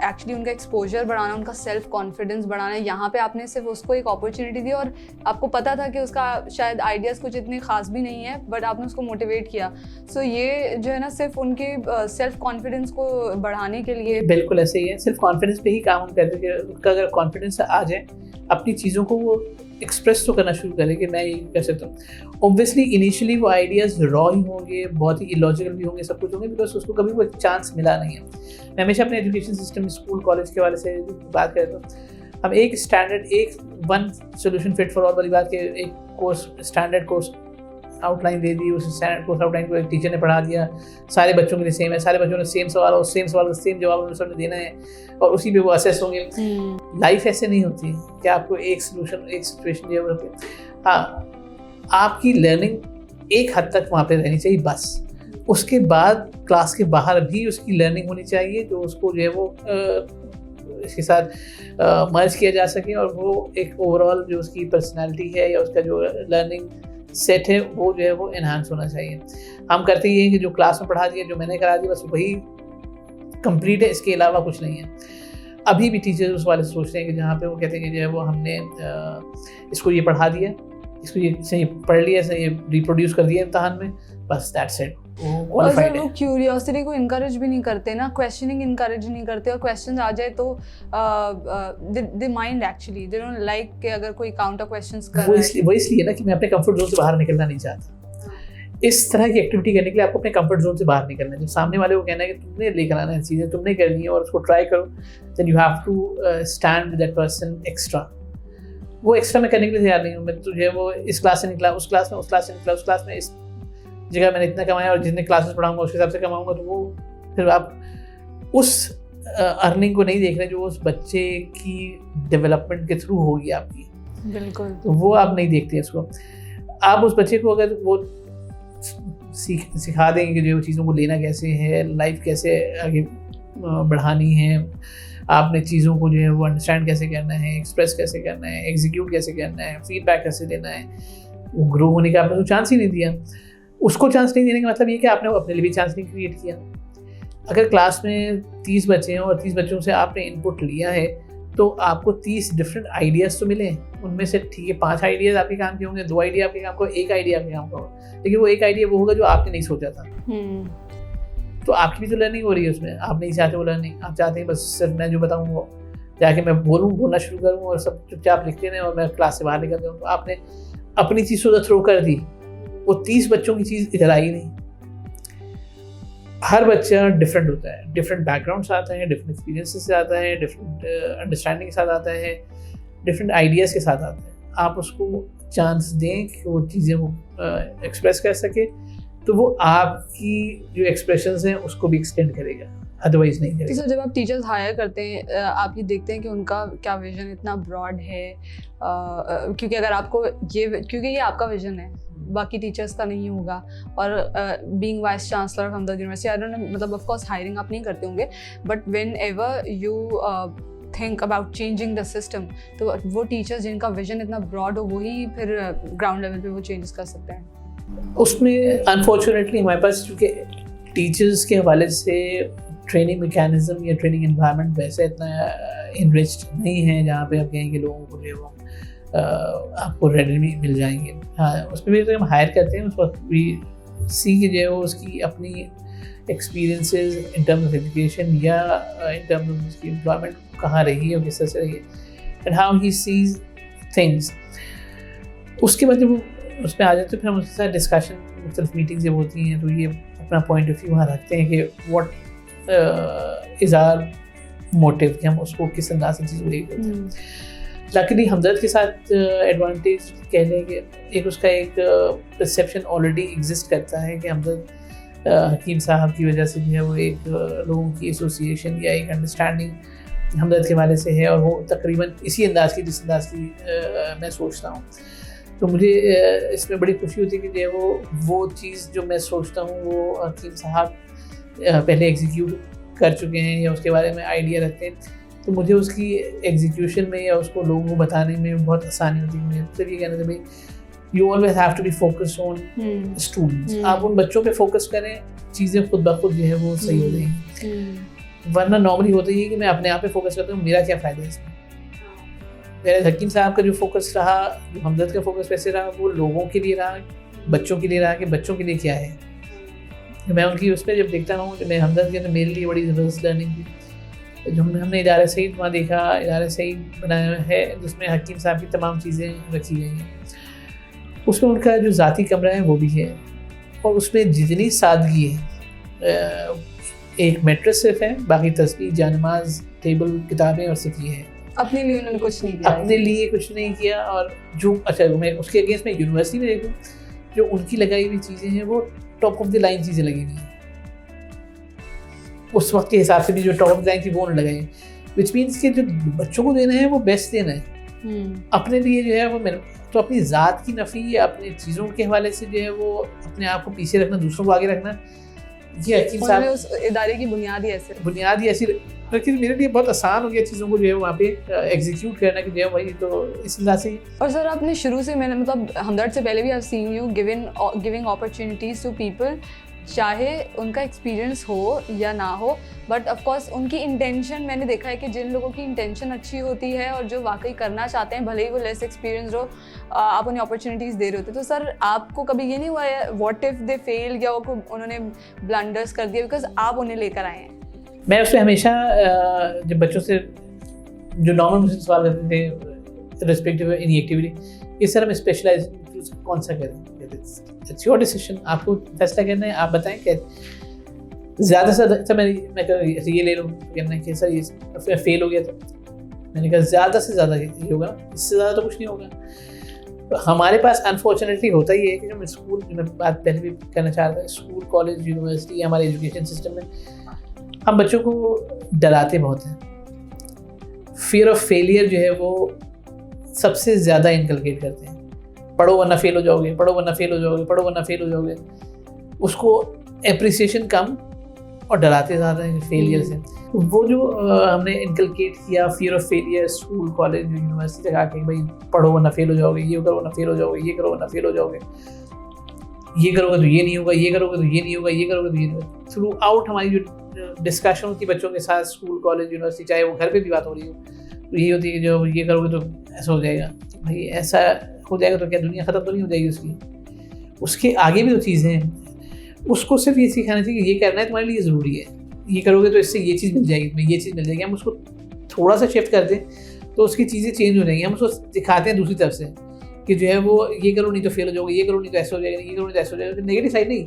एक्चुअली उनका एक्सपोजर बढ़ाना, उनका सेल्फ कॉन्फिडेंस बढ़ाना, यहाँ पे आपने सिर्फ उसको एक अपॉर्चुनिटी दी और आपको पता था कि उसका शायद आइडियाज़ कुछ इतने खास भी नहीं है, बट आपने उसको मोटिवेट किया। सो ये जो है ना सिर्फ उनके सेल्फ कॉन्फिडेंस को बढ़ाने के लिए। बिल्कुल ऐसे ही है, सिर्फ कॉन्फिडेंस पे ही काम हम करते हैं कि उनका अगर कॉन्फिडेंस आ जाए, अपनी चीज़ों को वो एक्सप्रेस तो करना शुरू करें कि मैं ये कर सकता हूँ। ऑब्वियसली इनिशियली वो आइडियाज़ रॉ ही होंगे, बहुत ही इलॉजिकल भी होंगे, सब कुछ होंगे, बिकॉज उसको कभी वो एक चांस मिला नहीं है। मैं हमेशा अपने एजुकेशन सिस्टम, स्कूल कॉलेज के वाले से बात करता हूँ, हम एक स्टैंडर्ड, एक one solution fit for all वाली बात के एक कोर्स, स्टैंडर्ड कोर्स आउटलाइन दे दी, उस स्टैंडर्ड कोर्स आउटलाइन को एक टीचर ने पढ़ा दिया, सारे बच्चों के लिए सेम है, सारे बच्चों ने सेम सवाल और सेम सवाल का सेम जवाब उन्होंने सबने देना है और उसी पे वो असेस होंगे। लाइफ ऐसे नहीं होती कि आपको एक सोल्यूशन, एक सिचुएशन जो होती है। हाँ, आपकी लर्निंग एक हद तक वहाँ पे रहनी चाहिए बस, उसके बाद क्लास के बाहर भी उसकी लर्निंग होनी चाहिए जो उसको जो है वो इसके साथ मर्ज किया जा सके और वो एक ओवरऑल जो उसकी पर्सनालिटी है या उसका जो लर्निंग सेट है वो जो है वो एनहांस होना चाहिए। हम करते ये हैं कि जो क्लास में पढ़ा दिया, जो मैंने करा दिया, बस वही कंप्लीट है, इसके अलावा कुछ नहीं है। अभी भी टीचर्स उस वाले सोचते हैं कि जहाँ पे वो कहते हैं कि जो है वो हमने इसको ये पढ़ा दिया, इसको ये पढ़ लिया, ये रिप्रोड्यूस कर दिया इम्तहान में, बस दैट्स इट। और सर वो क्यूरियोसिटी को इनकरेज भी नहीं करते ना, क्वेश्चनिंग इनकरेज नहीं करते, और क्वेश्चन आ जाए तो the mind actually they don't like कि अगर कोई काउंटर क्वेश्चंस कर रहा है। वो इसलिए ना कि मैं अपने कंफर्ट जोन से बाहर निकलना नहीं चाहता। इस तरह की एक्टिविटी करने के लिए आपको अपने कंफर्ट जोन से बाहर निकलना है। जब सामने वाले को कहना है कि तुमने लेकर आना है चीज़ें, तुमने करनी है और उसको ट्राई करो, then you have to stand with that person extra. वो एक्स्ट्रा मैं करने के लिए तैयार नहीं हूँ। मैं तुझे वो इस क्लास से निकला, उस क्लास में, उस क्लास से निकला, उस क्लास में इस जगह मैंने इतना कमाया और जितने क्लासेस पढ़ाऊंगा उसके हिसाब से कमाऊंगा, तो वो फिर आप उस अर्निंग को नहीं देख रहे जो उस बच्चे की डेवलपमेंट के थ्रू होगी आपकी। बिल्कुल। तो वो आप नहीं देखते इसको। आप उस बच्चे को अगर वो सिखा देंगे कि जो चीज़ों को लेना कैसे है, लाइफ कैसे आगे बढ़ानी है, आपने चीज़ों को जो है वो अंडरस्टैंड कैसे करना है, एक्सप्रेस कैसे करना है, एग्जीक्यूट कैसे करना है, फीडबैक कैसे देना है, वो ग्रो होने का आपने तो चांस ही नहीं दिया। उसको चांस नहीं देने का मतलब ये कि आपने अपने लिए भी चांस नहीं क्रिएट किया। अगर क्लास में 30 बच्चे हैं और 30 बच्चों से आपने इनपुट लिया है तो आपको 30 डिफरेंट आइडियाज़ तो मिले, उनमें से ठीक है 5 आइडियाज़ आपके काम के होंगे, 2 आइडिया आपके काम को, 1 आइडिया आपके काम का होगा, लेकिन वो 1 आइडिया वो होगा जो आपने नहीं सोचा था। तो आपकी भी तो लर्निंग हो रही है उसमें। आप नहीं चाहते वो लर्निंग, आप चाहते हैं बस सिर्फ मैं जो बताऊँ वो जाके मैं बोलना शुरू करूँ और सब चुपचाप लिखते रहें और मैं क्लास से बाहर निकल जाऊँ। तो आपने अपनी चीज़ को थ्रो कर दी, वो 30 बच्चों की चीज़ इधर आई नहीं। हर बच्चा डिफरेंट होता है, डिफरेंट बैकग्राउंड से आता है, डिफरेंट एक्सपीरियंसेस से आता है, डिफरेंट अंडरस्टैंडिंग के साथ आता है, डिफरेंट आइडियाज़ के साथ आता है। आप उसको चांस दें कि वो चीज़ें वो एक्सप्रेस कर सके, तो वो आपकी जो एक्सप्रेशंस हैं उसको भी एक्सटेंड करेगा, अदरवाइज नहीं करेगा। तो जब आप टीचर्स हायर करते हैं, आप ये देखते हैं कि उनका क्या विजन इतना ब्रॉड है, क्योंकि अगर आपको क्योंकि ये आपका विजन है, बाकी टीचर्स का नहीं होगा। और being vice chancellor of Hamdard university, I don't no, मतलब ऑफ कोर्स हायरिंग आप नहीं करते होंगे, but when ever you think about changing the system, तो वो टीचर्स जिनका विजन इतना ब्रॉड हो वही फिर ग्राउंड लेवल पे वो चेंजेस कर सकते हैं। उसमें अनफॉर्चुनेटली हमारे पास चूँकि टीचर्स के हवाले से ट्रेनिंग मैकेनिज्म या ट्रेनिंग एनवायरनमेंट वैसे इतना इनरिच्ड नहीं है जहाँ पे आप कहें कि लोगों को जो वो आपको रेडीमेड मिल जाएंगे। हाँ, उसमें भी हम हायर करते हैं, उस वक्त भी सी के जो है वो उसकी अपनी experiences in terms of education या इन टर्म्स ऑफ उसकी एम्प्लॉयमेंट कहाँ रही है और किस तरह से रही है, and how he sees things. उसके बाद जब उसमें आ जाते हैं फिर हम उसके साथ डिस्कशन, मुख्तलिफ मीटिंग्स जब होती हैं तो ये अपना पॉइंट ऑफ व्यू वहाँ रखते हैं कि व्हाट इज़ आवर मोटिव, कि हम उसको किस अंदाज से चीज़ को लेकर करते हैं। लकीली हमदर्द के साथ एडवांटेज कह लें कि एक उसका एक परसेप्शन ऑलरेडी एग्जिस्ट करता है कि हमदर्द हकीम साहब की वजह से जो है वो एक लोगों की एसोसिएशन या एक अंडरस्टैंडिंग हमदर्द के हवाले से है, और वो तकरीबन इसी अंदाज की जिस अंदाज की मैं सोचता हूँ। तो मुझे इसमें बड़ी खुशी होती है कि जो वो चीज़ जो मैं सोचता हूँ वो हकीम साहब पहले एग्जीक्यूट कर चुके हैं या उसके बारे में आइडिया रखते हैं, तो मुझे उसकी एग्जीक्यूशन में या उसको लोगों को बताने में बहुत आसानी होती है। मुझे सिर्फ ये कहना था भाई you always have to be focused on students. आप उन बच्चों पे फोकस करें, चीज़ें खुद ब खुद जो है वो सही हो जाएंगी। वरना नॉर्मली होता ही है कि मैं अपने आप पे फोकस करता हूँ, मेरा क्या फ़ायदा है इसमें। मेरे हकीम साहब का जो फोकस रहा, जो हमदर्द का फोकस वैसे रहा, वो लोगों के लिए रहा, बच्चों के लिए रहा कि बच्चों के लिए क्या है। मैं उनकी उस पर जब देखता हूँ कि मैं हमदर्द की, तो मेरे लिए बड़ी ज़बरदस्त लर्निंग थी। जो हमने इदारा सईद वहाँ देखा, इदारा सईद बनाया है जिसमें हकीम साहब की तमाम चीज़ें रखी गई हैं। उसमें उनका जो ज़ाती कमरा है वो भी है, और उसमें जितनी सादगी है, एक मैट्रेस सिर्फ है, बाकी तस्बीह, जानमाज, टेबल, किताबें और सिर्फ ये है। अपने लिए उन्होंने कुछ नहीं किया, अपने लिए कुछ नहीं किया। और जो अच्छा, मैं उसके अगेंस्ट में यूनिवर्सिटी में देखूँ, जो उनकी लगाई हुई चीज़ें हैं वो टॉप ऑफ द लाइन चीज़ें लगी हुई हैं। उस वक्त के हिसाब से भी जो टॉप ऑफ द लाइन थी वो उन्होंने लगाई, विच मीन्स कि जो बच्चों को देना है वो बेस्ट देना है। अपने लिए जो है वो तो अपनी ज़ात की नफ़ी या अपनी चीज़ों के हवाले से जो है वो अपने आप को पीछे रखना, दूसरों को आगे रखना, ये हकीम साहब उस इदारे की बुनियाद ही ऐसी रखी। मेरे लिए बहुत आसान हो गया चीज़ों को जो है वहाँ पे एग्जीक्यूट करना, कि जो है वही तो इस अंदाज से। और सर आपने शुरू से, मैंने मतलब हमदर्द से पहले भी I seen you giving opportunities to people, चाहे उनका एक्सपीरियंस हो या ना हो, बट ऑफ कोर्स उनकी इंटेंशन, मैंने देखा है कि जिन लोगों की इंटेंशन अच्छी होती है और जो वाकई करना चाहते हैं, भले ही वो लेस एक्सपीरियंस हो, आप उन्हें अपॉर्चुनिटीज़ दे रहे होते। तो सर आपको कभी ये नहीं हुआ है व्हाट इफ़ दे फेल, या उन्होंने ब्लंडर्स कर दिया बिकॉज आप उन्हें लेकर आए हैं? मैं उससे हमेशा जब बच्चों से जो नॉर्मल मुझसे सवाल करते थे रिस्पेक्टिव एनी एक्टिविटी, इस तरह में स्पेशलाइज कौन सा करें, इट्स योर डिसीजन, आपको फैसला करना है, आप बताएं। क्या ज़्यादा से ज़्यादा मैं ये ले लूँ, कहना है कि सर ये फेल हो गया, तो मैंने कहा ज़्यादा से ज़्यादा ये होगा, इससे ज़्यादा तो कुछ नहीं होगा। तो हमारे पास अनफॉर्चुनेटली होता ही है कि जो स्कूल, मैं बात पहले भी करना चाह रहा था, स्कूल, कॉलेज, यूनिवर्सिटी, हमारे एजुकेशन सिस्टम में हम बच्चों को डराते बहुत हैं। फियर ऑफ फेलियर जो है वो सबसे ज़्यादा इनकलकेट करते हैं। पढ़ो वरना फेल हो जाओगे, पढ़ो वरना फेल हो जाओगे, पढ़ो वरना फेल हो जाओगे। उसको एप्रिसिएशन कम और डराते ज़्यादा हैं फेलियर से। वो जो हमने इनकलकेट किया fear of failure, school, college, university तक आके, भाई पढ़ो वरना फेल हो जाओगे, ये करो वरना फेल हो जाओगे, ये करो वरना फेल हो जाओगे, ये करोगे तो ये नहीं होगा, ये करोगे तो ये नहीं होगा, ये करोगे तो ये नहीं होगा। थ्रू आउट हमारी जो डिस्कशन होती है बच्चों के साथ, स्कूल, कॉलेज, यूनिवर्सिटी, चाहे वो घर पे भी बात हो रही हो, तो यही होती है कि जो ये करोगे तो ऐसा हो जाएगा। भाई ऐसा हो जाएगा तो क्या दुनिया ख़त्म तो नहीं हो जाएगी उसकी? उसके आगे भी तो चीज़ें हैं। उसको सिर्फ ये सिखाना चाहिए कि ये करना है तुम्हारे लिए ज़रूरी है, ये करोगे तो इससे ये चीज़ मिल जाएगी, तुम्हें ये चीज़ मिल जाएगी। हम उसको थोड़ा सा शिफ्ट कर दें तो उसकी चीज़ें चेंज हो जाएंगी। हम उसको दिखाते हैं दूसरी तरफ से कि जो है वो ये करो नहीं तो फेल हो जाओगे, ये करो नहीं तो ऐसा हो जाएगा, ये करो नहीं तो ऐसा हो जाएगा। नेगेटिव साइड नहीं,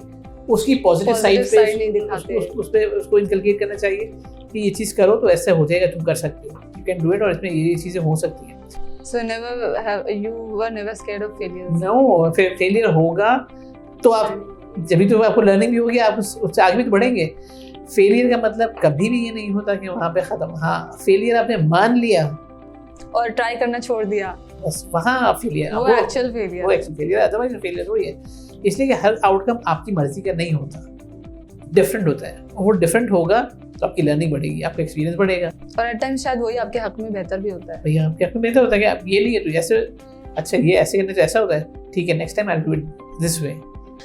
उसकी पॉजिटिव साइड पे उसको इनकलकेट करना चाहिए कि ये चीज़ करो तो ऐसा हो जाएगा, तुम कर सकते हो, यू कैन डू इट, और इसमें ये चीज़ें हो सकती हैं। So you were never scared of failure? No, failure होगा तो आप जब तो आपको लर्निंग भी होगी, आप उससे आगे भी तो बढ़ेंगे। फेलियर का मतलब कभी भी ये नहीं होता कि वहाँ पे ख़त्म। हाँ, फेलियर आपने मान लिया और ट्राई करना छोड़ दिया, बस वहाँ फेलियर, वो एक्चुअल फेलियर, अदरवाइज फेलियर वही है। इसलिए कि हर आउटकम आपकी मर्जी का नहीं होता, डिफरेंट होता है। वो डिफरेंट होगा तो आपकी लर्निंग बढ़ेगी, आपका एक्सपीरियंस बढ़ेगा, और एट टाइम्स शायद वही आपके हक में बेहतर भी होता है। भैया आपके हक में बेहतर होता है कि आप ये नहीं है तो जैसे, अच्छा ये ऐसे करने से ऐसा होता है, ठीक है next time I will do it this way.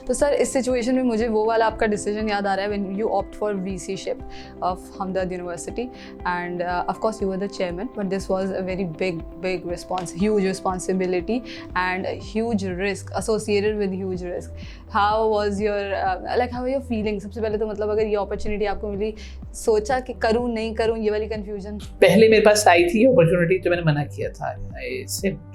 तो सर इस सिचुएशन में मुझे वो वाला आपका डिसीजन याद आ रहा है when you opt for VCship of Hamdard university, and of course you were the chairman, but this was a very big huge responsibility and huge risk associated with huge risk. How was your feeling? सबसे पहले तो मतलब अगर ये अपॉर्चुनिटी आपको मिली, सोचा कि करूँ नहीं करूँ, ये वाली कन्फ्यूजन? पहले मेरे पास आई थी अपॉर्चुनिटी तो मैंने मना किया था,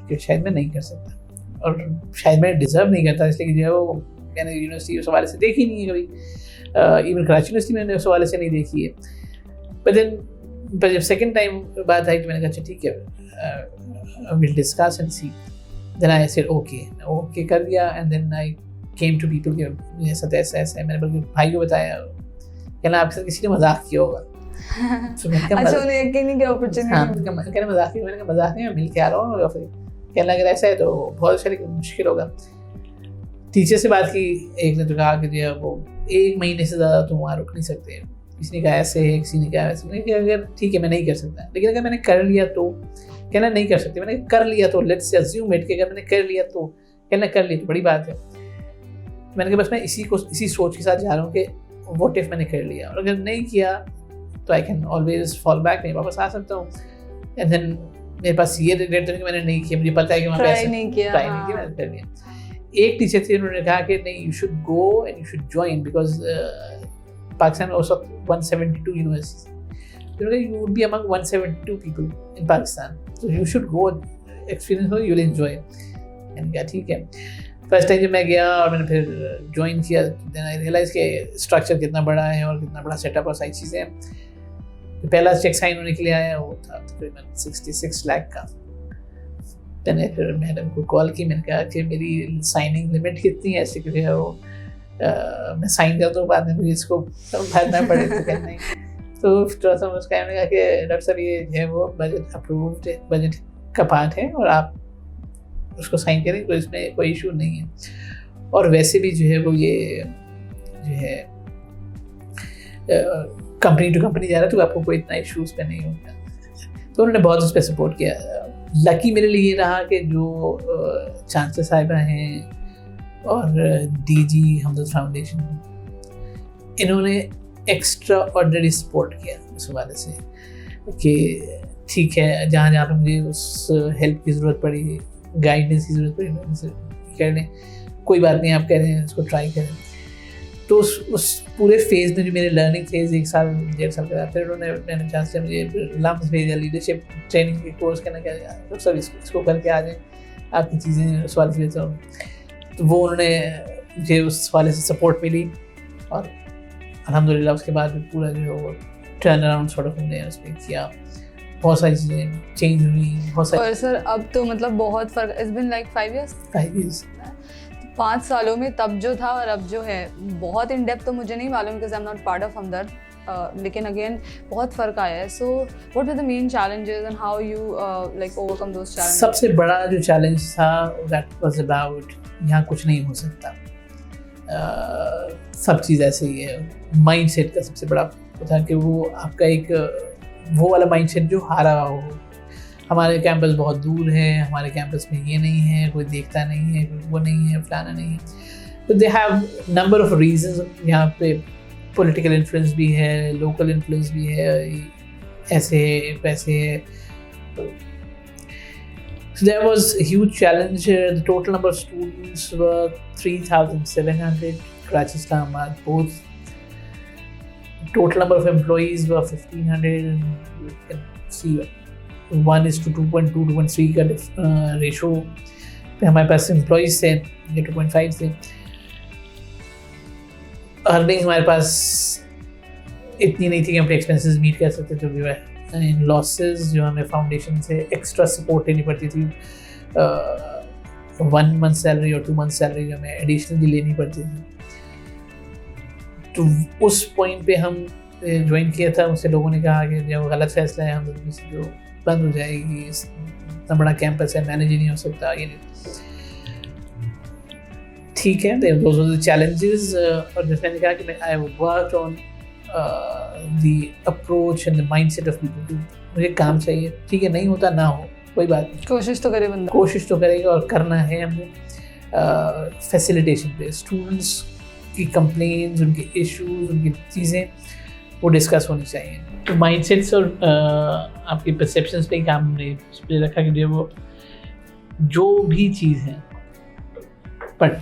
कि शायद मैं नहीं कर सकता और शायद मैं डिजर्व नहीं करता, इसलिए जो है वो मैंने यूनिवर्सिटी उस हवाले से देखी नहीं है कभी, इवन कराची यूनिवर्सिटी मैंने उस हवाले से नहीं देखी है। पर जब सेकंड टाइम बात आई तो मैंने कहा अच्छा ठीक है, will discuss and see. Then I said okay कर दिया, and then I came to people कि ऐसा है। मैंने बल्कि भाई को बताया, कहना आपके साथ किसी ने मजाक किया होगा। अच्छा, उन्हें यकीन नहीं कि अपॉर्चुनिटी। हाँ, कहना मजाक नहीं, मैंने कहा मजाक नहीं, मैं मिल के आ रहा हूँ, और फिर कहना अगर ऐसा है तो बहुत अच्छा, लेकिन मुश्किल होगा। टीचर से बात की, एक ने तो कहा कि जो वो 1 महीने से ज़्यादा तुम वहाँ रुक नहीं सकते, किसी ने कहा ऐसे है, किसी ने कहा वैसे। मैंने कहा अगर ठीक है मैं नहीं कर सकता, लेकिन अगर मैंने कर लिया तो, कहना नहीं कर सकते। मैंने कर लिया तो, लेट्स अज्यूम इट कि अगर मैंने कर लिया तो, कहना कर लिया तो बड़ी बात है। मैंने कहा बस मैं इसी सोच के साथ जा रहा हूँ कि व्हाट इफ मैंने कर लिया, और अगर नहीं किया तो I can always fall back, नहीं वापस आ सकता हूँ। एंड देन मेरे पास ये रिग्रेट है कि मैंने नहीं किया, मुझे पता है कि मैं ट्राई नहीं किया, मैंने कर लिया। एक टीचर थे उन्होंने कहा कि नहीं, you should go and you should join, because Pakistan में उस वक्त 172 universities, you would be among 172 people in Pakistan, so you should go, experience हो, यू विल एंजॉय। मैंने कहा ठीक है। फर्स्ट टाइम जब मैं गया और मैंने फिर ज्वाइन किया, देन आई रियलाइज कि स्ट्रक्चर कितना बड़ा है और कितना बड़ा सेटअप और सारी चीज़ें हैं। पहला चेक साइन होने के लिए आया, वो था तकरीबन 66 लाख का। मैंने फिर मैडम को कॉल की, मैंने कहा कि मेरी साइनिंग लिमिट कितनी है, ऐसे क्योंकि है वो मैं साइन कर दूँ, बाद में मुझे इसको भरना पड़े, तो कहना नहीं। तो थोड़ा सा उसका मैंने कहा कि डॉक्टर साहब ये है वो बजट अप्रूव्ड है, बजट का पार्ट है और आप उसको साइन करें, तो इसमें कोई इशू नहीं है। और वैसे भी जो है वो ये जो है कंपनी टू कंपनी जा रहा है, तो आपको कोई इतना इशू उस पर नहीं होगा। तो उन्होंने बहुत उस पर सपोर्ट किया। लकी मेरे लिए ये रहा कि जो चांसलर साहिबा हैं और डीजी हमदर्द फाउंडेशन, इन्होंने एक्स्ट्रा ऑर्डिनरी सपोर्ट किया उस हवाले से कि ठीक है, जहाँ जहाँ पर मुझे उस हेल्प की ज़रूरत पड़ी, गाइडेंस की ज़रूरत पड़ी, उनसे कह रहे कोई बात नहीं, आप कह रहे हैं इसको ट्राई करें। तो उस पूरे फेज़ में जो मेरे लर्निंग फेज़ 1 साल 1.5 साल का था, फिर मैंने चांस लिया, मुझे लम्स भेजा लीडरशिप ट्रेनिंग के कोर्स करना, क्या सब इसको करके आ जाए, आपकी चीज़ें उस वाले से बेहतर होंगी। तो वो उन्होंने मुझे उस वाले से सपोर्ट मिली और अल्हम्दुलिल्लाह उसके बाद पूरा जो है वो टर्न अराउंड सॉर्ट ऑफ हमने उसमें किया, बहुत सारी चीज़ें चेंज हुई, बहुत सारी। और सर अब तो मतलब बहुत फ़र्क, इट्स बिन लाइक 5 years 5 सालों में तब जो था और अब जो है बहुत इन डेप्थ तो मुझे नहीं मालूम, because I am not part of Hamdard, लेकिन अगेन बहुत फ़र्क आया है। So what were the main challenges and how you like overcome those challenges? सबसे बड़ा जो चैलेंज था दैट वाज अबाउट यहाँ कुछ नहीं हो सकता, सब चीज़ ऐसे ही है। माइंडसेट का सबसे बड़ा था कि वो आपका एक वो वाला माइंडसेट जो हारा हो, हमारे कैंपस बहुत दूर है, हमारे कैंपस में ये नहीं है, कोई देखता नहीं है, कोई वो नहीं है, फलाना नहीं है। तो they have number of reasons, यहाँ पे पॉलिटिकल इन्फ्लुएंस भी है, लोकल इन्फ्लुएंस भी है, ऐसे है वैसे है। So there was a huge challenge. The total number of students were 3,700, Karachi, Islamabad, both. Total number of employees were 1,500, and you can see 1:2.2, 2.3 का रेशो पे हमारे पास एम्प्लॉइज थे, ये 2.5 थे। अर्निंग हमारे पास इतनी नहीं थी कि हम अपने एक्सपेंसेस मीट कर सकते थे, जो है इन लॉसेस जो हमें फाउंडेशन से एक्स्ट्रा सपोर्ट लेनी पड़ती थी, 1 month सैलरी और 2 month सैलरी जो हमें एडिशनली लेनी पड़ती थी। तो उस पॉइंट पे हम ज्वाइन किया था, मुझसे लोगों ने कहा कि जो गलत फैसला है, हम जो बंद हो जाएगी, इतना बड़ा कैंपस है, मैनेज ही नहीं हो सकता, ये ठीक है। Those were the challenges. और जैसे मैंने कहा कि I worked on the approach and the mindset of people. मुझे काम चाहिए, ठीक है, नहीं होता ना हो, कोई बात नहीं, कोशिश तो करे बंदा, कोशिश तो करेगा और करना है हमें। फैसिलिटेशन पे स्टूडेंट्स की कंप्लेंट्स, उनके इश्यूज, उनकी चीज़ें वो डिस्कस होनी चाहिए। तो माइंडसेट्स और आपकी परसेप्शंस पे ही काम हमने रखा कि जो भी चीज़ है, बट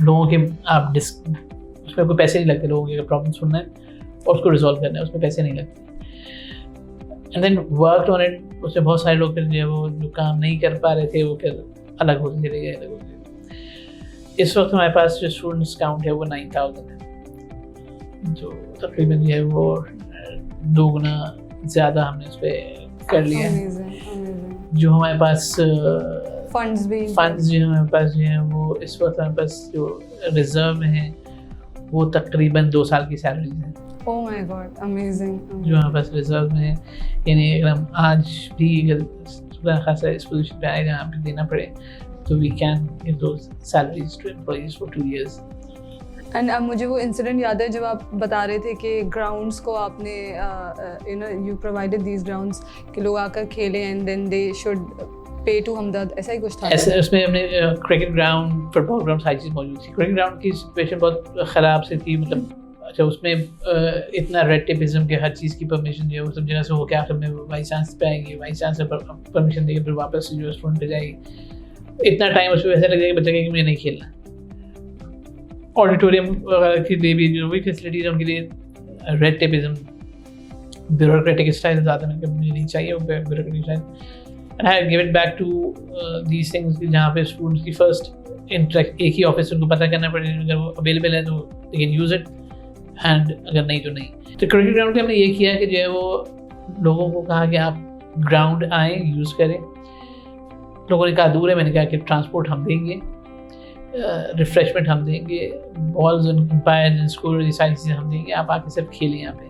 लोगों के आप उसमें कोई पैसे नहीं लगते, लोगों के प्रॉब्लम सुनना है और उसको रिजॉल्व करना है, उसमें पैसे नहीं लगते। And then work on it. उससे बहुत सारे लोग फिर जो काम नहीं कर पा रहे थे वो फिर अलग होते चले गए। इस वक्त हमारे पास जो स्टूडेंट्स काउंट है वो 9,000 है, जो तकरीबन जो है वो 2 गुना ज़्यादा हमने उस पर कर लिया है। जो हमारे पास फंड्स जो हमारे पास जो हैं वो इस वक्त हमारे पास जो रिजर्व में हैं वो तकरीबन 2 साल की सैलरी है। Oh my God, amazing. जो हमारे पास रिजर्व में है, यानी अगर हम आज भी अगर खासा इस पोजीशन पे आए जहाँ पे देना पड़े, तो we can give those salaries to employees for 2 years। And अब मुझे वो इंसिडेंट याद है जब आप बता रहे थे कि ग्राउंड्स को आपने यू प्रोवाइडेड दीज ग्राउंड्स कि लोग आकर खेलें and then they should pay to Hamdard, ऐसा ही कुछ था। ऐसे उसमें हमने क्रिकेट ग्राउंड, फुटबॉल ग्राउंड, सारी चीज़ मौजूद थी। क्रिकेट ग्राउंड की सिचुएशन बहुत ख़राब से थी, मतलब अच्छा उसमें इतना रेड टेपिज्म के हर चीज़ की परमिशन जो है वो सब जगह से हो के आखिर में वाइस चांस पे आएगी, वाइस चांस परमिशन देगी, फिर वापस जो है स्टूडेंट पे जाएगी। इतना टाइम उसमें वैसा लगेगा कि बच्चा कहेगा कि मुझे नहीं खेलना। ऑडिटोरियम वगैरह के लिए भी जो भी फैसिलिटीज है उनके लिए रेड टेपिज्म, ब्यूरोक्रेटिक स्टाइल ज़्यादा मुझे नहीं चाहिए, वो bureaucratic style. And I give it back to these things जहाँ पे स्टूडेंट्स की फर्स्ट इंटरेक्ट एक ही ऑफिस उनको पता करना पड़ेगा, अगर वो अवेलेबल है तो they can use it, and अगर नहीं तो नहीं। तो क्रिकेट ग्राउंड पे हमने ये किया कि जो है वो लोगों को कहा कि आप ग्राउंड आएँ, यूज़ करें। लोगों ने कहा दूर है, मैंने कहा कि ट्रांसपोर्ट हम देंगे, रिफ्रेशमेंट हम देंगे, बॉल्स एम्पायर स्कोर ये सारी चीज़ें हम देंगे, आप आके सिर्फ खेलें यहाँ पे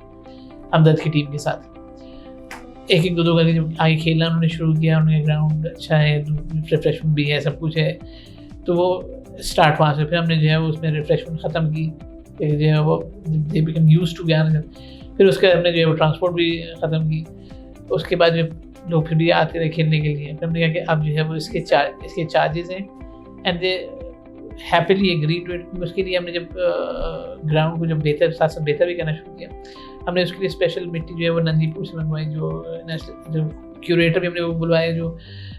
हमदर्द की टीम के साथ। एक एक दो करके जब आगे खेलना उन्होंने शुरू किया, उन्होंने ग्राउंड अच्छा है, रिफ्रेशमेंट भी है, सब कुछ है, तो वो स्टार्ट वहाँ से। फिर हमने जो है वो उसमें रिफ्रेशमेंट ख़त्म की, जो है वो दे बिकम यूज्ड टू ज्ञान। फिर उसके बाद हमने जो है वो ट्रांसपोर्ट भी ख़त्म की। उसके बाद जो लोग फिर भी आते रहे खेलने के लिए, फिर हमने कहा कि अब जो है वो इसके चार्जेस हैं, and they happily agree to it. उसके लिए हमने जब ग्राउंड को जब बेहतर साथ साथ बेहतर भी करना शुरू किया, हमने उसके लिए स्पेशल मिट्टी जो है वो नंदीपुर से मंगवाई, जो क्यूरेटर भी हमने वो बुलवाए जो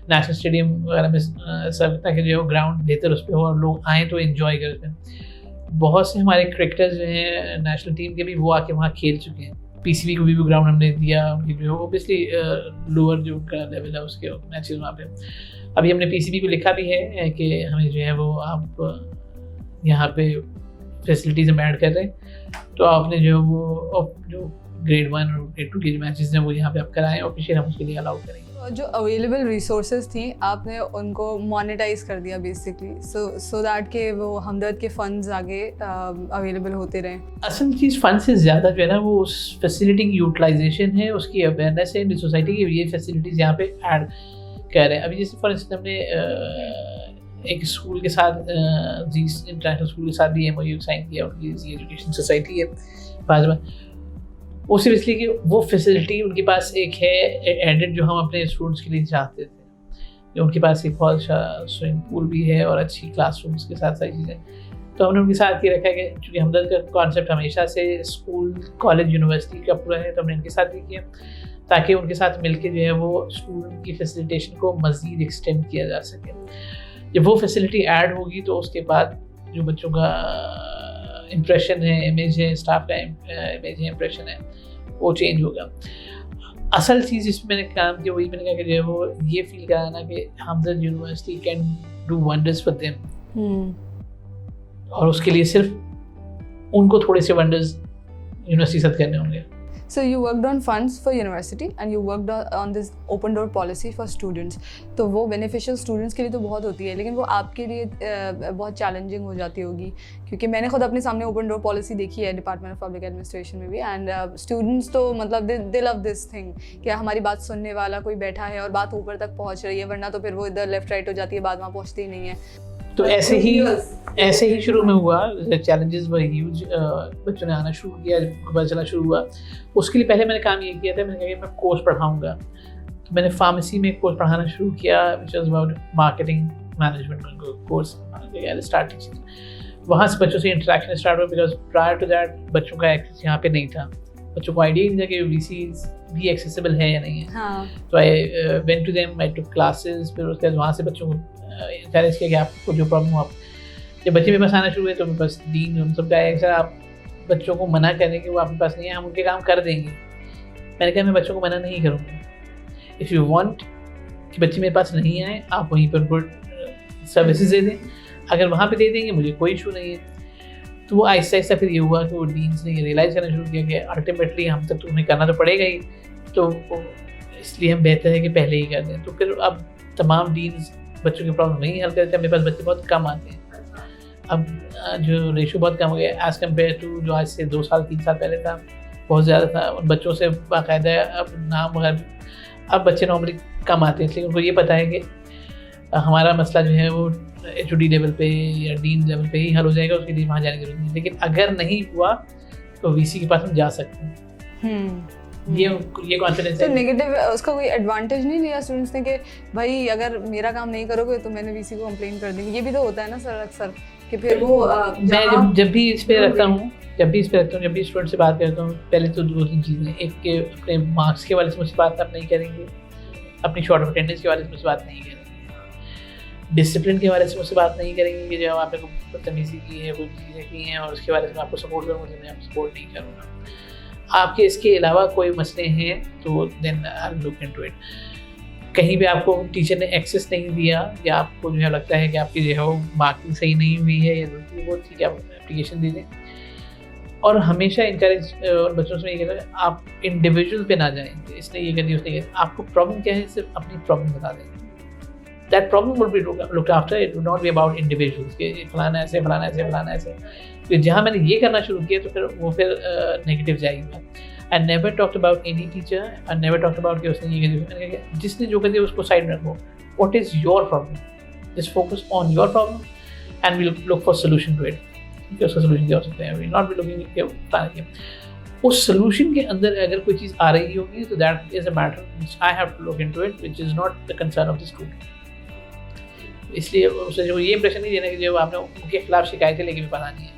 नेशनल स्टेडियम वगैरह में सब, ताकि जो है वो ग्राउंड बेहतर उस पर हो और लोग आएँ तो एंजॉय करें उसमें। बहुत से हमारे क्रिकेटर्स जो हैं नेशनल टीम के भी वो आके वहाँ खेल चुके हैं। पीसीबी को भी ग्राउंड हमने दिया, उनकी जो ओबियसली लोअर जो उनका लेवल है उसके मैचेस वहाँ पे। अभी हमने पीसीबी को लिखा भी है कि हमें जो है वो आप यहाँ पे फैसिलिटीज़ में ऐड कर रहे हैं, तो आपने जो वो जो ग्रेड 1 और ग्रेड 2 के जो मैचेस हैं वो यहाँ पे आप कराएं और फिर हम उसके लिए अलाउ करेंगे। जो अवेलेबल रिसोर्सेज थी आपने उनको मोनेटाइज कर दिया बेसिकली, सो दैट के वो हमदर्द के फंड्स आगे अवेलेबल होते रहें। असल चीज़ फंड से ज़्यादा जो है ना वो उस फैसिलिटी की यूटिलाइजेशन है, उसकी अवेयरनेस है, सोसाइटी की ये फैसिलिटीज़ यहाँ पे ऐड कर रहे हैं। अभी जैसे फॉर इंस्टेंस हमने एक स्कूल के साथ इंटरनेशनल स्कूल के साथ भी एमओयू साइन किया, उनकी एजुकेशन सोसाइटी है बाजवा, वो सिर्फ इसलिए कि वो फैसिलिटी उनके पास एक है एडेड जो हम अपने स्टूडेंट्स के लिए चाहते थे। उनके पास एक बहुत अच्छा स्विमिंग पूल भी है और अच्छी क्लासरूम्स के साथ सारी चीज़ें, तो हमने उनके साथ ये रखा है कि चूँकि हमदर्द का कॉन्सेप्ट हमेशा से स्कूल कॉलेज यूनिवर्सिटी का पूरा है, तो हमने उनके साथ भी किया ताकि उनके साथ मिलकर जो है वो स्टूडेंट की फैसिलिटेशन को मज़ीद एक्सटेंड किया जा सके। जब वो फैसिलिटी ऐड होगी तो उसके बाद जो बच्चों का इम्प्रेशन है, इमेज है, स्टाफ का इमेज है, इम्प्रेशन है, वो चेंज होगा। असल चीज़ जिसमें मैंने काम किया वही मैंने कहा कि जो है वो ये फील कराना कि Hamdard university can do wonders for them, और उसके लिए सिर्फ उनको थोड़े से वंडर्स यूनिवर्सिटी साथ करने होंगे। So you worked on funds for university and you worked on this open door policy for students. तो वो beneficial students के लिए तो बहुत होती है, लेकिन वो आपके लिए बहुत challenging हो जाती होगी, क्योंकि मैंने खुद अपने सामने open door policy देखी है डिपार्टमेंट ऑफ पब्लिक एडमिनिस्ट्रेशन में भी, एंड स्टूडेंट्स तो मतलब दे लव दिस थिंग कि हमारी बात सुनने वाला कोई बैठा है और बात ऊपर तक पहुँच रही है, वरना तो फिर वो इधर लेफ्ट राइट हो जाती है, बात वहाँ पहुँचती ही नहीं है। तो ऐसे ही शुरू में हुआ, चैलेंजेस वर ह्यूज, बच्चों ने आना शुरू किया, पता चला शुरू हुआ। उसके लिए पहले मैंने काम ये किया था, मैंने कहा कि मैं कोर्स पढ़ाऊँगा, तो मैंने फार्मेसी में कोर्स पढ़ाना शुरू किया which was about marketing management course start teaching. वहाँ से बच्चों से इंटरेक्शन स्टार्ट हुआ, बिकॉज प्रायर टू दैट बच्चों का एक्सेस यहाँ पे नहीं था, बच्चों को आइडिया नहीं था कि वीसी भी एक्सेसिबल है या नहीं है। हाँ। तो I went to them, I took classes, फिर उसके बाद वहाँ से बच्चों को चैलेंज किया कि आपको जो प्रॉब्लम हो, आप जब बच्चे मेरे पास आना शुरू हुए तो मेरे पास डीन उन सब का है, सर आप बच्चों को मना करें कि वो आपके पास नहीं है, हम उनके काम कर देंगे। मैंने कहा मैं बच्चों को मना नहीं करूँगा, इफ़ यू वांट कि बच्चे मेरे पास नहीं आए, आप वहीं पर गुड सर्विसेज दे दें, अगर वहाँ पे दे देंगे मुझे कोई इशू नहीं है। तो वो आहिस्ता आहिस्ता फिर ये हुआ कि वो डीन्स ने ये रियलाइज़ करना शुरू किया कि अल्टीमेटली हम तक तो उन्हें करना तो पड़ेगा ही, तो इसलिए हम बेहतर है कि पहले ही कर दें। तो फिर अब तमाम डीन्स बच्चों की प्रॉब्लम नहीं हल करते हैं, मेरे पास बच्चे बहुत कम आते हैं। अब जो रेशो बहुत कम हो गया एज़ कम्पेयर टू जो आज से 2 साल 3 साल पहले था, बहुत ज़्यादा था। उन बच्चों से बाकायदा अब नाम वगैरह, अब बच्चे नॉर्मली कम आते हैं, इसलिए उनको ये पता है कि हमारा मसला जो है वो HOD लेवल पे या डीन लेवल पे ही हल हो जाएगा, उसके लिए वहाँ जाने की जरूरत नहीं। लेकिन अगर नहीं हुआ तो VC के पास हम जा सकते हैं। ये कॉन्फिडेंस तो नेगेटिव उसका कोई एडवांटेज नहीं लिया स्टूडेंट्स ने कि भाई अगर मेरा काम नहीं करोगे तो मैंने VC को कंप्लेन कर देंगी? ये भी तो होता है ना सर अक्सर कि फिर वो मैं जब भी इस पे रखता हूँ जब भी इस पर रखता हूँ, जब भी स्टूडेंट से बात करता हूँ, पहले तो 2-3 चीज़ें, एक के अपने मार्क्स के वाले से मुझसे बात आप नहीं करेंगे, अपनी शॉर्ट ऑफ अटेंडेंस के वाले से मुझसे बात नहीं करेंगे, डिसिप्लिन के बारे से मुझसे बात नहीं करेंगे कि जब आपने कोई बदतमीजी की है, कोई चीज़ें की हैं और उसके बारे में आपको सपोर्ट करूँगा, तो मैं आपको सपोर्ट नहीं करूँगा। आपके इसके अलावा कोई मसले हैं तो then I will look into it. कहीं भी आपको टीचर ने एक्सेस नहीं दिया या आपको जो है लगता है कि आपकी जो है वो मार्किंग सही नहीं हुई है या वो ठीक है, आप एप्लीकेशन दे दें। और हमेशा इंकरेज बच्चों से ये कहता है आप इंडिविजुअल पे ना जाएं, इसने ये कर दिया उसने ये, आपको प्रॉब्लम क्या है सिर्फ अपनी प्रॉब्लम बता दें। That problem will be looked after, it will not be about individuals के फलाना ऐसे फलाना ऐसे फलाना ऐसे। तो जहाँ मैंने ये करना शुरू किया तो फिर वो नेगेटिव जाएगी। I never talked about any teacher. I never talked about कि उसने ये कर दिया, जिसने जो कर दिया उसको साइड में रखो। What is your problem? Just focus on your problem and we'll look for solution to it. कि उसका solution क्या हो सकता है? We'll not be looking के बताने के। उस solution के अंदर अगर कोई चीज़ आ रही होगी तो that is a matter which I have to look into it, which is not the concern of the student. इसलिए उसे जो ये impression नहीं देना कि जब आपने उनके खिलाफ शिकायतें लेके भी पढ़ानी है,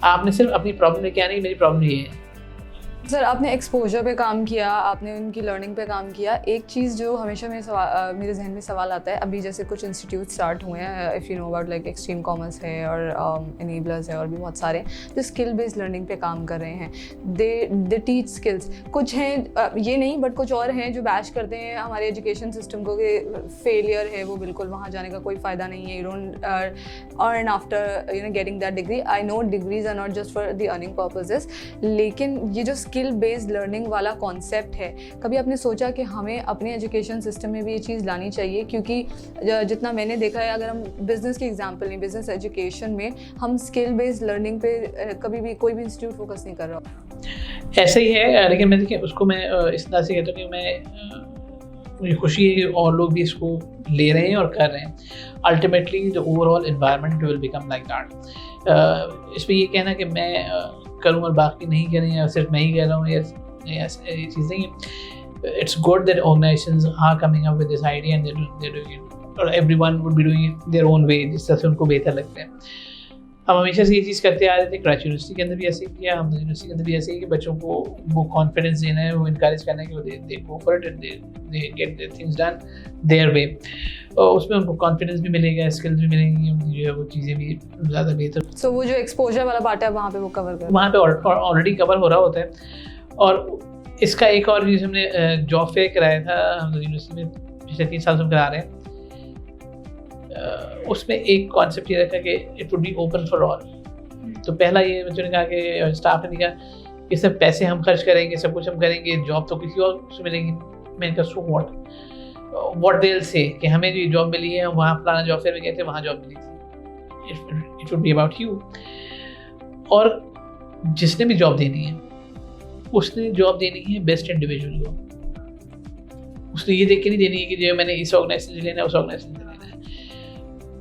आपने सिर्फ अपनी प्रॉब्लम लेके आनी, मेरी प्रॉब्लम ये है। सर आपने एक्सपोजर पे काम किया, आपने उनकी लर्निंग पे काम किया। एक चीज़ जो हमेशा मेरे जहन में सवाल आता है, अभी जैसे कुछ इंस्टीट्यूट स्टार्ट हुए हैं, if you know about like extreme commerce है और इनेबलर्स है और भी बहुत सारे जो स्किल बेस्ड लर्निंग पे काम कर रहे हैं। दे टीच स्किल्स, कुछ हैं ये नहीं बट कुछ और हैं जो बैश करते हैं हमारे एजुकेशन सिस्टम को कि फेलियर है वो, बिल्कुल वहाँ जाने का कोई फ़ायदा नहीं है, you don't earn after you know getting that degree. I know degrees are not just for the earning purposes, लेकिन ये जो स्किल बेस्ड लर्निंग वाला कॉन्सेप्ट है, कभी आपने सोचा कि हमें अपने एजुकेशन सिस्टम में भी ये चीज़ लानी चाहिए? क्योंकि जितना मैंने देखा है, अगर हम बिज़नेस की एग्जांपल नहीं, बिज़नेस एजुकेशन में हम स्किल बेस्ड लर्निंग पे कभी भी कोई भी इंस्टीट्यूट फोकस नहीं कर रहा। ऐसा ही है, लेकिन मैं देखिए उसको मैं इस तरह से कहता हूँ कि मुझे खुशी है कि और लोग भी इसको ले रहे हैं और कर रहे हैं। Ultimately the overall environment will become like that. इस पर ये कहना कि मैं करूँ और बाकी नहीं करें या सिर्फ मैं ही कह रहा हूँ, ये चीज़ नहीं है। It's good that organizations are coming up with this idea and they doing it, और everyone would be doing it their own way, जिस तरह से उनको बेहतर लगता है। हम हमेशा से ये चीज़ करते आ रहे थे, क्रैच यूनिवर्सिटी के अंदर भी ऐसे ही किया, हम यूनिवर्सिटी के अंदर भी ऐसे ही कि बच्चों को वो कॉन्फिडेंस देना है, वो इनकरेज करना है कि वो they go for it and they get their things done their way. और उसमें उनको कॉन्फिडेंस भी मिलेगा, स्किल्स भी मिलेंगी, जो है वो चीज़ें भी ज़्यादा बेहतर। सो वो जो एक्सपोजर वाला पार्ट है वहाँ पे वो कवर कर, वहाँ पे ऑलरेडी कवर हो रहा होता है। और इसका एक और चीज़ हमने जॉब फेयर कराया था हम यूनिवर्सिटी में, पिछले 3 साल से हम करा रहे हैं। उसमें एक कॉन्सेप्ट ये रखा कि it would be open for all. तो पहला ये बच्चों ने कहा कि स्टाफ ने कहा कि सब पैसे हम खर्च करेंगे, सब कुछ हम करेंगे, जॉब तो किसी और से मिलेगी। मैंने कहा so what they will say कि हमें जो जॉब मिली है, वहाँ फलाना जॉब फेयर में गए थे, वहाँ जॉब मिली थी। It would be about you. और जिसने भी जॉब देनी है, उसने जॉब देनी है बेस्ट इंडिविजुअल को। उसने ये देख के नहीं देनी है कि जो मैंने इस ऑर्गेनाइजेशन से लेना है, उस ऑर्गेनाइजेशन से लेना है।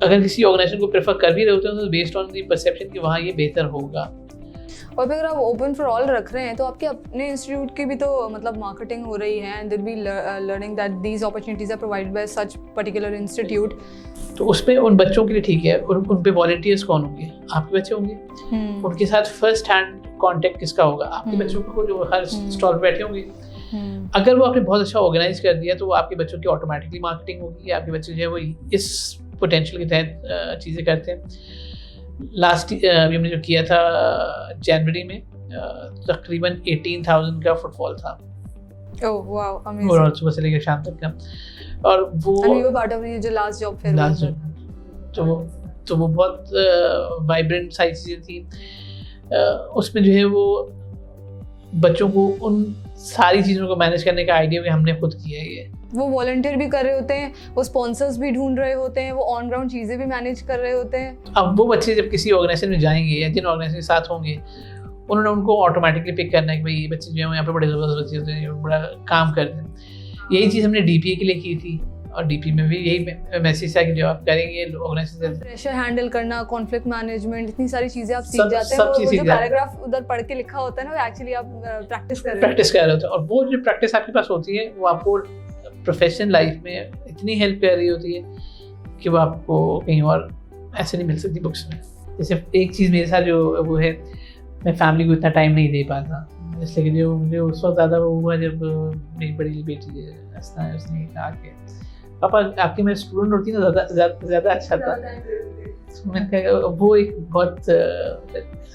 अगर किसी ऑर्गेनाइजेशन को प्रेफर कर भी रहे होते हैं तो बेस्ड ऑन द परसेप्शन कि वहाँ ये बेहतर होगा। और अगर आप ओपन फॉर ऑल रख रहे हैं तो आपके अपने इंस्टीट्यूट की भी तो मतलब मार्केटिंग हो रही है, and they will be learning that these opportunities are provided by such particular institute. तो उसमें उन बच्चों के लिए ठीक है, उन पे वॉलंटियर्स कौन होंगे? आपके बच्चे होंगे। उनके साथ फर्स्ट हैंड कांटेक्ट किसका होगा? आपके बच्चों को, जो हर स्टॉल पे बैठे होंगे। अगर वो आपने बहुत अच्छा ऑर्गेनाइज कर दिया तो वो आपके बच्चों की ऑटोमेटिकली मार्केटिंग होगी। आपके बच्चे जो है वो इस पोटेंशियल के तहत चीज़ें करते हैं। लास्ट अभी हमने जो किया था जनवरी में, तकरीबन 18,000 का फुटफॉल था। Oh wow, amazing. और सुबह से लेकर शाम तक का। और वो पार्ट ऑफ ये जो लास्ट जॉब फेयर, तो वो बहुत वाइब्रेंट सारी चीज़ें थी। उसमें जो है वो बच्चों को उन सारी चीज़ों को मैनेज करने का आइडिया भी हमने खुद किया है। ये वो वॉलंटियर भी कर रहे होते हैं, वो स्पॉन्सर्स भी ढूंढ रहे होते हैं, वो ऑन ग्राउंड चीज़ें भी मैनेज कर रहे होते हैं। अब वो बच्चे जब किसी ऑर्गेनाइजेशन में जाएंगे या जिन ऑर्गेनाइजेशन के साथ होंगे, उन्होंने उनको ऑटोमेटिकली पिक करना है कि भाई ये बच्चे जो है यहाँ पे बड़े ज़बरदस्त बच्चे होते हैं, बड़ा काम करते हैं। यही चीज़ हमने DPA के लिए की थी, और DP में भी यही मैसेज था कि जो आप करेंगे ऑर्गेनाइजेशन, प्रेशर हैंडल करना, कॉन्फ्लिक्ट मैनेजमेंट, इतनी सारी चीज़ें आप सीख जाते हैं। वो जो पैराग्राफ उधर पढ़ के लिखा होता है ना, वो एक्चुअली आप प्रैक्टिस कर रहे होते हैं। और वो जो प्रैक्टिस आपके पास होती है वो आपको प्रोफेशनल लाइफ में इतनी हेल्प कर रही होती है कि वो आपको कहीं और ऐसे नहीं मिल सकती बुक्स में। जैसे एक चीज़ मेरे साथ जो वो है, मैं फैमिली को इतना टाइम नहीं दे पाता, इसलिए कि जो मुझे उस वक्त ज़्यादा वो हुआ जब मेरी बड़ी बेटी हंसना है, उसने कहा कि पापा आपकी मेरी स्टूडेंट होती ना ज़्यादा अच्छा था। तो मैंने कहा वो एक बहुत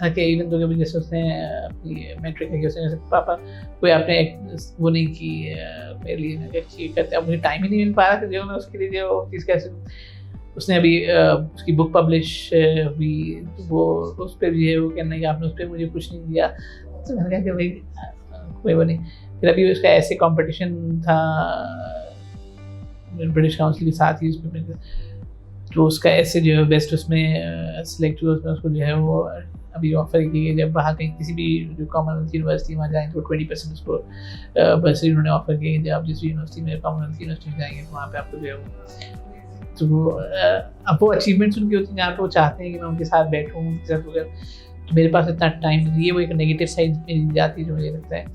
कि इवन तो कभी जैसे उसने अपनी मैट्रिक की उसने पापा कोई आपने वो नहीं की मेरे लिए, मैं ठीक करते, अब मुझे टाइम ही नहीं मिल पा रहा कि जो मैं उसके लिए जो चीज़ कैसे। उसने अभी उसकी बुक पब्लिश हुई, तो वो उस पर भी है वो कहना कि आपने उस पर मुझे कुछ नहीं दिया। तो मैंने कहा कि भाई कोई वो नहीं। फिर अभी उसका ऐसे कंपटीशन था ब्रिटिश काउंसिल के साथ ही, उसमें तो उसका ऐसे जो है बेस्ट उसमें सिलेक्ट हुआ, उसमें उसको जो है वो अभी ऑफर की गई, जब बाहर कहीं किसी भी जो कॉमनवेल्थ यूनिवर्सिटी वहाँ जाएंगे तो 20% उसको बर्सरी उन्होंने ऑफर की, जब आप जिस यूनिवर्सिटी में कॉमनवेल्थ यूनिवर्सिटी में जाएंगे तो वहाँ पे आपको जो है वो तो अब वो अचीवमेंट्स उनकी होती हैं जहाँ पे वो चाहते हैं कि मैं उनके साथ बैठूँ, उनके साथ वगैरह। तो मेरे पास इतना टाइम नहीं है, वो एक नेगेटिव साइड मेरी जाती है जो मुझे लगता है।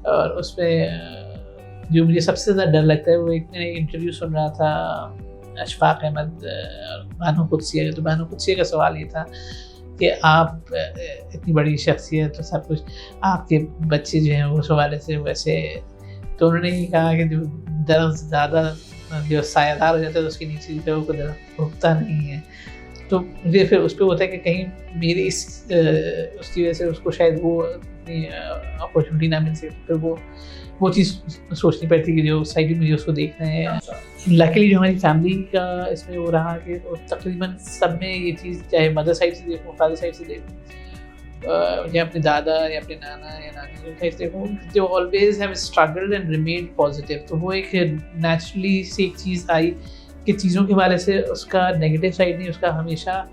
और उसमें जो मुझे सबसे ज़्यादा डर लगता है वो एक मैंने इंटरव्यू सुन रहा था अशफाक अहमद बानो कुदसिया का, तो बानो कुदसिया का सवाल ये था कि आप इतनी बड़ी शख्सियत तो सब कुछ, आपके बच्चे जो हैं वो उस हवाले से वैसे, तो उन्होंने ये कहा कि जो दरख्त ज़्यादा जो सायादार हो जाता है तो उसके नीचे जो है वो दरख्त उगता नहीं है। तो मुझे फिर उस पर होता है कि कहीं मेरी उसकी वजह से उसको शायद वो अपॉर्चुनिटी ना मिल सके, फिर वो चीज़ सोचनी पड़ती कि जो सोसाइटी में उसको देखना है। लकीली जो हमारी फैमिली का इसमें वो रहा कि तकरीबन सब में ये चीज़, चाहे मदर साइड से देखूँ फादर साइड से देखूँ या अपने दादा या अपने नाना या नानी साइड से देखूँ, जो always have struggled and remain positive. तो वो एक नेचुरली सी एक चीज़ आई कि चीज़ों के हवाले से उसका नेगेटिव साइड नहीं, उसका हमेशा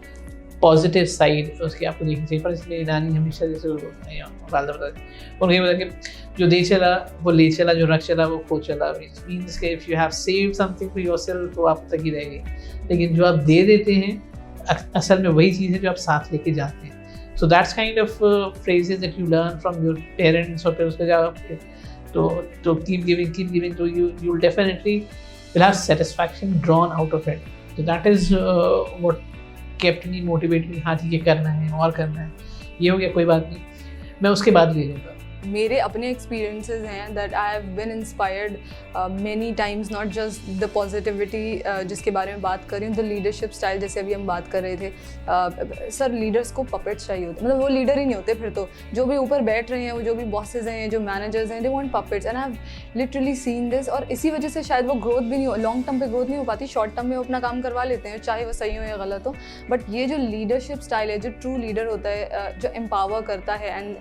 पॉजिटिव साइड उसकी आपको देखनी चाहिए। पर इसलिए नानी हमेशा जैसे वालदा बताते उनके बता कि जो दे चला वो ले चला, जो रख चला वो खो चला। मीन्स के if you have saved something for yourself तो आप तक ही रहेगी, लेकिन जो आप दे देते हैं असल में वही चीज़ है जो आप साथ लेके जाते हैं। So that's kind of phrases that you learn from your parents, और फिर उसका जब तो कीप गिविंग तो you will definitely will have satisfaction drawn out of it. So that is what kept me motivated, हाँ ठीक है करना है और करना है। ये हो गया कोई बात नहीं, मैं उसके बाद ले लूँगा। मेरे अपने एक्सपीरियंसेस हैं that I have been inspired many times, not just the positivity जिसके बारे में बात कर रही हूँ, द लीडरशिप स्टाइल जैसे अभी हम बात कर रहे थे। सर लीडर्स को पपेट्स चाहिए होते, मतलब वो लीडर ही नहीं होते फिर तो, जो भी ऊपर बैठ रहे हैं वो जो भी बॉसेज हैं जो मैनेजर्स हैं, they want puppets and I have literally seen this. और इसी वजह से शायद वो ग्रोथ भी नहीं हो, लॉन्ग टर्म पे ग्रोथ नहीं हो पाती, शॉर्ट टर्म में वो अपना काम करवा लेते हैं चाहे वो सही हो या गलत हो। बट ये जो लीडरशिप स्टाइल है, जो ट्रू लीडर होता है, जो एम्पावर करता है, एंड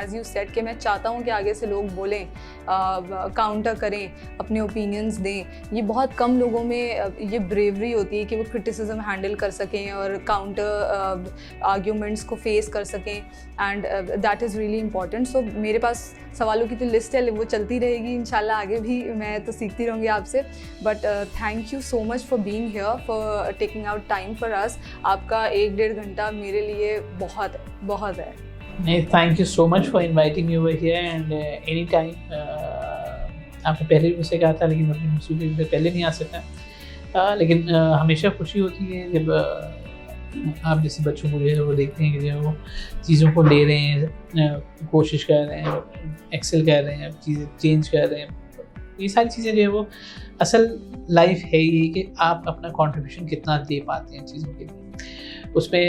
एज यू सेड कि मैं चाहता हूँ कि आगे से लोग बोलें, काउंटर करें, अपने ओपिनियंस दें। ये बहुत कम लोगों में ये ब्रेवरी होती है कि वो क्रिटिसिज्म हैंडल कर सकें और काउंटर आर्ग्यूमेंट्स को फेस कर सकें, and that is really important. So मेरे पास सवालों की तो लिस्ट है, वो चलती रहेगी इंशाल्लाह, आगे भी मैं तो सीखती रहूँगी आपसे। But thank you so much for being here, for taking out time for us. आपका 1-1.5 घंटा मेरे लिए बहुत है। नहीं, thank you so much for inviting me over here and any time. आपने पहले भी मुझसे कहा था लेकिन अपनी मसूलियत से पहले नहीं आ सकता, लेकिन हमेशा खुशी होती है जब आप जैसे बच्चों को जो है वो देखते हैं कि जो है वो चीज़ों को ले रहे हैं, कोशिश कर रहे हैं, एक्सेल कर रहे हैं, चीज़ें चेंज कर रहे हैं। ये सारी चीज़ें जो है वो असल लाइफ है ये कि आप अपना कंट्रीब्यूशन कितना दे पाते हैं चीज़ों के लिए। उसमें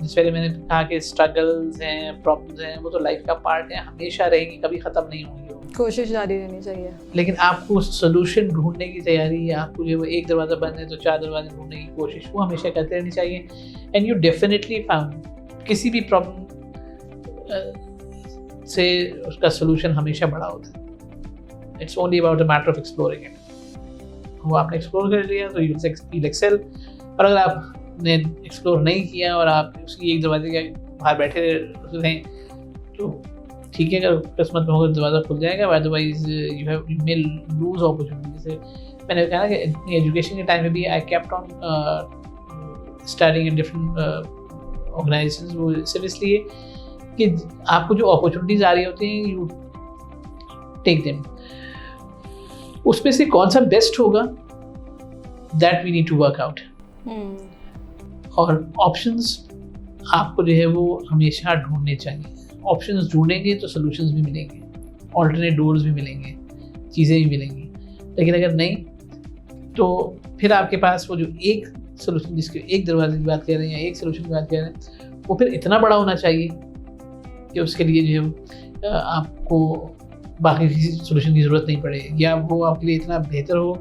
जिस पहले मैंने कहा कि स्ट्रगल्स हैं, प्रॉब्लम्स हैं, वो तो लाइफ का पार्ट है, हमेशा रहेंगी, कभी ख़त्म नहीं होंगी, कोशिश जारी रहनी चाहिए। लेकिन आपको सोल्यूशन ढूंढने की तैयारी है, आपको जो एक दरवाज़ा बंद है तो 4 दरवाजे ढूंढने की कोशिश वो हमेशा करते रहनी चाहिए। एंड यू डेफिनेटली फाउंड किसी भी प्रॉब्लम से उसका सोल्यूशन हमेशा बड़ा होता है। It's only about the matter of exploring it. वो आपने एक्सप्लोर कर लिया तो यू विल एक्सेल, और अगर आपने एक्सप्लोर नहीं किया और आप उसकी एक दरवाजे के बाहर बैठे रहें तो ठीक है, अगर किस्मत में होगा दरवाज़ा खुल जाएगा, otherwise you may lose opportunity. जैसे मैंने कहा ना कि एजुकेशन के टाइम में भी I kept on studying in different organisations, वो सिर्फ इसलिए कि आपको जो अपॉर्चुनिटीज़ आ रही होती हैं यू टेक देम, उसमें से कौन सा बेस्ट होगा that we need to work out. और ऑप्शंस आपको जो है वो हमेशा ढूंढने चाहिए। ऑप्शंस ढूंढेंगे तो सॉल्यूशंस भी मिलेंगे, ऑल्टरनेट डोर्स भी मिलेंगे, चीज़ें भी मिलेंगी। लेकिन अगर नहीं तो फिर आपके पास वो जो एक सोल्यूशन, जिसके एक दरवाजे की बात कर रहे हैं या एक सोल्यूशन की बात कर रहे हैं, वो फिर इतना बड़ा होना चाहिए कि उसके लिए जो है आपको बाकी किसी सोल्यूशन की ज़रूरत नहीं पड़े, या वो आपके लिए इतना बेहतर हो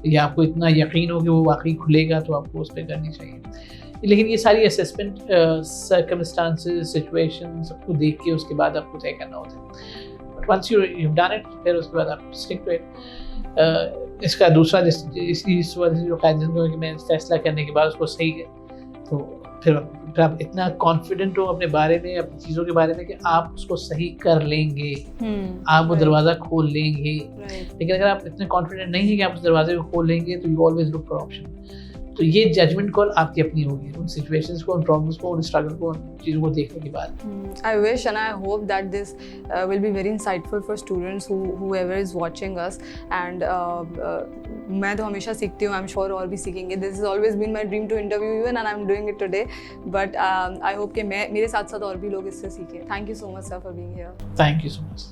या आपको इतना यकीन हो कि वो वाकई खुलेगा तो आपको उस पर करनी चाहिए। लेकिन ये सारी असेसमेंट सर्कमस्टांसेस, सिचुएशन सबको देख के उसके बाद आपको तय करना होता है। But once you done it, फिर उसके बाद आप स्टिक टू इट। इसका दूसरा इस वजह से जो कायदे कि मैं फैसला करने के बाद उसको सही है, तो फिर आप इतना कॉन्फिडेंट हो अपने बारे में, अपनी चीज़ों के बारे में कि आप उसको सही कर लेंगे, आप वो दरवाज़ा खोल लेंगे। लेकिन अगर आप इतने कॉन्फिडेंट नहीं है कि आप उस दरवाजे को खोल लेंगे, तो you always look for option. तो ये जजमेंट कॉल आपकी अपनी होगी उन सिचुएशंस को, उन प्रॉब्लम्स को, उन स्ट्रगल को, उन चीज़ों को देखने के बाद। I wish and I hope that this will be very insightful for students whoever is watching us, and मैं तो हमेशा सीखती हूँ, I'm sure और भी सीखेंगे। This has always been my dream to interview you and I'm doing it today, but I hope कि मेरे साथ साथ और भी लोग इससे सीखें। Thank you so much sir for being here. Thank you so much.